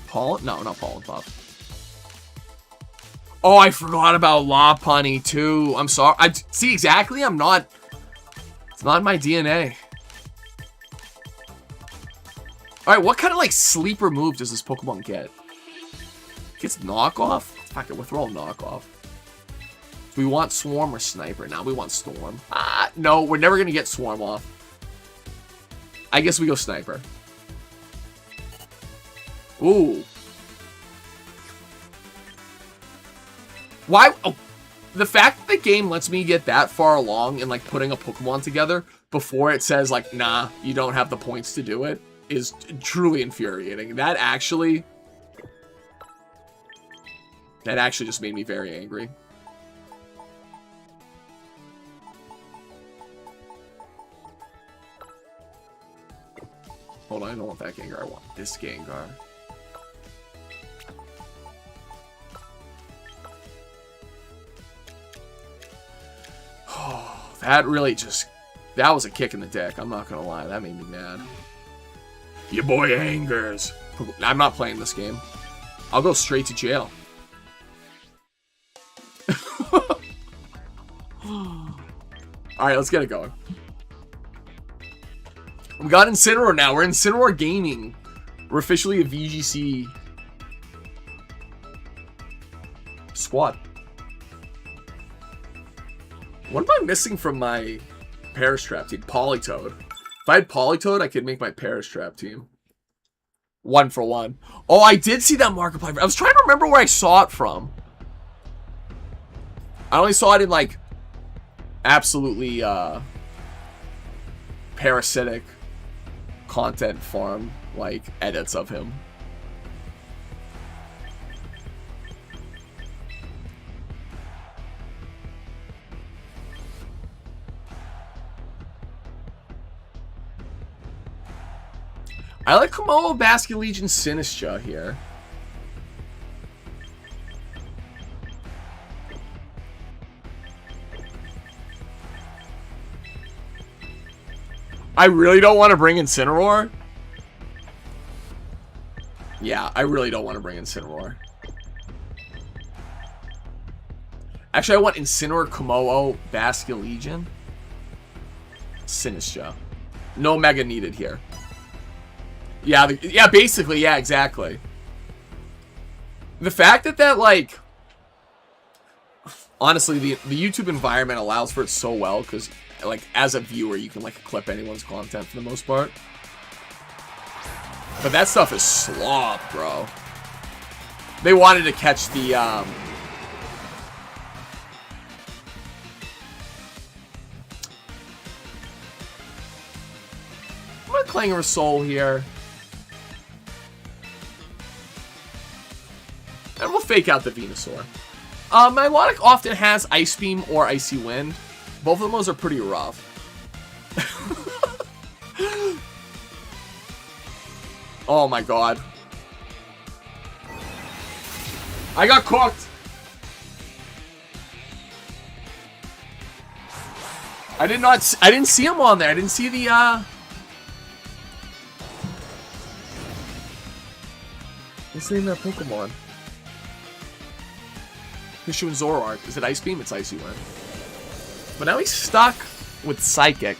Pollen? No, not Pollen Puff. Oh, I forgot about Lopunny too. I'm sorry. See, exactly. I'm not. It's not in my DNA. All right, what kind of like sleeper move does this Pokemon get? It gets knockoff. Fuck it, we'll throw a knockoff. Do we want Swarm or Sniper? Now we want Storm. Ah, no, we're never gonna get Swarm off. I guess we go Sniper. Ooh. Why? Oh, the fact that the game lets me get that far along in like putting a Pokemon together before it says like, nah, you don't have the points to do it is truly infuriating. That actually just made me very angry. Hold on, I don't want that Gengar. I want this Gengar. Oh, that really just... That was a kick in the dick. I'm not gonna lie. That made me mad. Your boy angers. I'm not playing this game. I'll go straight to jail. Alright, let's get it going. We got Incineroar now. We're Incineroar Gaming. We're officially a VGC squad. What am I missing from my Parastrap team? Politoed. If I had Politoed, I could make my Parastrap team. 1 for 1. Oh, I did see that Markiplier. I was trying to remember where I saw it from. I only saw it in, like, absolutely, parasitic content farm, like, edits of him. I like Kommo-o, Basculegion, Sinistcha here. I really don't want to bring Incineroar. Yeah, I really don't want to bring Incineroar. Actually, I want Incineroar, Kommo-o, Basculegion, Sinistcha. No Mega needed here. Yeah, yeah, basically, yeah, exactly. The fact that like, honestly, the YouTube environment allows for it so well, because, like, as a viewer, you can, like, clip anyone's content for the most part. But that stuff is slop, bro. They wanted to catch the, I'm gonna Clanger of Soul here. And we'll fake out the Venusaur. My Melodic often has Ice Beam or Icy Wind. Both of those are pretty rough. Oh my god. I got cooked. I didn't see him on there. I didn't see the, What's the name of that Pokemon? Pikachu and Zoroark. Is it Ice Beam? It's Icy Wind. But now he's stuck with Psychic.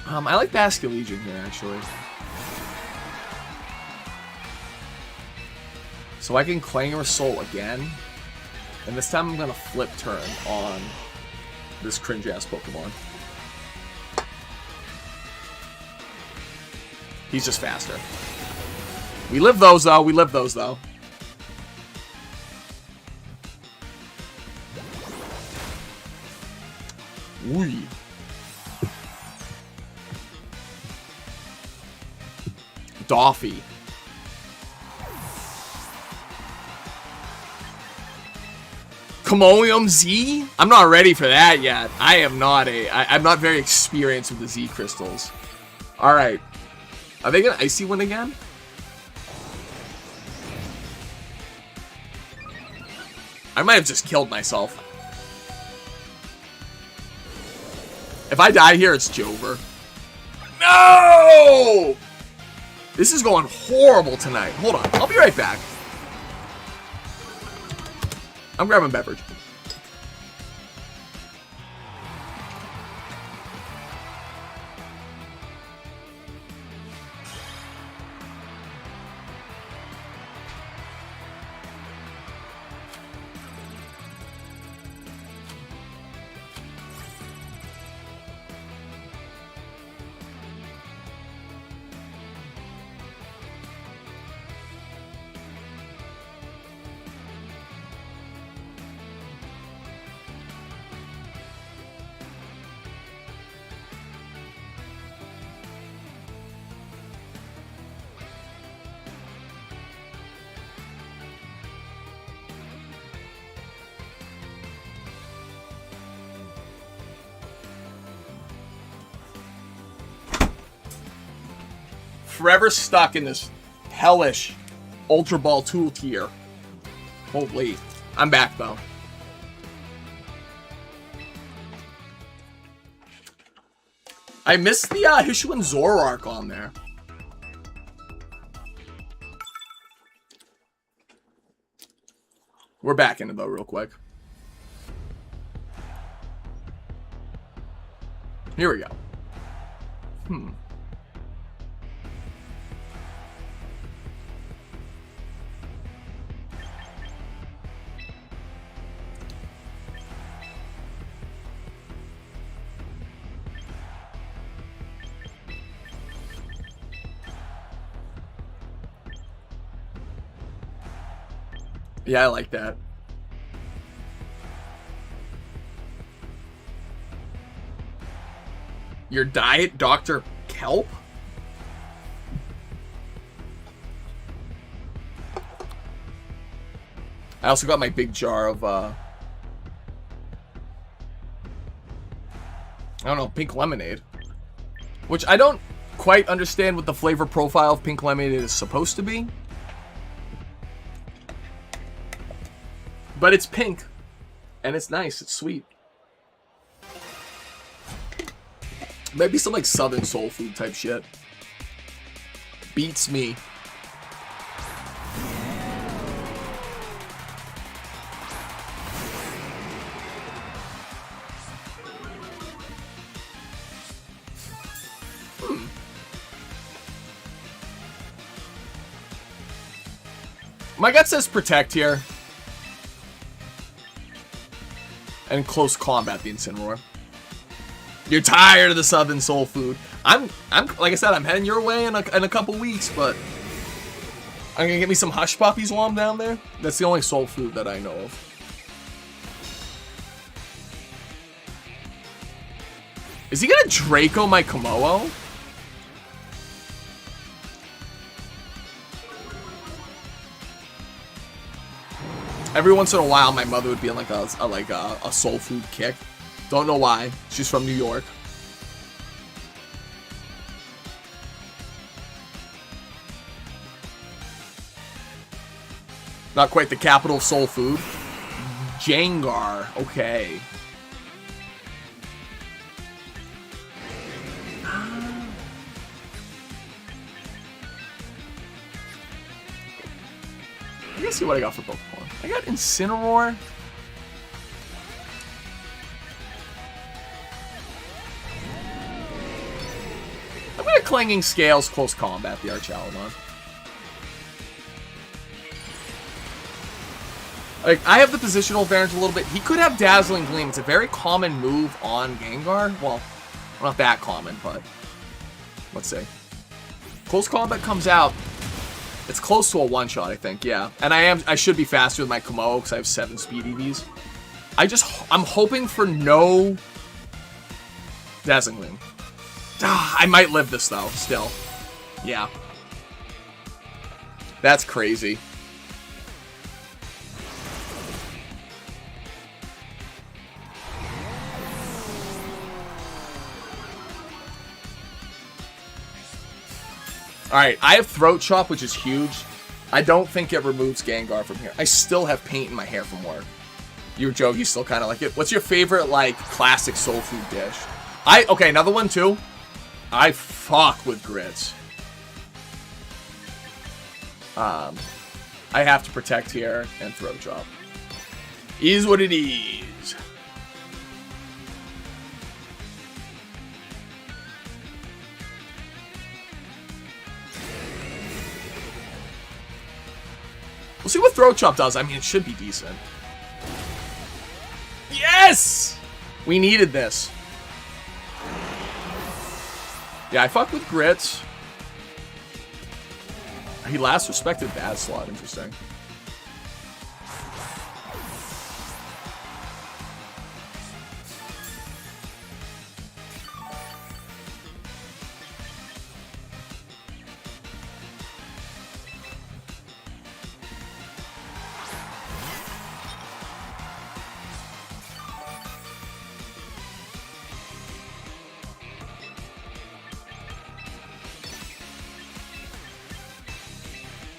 I like Basculegion here, actually. So I can Clanger Soul again. And this time I'm going to flip turn on this cringe-ass Pokemon. He's just faster. We live those, though. We live those, though. Wee. Doffy. Comoium Z? I'm not ready for that yet. I'm not very experienced with the Z crystals. Alright. Are they gonna Icy Wind again? I might have just killed myself. If I die here, it's Jover. No! This is going horrible tonight. Hold on. I'll be right back. I'm grabbing a beverage. Forever stuck in this hellish Ultra Ball tool tier. Holy. I'm back, though. I missed the Hishu and Zoroark on there. We're back in it, though, real quick. Here we go. Yeah, I like that. Your diet, Dr. Kelp? I also got my big jar of, I don't know, pink lemonade. Which I don't quite understand what the flavor profile of pink lemonade is supposed to be. But it's pink. And it's nice. It's sweet. Maybe some like Southern soul food type shit. Beats me. My gut says protect here. And close combat the Incineroar. You're tired of the Southern soul food. I'm like I said, I'm heading your way in a couple weeks, but I'm gonna get me some Hush Puppies while I'm down there. That's the only soul food that I know of. Is he gonna Draco my Kommo-o? Every once in a while, my mother would be in like a soul food kick. Don't know why. She's from New York. Not quite the capital of soul food. Gengar. Okay. Let's see what I got for Pokemon. I got Incineroar. I'm gonna Clanging Scales close combat the Archaeolodon. Like, I have the positional advantage a little bit. He could have Dazzling Gleam. It's a very common move on Gengar. Well, not that common, but let's see. Close combat comes out. It's close to a one-shot, I think, yeah. And I should be faster with my Kommo-o because I have 7 speed EVs. I'm hoping for no Dazzling Gleam. I might live this, though, still. Yeah. That's crazy. Alright, I have Throat Chop, which is huge. I don't think it removes Gengar from here. I still have paint in my hair from work. You Jogi still kind of like it. What's your favorite, like, classic soul food dish? Okay, another one, too. I fuck with grits. I have to protect here and throat chop. Is what it is. We'll see what throat chop does. I mean, it should be decent. Yes! We needed this. Yeah, I fuck with grits. He last respected bad slot. Interesting.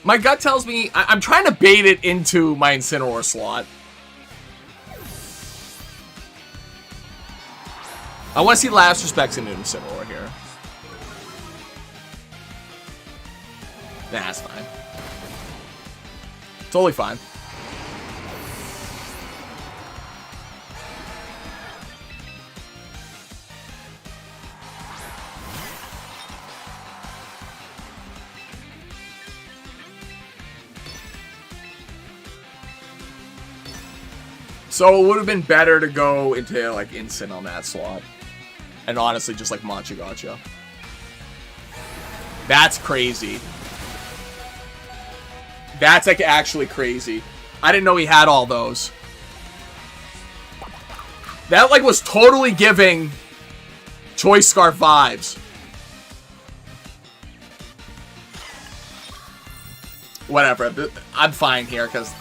My gut tells me I'm trying to bait it into my Incineroar slot. I want to see last respects into Incineroar here. Nah, that's fine. Totally fine. So it would have been better to go into, like, Incin on that slot. And honestly, just, like, Machagacha. That's crazy. That's, like, actually crazy. I didn't know he had all those. That, like, was totally giving Choice Scarf vibes. Whatever. I'm fine here, because...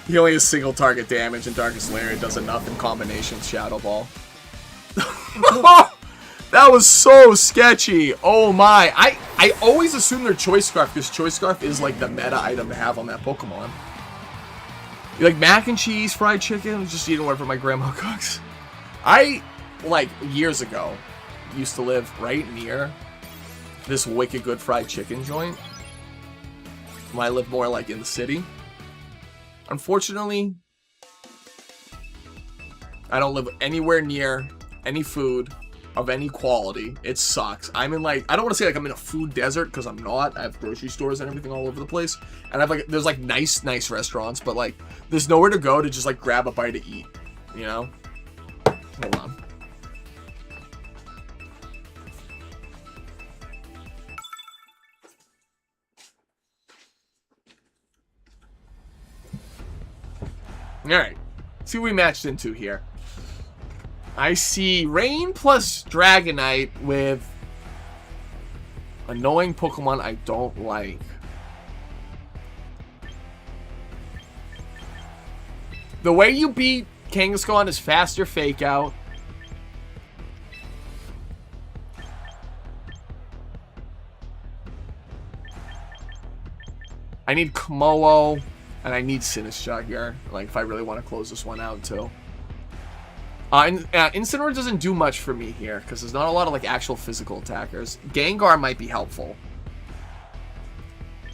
He only has single target damage, and Darkest Lariat does enough in combination Shadow Ball. That was so sketchy. Oh my. I always assume they're Choice Scarf, because Choice Scarf is like the meta item to have on that Pokemon. You like mac and cheese, fried chicken? I'm just eating whatever my grandma cooks. I, like, years ago, used to live right near this wicked good fried chicken joint. When I lived more like in the city. Unfortunately, I don't live anywhere near any food of any quality. It sucks. I'm in, like, I don't want to say like I'm in a food desert, because I'm not. I have grocery stores and everything all over the place. And I've like, there's like nice restaurants, but like there's nowhere to go to just like grab a bite to eat, you know? Hold on. Alright, see what we matched into here. I see Rain plus Dragonite with annoying Pokemon I don't like. The way you beat Kangaskhan is faster Fake Out. I need Kommo-o. And I need Sinistcha here, like, if I really want to close this one out, too. Incineroar doesn't do much for me here, because there's not a lot of, like, actual physical attackers. Gengar might be helpful.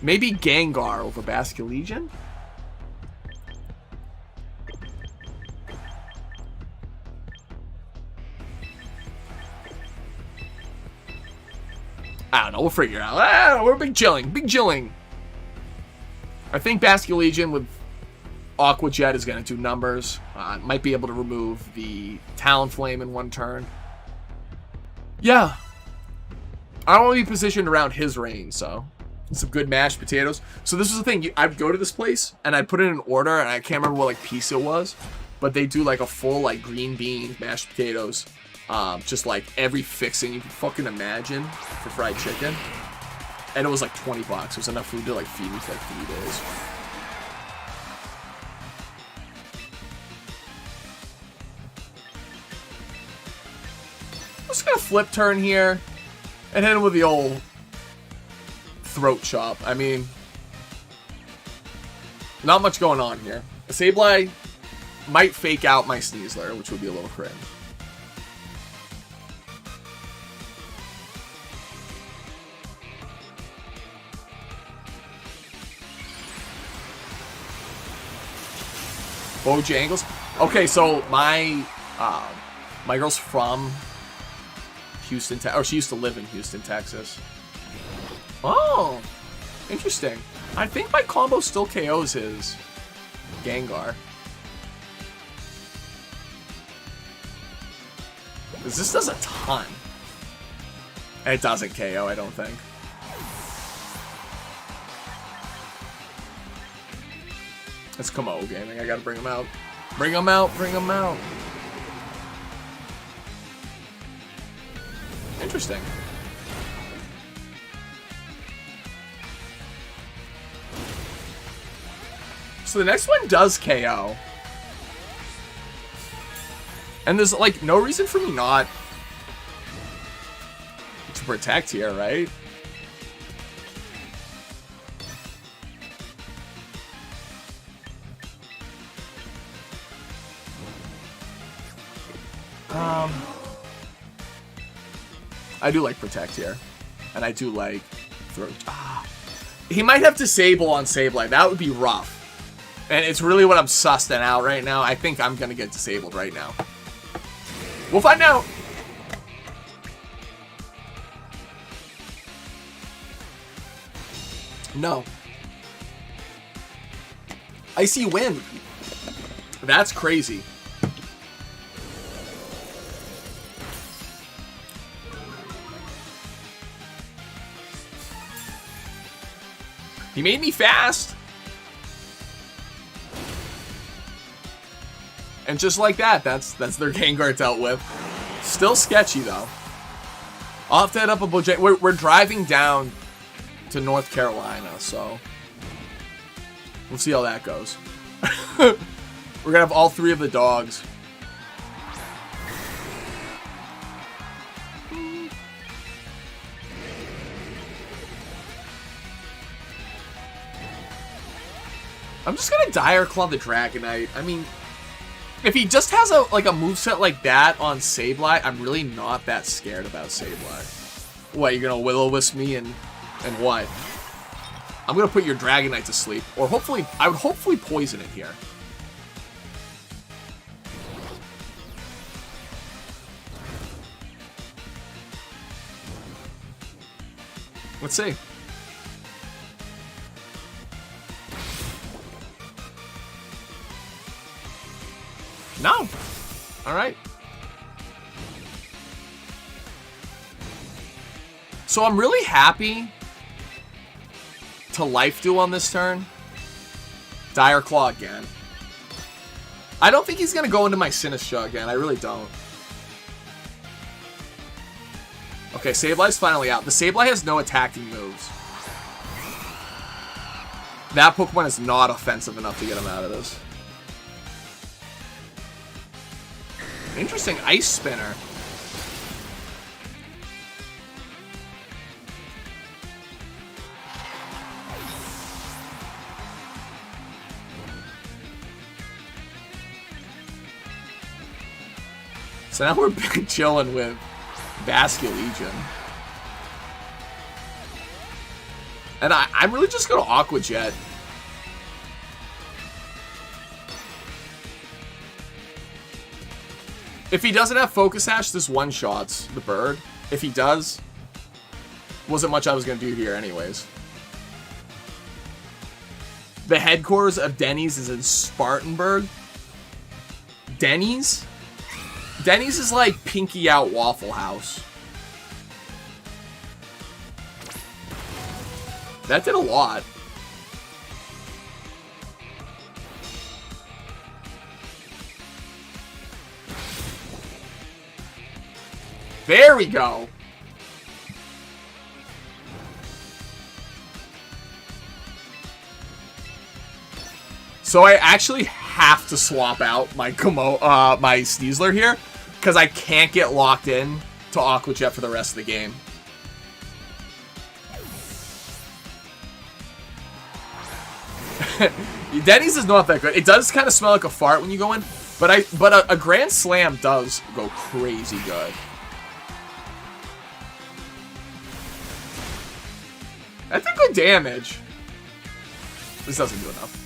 Maybe Gengar over Basculegion? I don't know, we'll figure it out. We're big chilling. I think Basculegion with Aqua Jet is going to do numbers. Might be able to remove the Talonflame in one turn. Yeah. I don't want to be positioned around his range, so some good mashed potatoes. So this is the thing. I'd go to this place, and I'd put in an order, and I can't remember what, like, piece it was. But they do, like, a full, like, green bean mashed potatoes. Just, like, every fixing you can fucking imagine for fried chicken. And it was like $20. It was enough food to like feed me for like 3 days. I'm just gonna flip turn here and hit him with the old throat chop. I mean, not much going on here. Sableye might fake out my Sneasler, which would be a little cringe. Bojangles. Okay, so my girl's from Houston, or she used to live in Houston, Texas. Oh, interesting. I think my combo still KOs his Gengar. Because this does a ton. It doesn't KO, I don't think. It's Kommo-o gaming. I gotta bring him out. Bring him out, bring him out. Interesting. So the next one does KO. And there's, like, no reason for me not to protect here, right? I do like protect here. And I do like throw. He might have disable on Sableye. That would be rough. And it's really what I'm sussing out right now. I think I'm going to get disabled right now. We'll find out. No. Icy Wind. That's crazy. He made me fast. And just like that, that's their Gengar dealt with. Still sketchy, though. I'll have to head up a Bojangles. We're driving down to North Carolina, so we'll see how that goes. We're gonna have all three of the dogs. I'm just gonna Dire Claw the Dragonite. I mean, if he just has a moveset like that on Sableye, I'm really not that scared about Sableye. What, you're gonna Will-O-Wisp me and what? I'm gonna put your Dragonite to sleep. Or hopefully, I would hopefully poison it here. Let's see. No. All right. So I'm really happy to Life Dew on this turn. Dire Claw again. I don't think he's going to go into my Sinistcha again. I really don't. Okay, Sableye's finally out. The Sableye has no attacking moves. That Pokemon is not offensive enough to get him out of this. Interesting Ice Spinner. So now we're chilling with Basculegion. And I'm really just going to Aqua Jet. If he doesn't have Focus Sash, this one-shots the bird. If he does, wasn't much I was going to do here anyways. The headquarters of Denny's is in Spartanburg. Denny's? Denny's is like Pinky Out Waffle House. That did a lot. There we go. So I actually have to swap out my my Sneasler here because I can't get locked in to Aqua Jet for the rest of the game. Denny's is not that good. It does kind of smell like a fart when you go in, but a Grand Slam does go crazy good. That's a good damage. This doesn't do enough.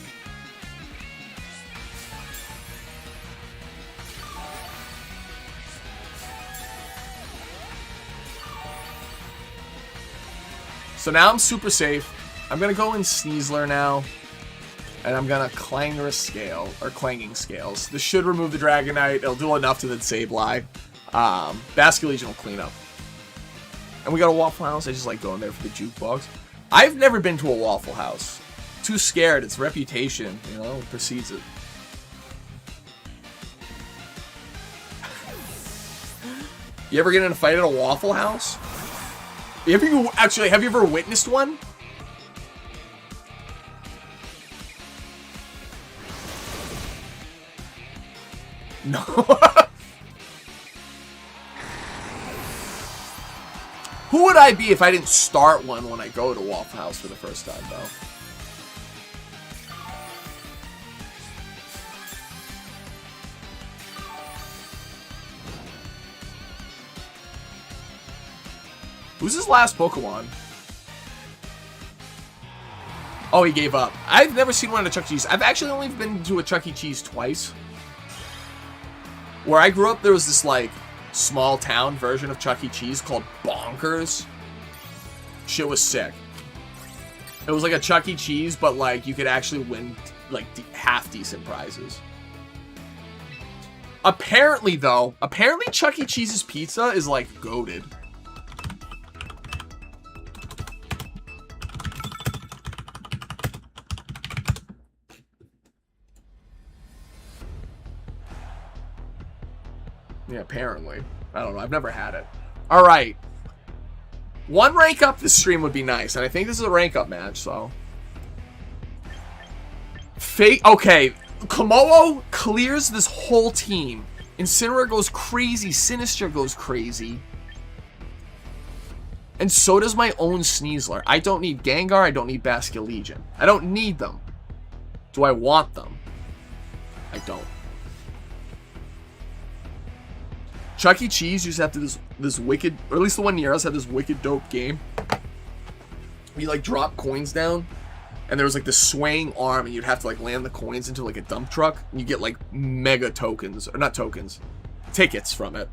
So now I'm super safe. I'm going to go in Sneasler now. And I'm going to Clangorous Scale, or Clanging Scales. This should remove the Dragonite. It'll do enough to then Sableye. Basculegion will clean up. And we got a Waffle House. I just like going there for the jukebox. I've never been to a Waffle House. Too scared. Its reputation, you know, precedes it. You ever get in a fight at a Waffle House? Have you ever witnessed one? No. Who would I be if I didn't start one when I go to Waffle House for the first time, though? Who's his last Pokemon? Oh, he gave up. I've never seen one at a Chuck E. Cheese. I've actually only been to a Chuck E. Cheese twice. Where I grew up, there was this, like, small town version of Chuck E. Cheese called Bonkers. Shit was sick. It was like a Chuck E. Cheese, but, like, you could actually win, like, half-decent prizes. Apparently, though, Chuck E. Cheese's pizza is, like, goated. Yeah, apparently. I don't know. I've never had it. All right. One rank up this stream would be nice, and I think this is a rank up match, so. Okay. Kommo-o clears this whole team. Incineroar goes crazy. Sinister goes crazy. And so does my own Sneasler. I don't need Gengar. I don't need Basculegion. I don't need them. Do I want them? I don't. Chuck E. Cheese used to have this wicked, or at least the one near us had this wicked dope game. You like drop coins down, and there was like this swaying arm, and you'd have to like land the coins into like a dump truck, and you get like mega tokens, or not tokens, tickets from it.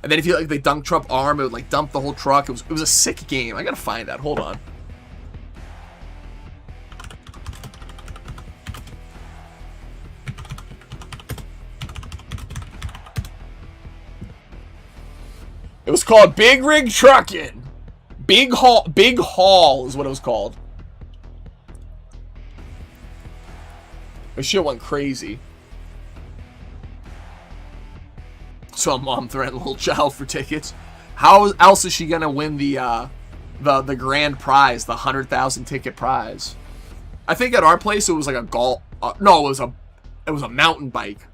And then if you like the dump truck arm, it would like dump the whole truck. It was a sick game. I gotta find that. Hold on. It was called Big Rig Truckin'. Big Haul is what it was called. This shit went crazy. Some mom threatened little child for tickets. How else is she gonna win the grand prize, the 100,000 ticket prize? I think at our place it was like a golf. No, it was a mountain bike.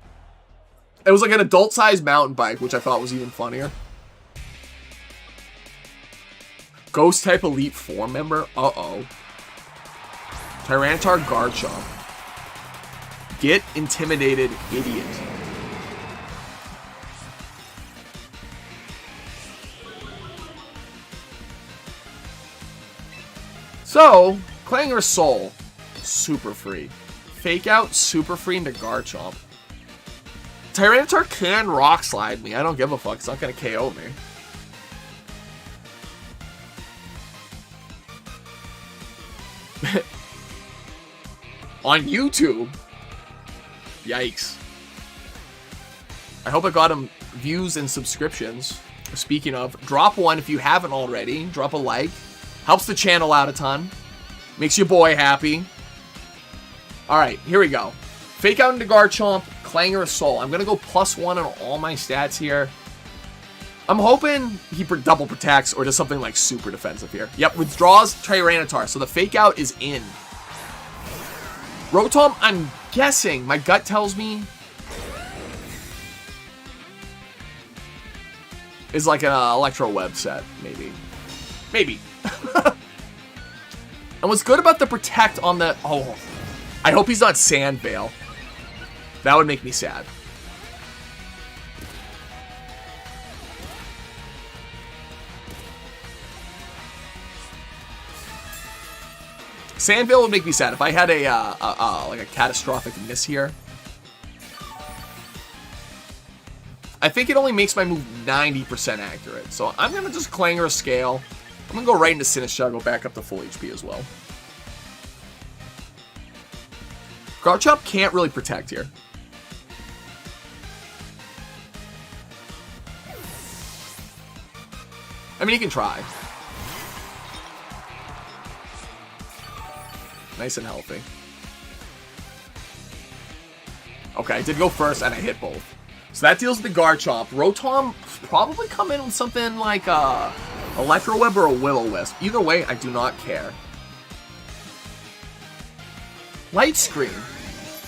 It was like an adult-sized mountain bike, which I thought was even funnier. Ghost type Elite Four member? Uh-oh. Tyranitar Garchomp. Get intimidated, idiot. So, Clangor Soul, super free. Fake Out, super free into Garchomp. Tyranitar can Rock Slide me. I don't give a fuck. It's not going to KO me. On YouTube. Yikes. I hope I got him views and subscriptions. Speaking of, drop one if you haven't already. Drop a like. Helps the channel out a ton. Makes your boy happy. Alright, here we go. Fake Out into Garchomp, Clangor Soul. I'm going to go +1 on all my stats here. I'm hoping he double protects or does something like super defensive here. Yep, withdraws Tyranitar, so the Fake Out is in. Rotom, I'm guessing, my gut tells me, is like an Electro Web set, maybe. Maybe. And what's good about the Protect on the... Oh, I hope he's not Sand Veil. That would make me sad. Sand Veil would make me sad if I had like a catastrophic miss here. I think it only makes my move 90% accurate. So I'm going to just Clanger a Scale. I'm going to go right into Sinistcha, go back up to full HP as well. Garchomp can't really protect here. I mean, he can try. Nice and healthy. Okay, I did go first, and I hit both. So that deals with the Garchomp. Rotom probably come in with something like a Electro Web or a Will-O-Wisp. Either way, I do not care. Light Screen.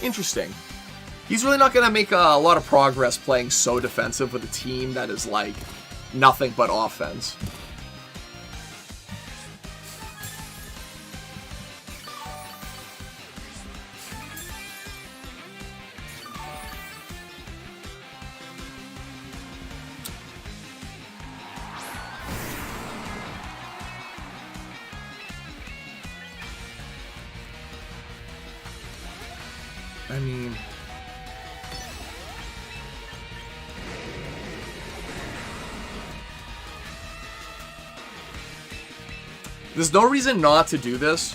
Interesting. He's really not going to make a lot of progress playing so defensive with a team that is like nothing but offense. I mean, there's no reason not to do this.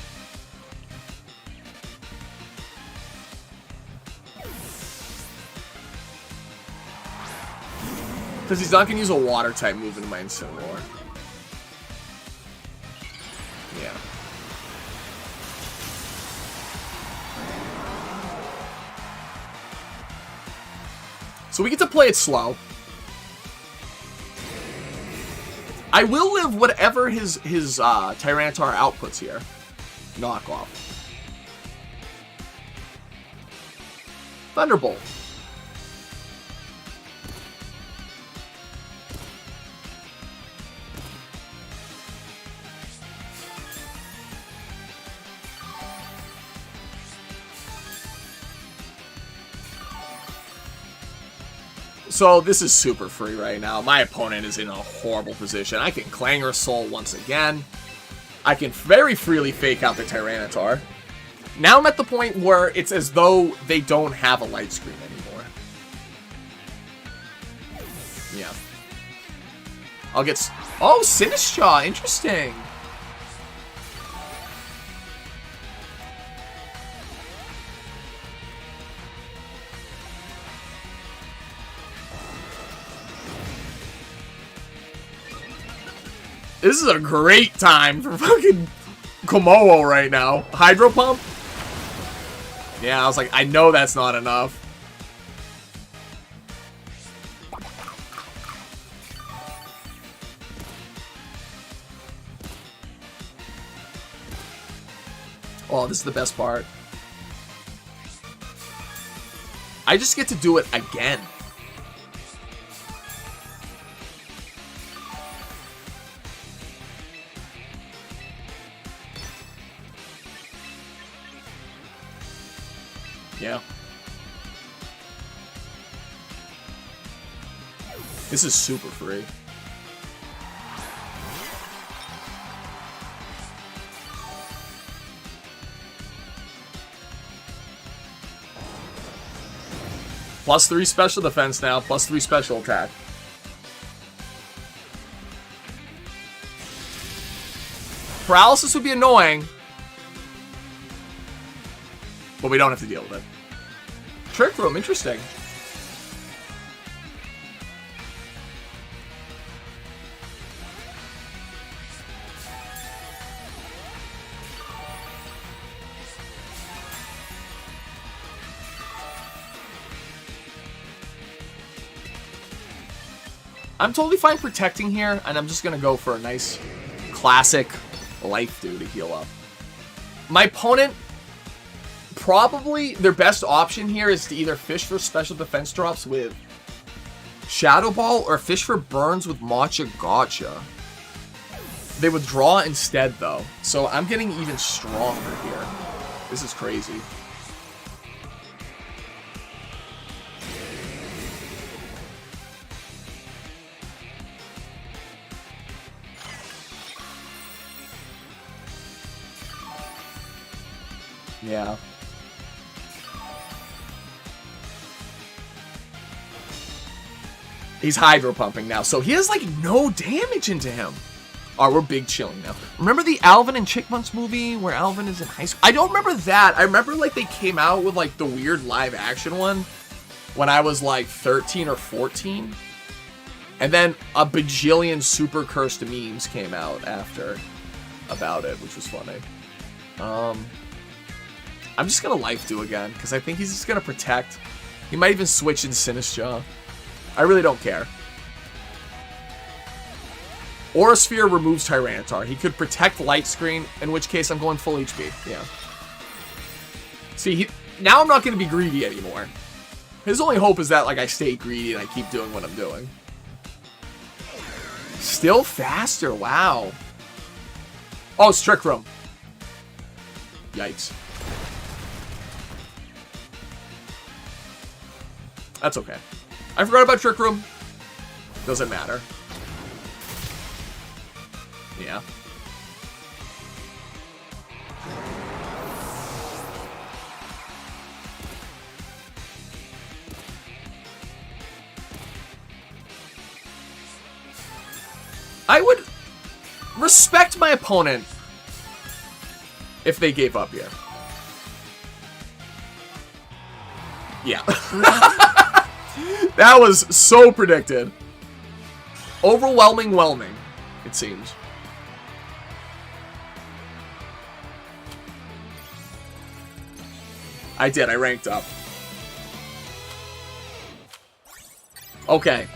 Because he's not going to use a water type move into my Incineroar. Yeah. So we get to play it slow. I will live whatever his Tyranitar outputs here. Knock off. Thunderbolt. So this is super free right now. My opponent is in a horrible position. I can Clanger Soul once again. I can very freely fake out the Tyranitar. Now I'm at the point where it's as though they don't have a Light Screen anymore. Yeah. I'll get... Oh, Sinistcha! Interesting! This is a great time for fucking Kommo-o right now. Hydro Pump? Yeah, I was like, I know that's not enough. Oh, this is the best part. I just get to do it again. Yeah. This is super free. +3 special defense now, +3 special attack. Paralysis would be annoying, but we don't have to deal with it. Trick Room, interesting. I'm totally fine protecting here, and I'm just going to go for a nice classic Life Dew to heal up. My opponent, probably their best option here is to either fish for special defense drops with Shadow Ball or fish for burns with Matcha Gotcha. They withdraw instead, though, so I'm getting even stronger here. This is crazy. Yeah. He's hydro pumping now, so he has like no damage into him. Alright, we're big chilling now. Remember the Alvin and Chickmunks movie where Alvin is in high school? I don't remember that. I remember like they came out with like the weird live action one when I was like 13 or 14. And then a bajillion super cursed memes came out after about it, which was funny. I'm just gonna Life Dew again, because I think he's just gonna protect. He might even switch in Sinistcha. I really don't care. Aura Sphere removes Tyranitar. He could protect Light Screen, in which case I'm going full HP. Yeah. See, now I'm not going to be greedy anymore. His only hope is that like I stay greedy and I keep doing what I'm doing. Still faster. Wow. Oh, it's Trick Room. Yikes. That's okay. I forgot about Trick Room. Doesn't matter. Yeah. I would respect my opponent if they gave up here. Yeah. That was so predicted. Overwhelming whelming, it seems. I did, I ranked up. Okay.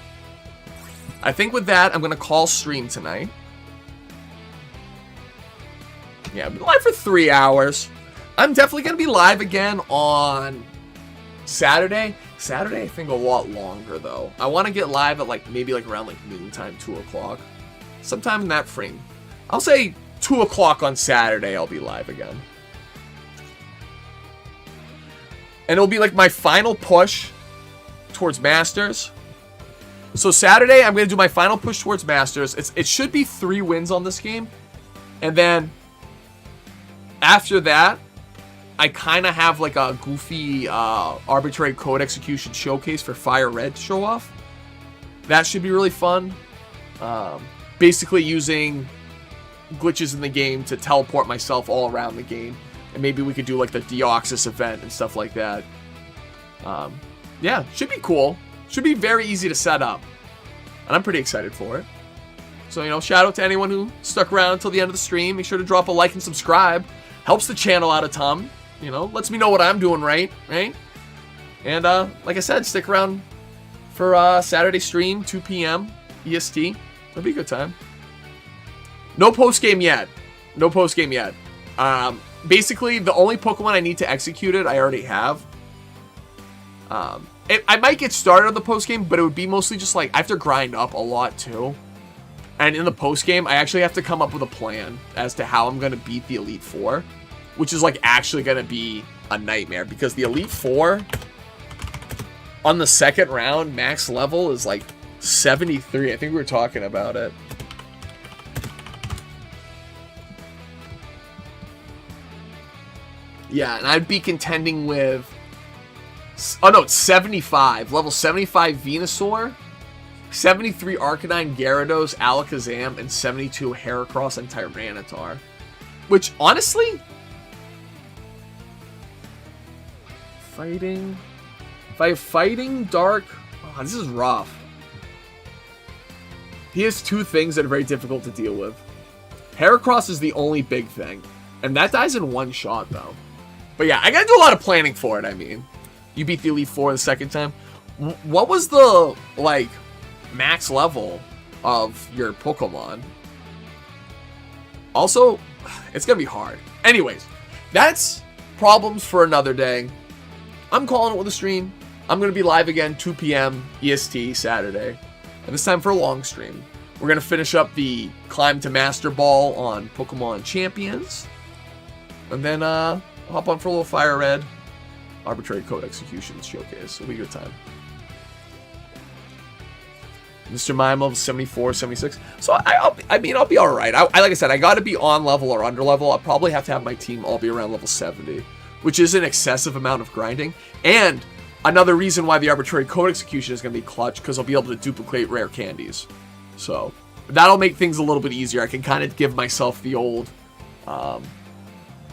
I think with that, I'm going to call stream tonight. Yeah, I've been live for 3 hours. I'm definitely going to be live again on Saturday. Saturday, I think a lot longer, though. I want to get live at, like, maybe, like, around, like, noontime, 2 o'clock. Sometime in that frame. I'll say 2 o'clock on Saturday, I'll be live again. And it'll be, like, my final push towards Masters. So Saturday, I'm going to do my final push towards Masters. It should be 3 wins on this game. And then, after that, I kind of have like a goofy arbitrary code execution showcase for Fire Red to show off. That should be really fun. Basically using glitches in the game to teleport myself all around the game. And maybe we could do like the Deoxys event and stuff like that. Yeah, should be cool. Should be very easy to set up. And I'm pretty excited for it. So, you know, shout out to anyone who stuck around until the end of the stream. Make sure to drop a like and subscribe. Helps the channel out a ton. You know, lets me know what I'm doing right? And, like I said, stick around for Saturday stream, 2 p.m. EST. It'll be a good time. No post-game yet. No post-game yet. Basically, the only Pokemon I need to execute it, I already have. I might get started on the post-game, but it would be mostly just like, I have to grind up a lot too. And in the post-game, I actually have to come up with a plan as to how I'm going to beat the Elite Four. Which is like actually going to be a nightmare. Because the Elite Four, on the second round, max level is like 73. I think we were talking about it. Yeah, and I'd be contending with... Oh no, it's 75. Level 75 Venusaur, 73 Arcanine, Gyarados, Alakazam, and 72 Heracross and Tyranitar. Which, honestly... Fighting... If I have Fighting, Dark... Oh, this is rough. He has 2 things that are very difficult to deal with. Heracross is the only big thing. And that dies in 1 shot, though. But yeah, I gotta do a lot of planning for it, I mean. You beat the Elite Four the second time. What was the, like, max level of your Pokemon? Also, it's gonna be hard. Anyways, that's problems for another day. I'm calling it with a stream. I'm gonna be live again, 2 p.m. EST Saturday. And this time for a long stream. We're gonna finish up the climb to Master Ball on Pokemon Champions. And then, hop on for a little Fire Red. Arbitrary Code Execution Showcase. It'll be a good time. Mr. Mime level 74, 76. So, I mean, I'll be alright. Like I said, I gotta be on level or under level. I'll probably have to have my team all be around level 70. which is an excessive amount of grinding. And another reason why the arbitrary code execution is going to be clutch, because I'll be able to duplicate rare candies. So that'll make things a little bit easier. I can kind of give myself the old,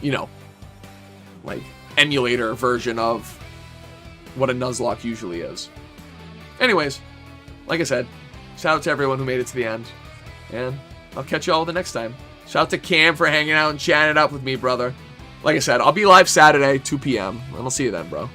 you know, like emulator version of what a Nuzlocke usually is. Anyways, like I said, shout out to everyone who made it to the end. And I'll catch you all the next time. Shout out to Cam for hanging out and chatting it up with me, brother. Like I said, I'll be live Saturday, 2 p.m. And I'll see you then, bro.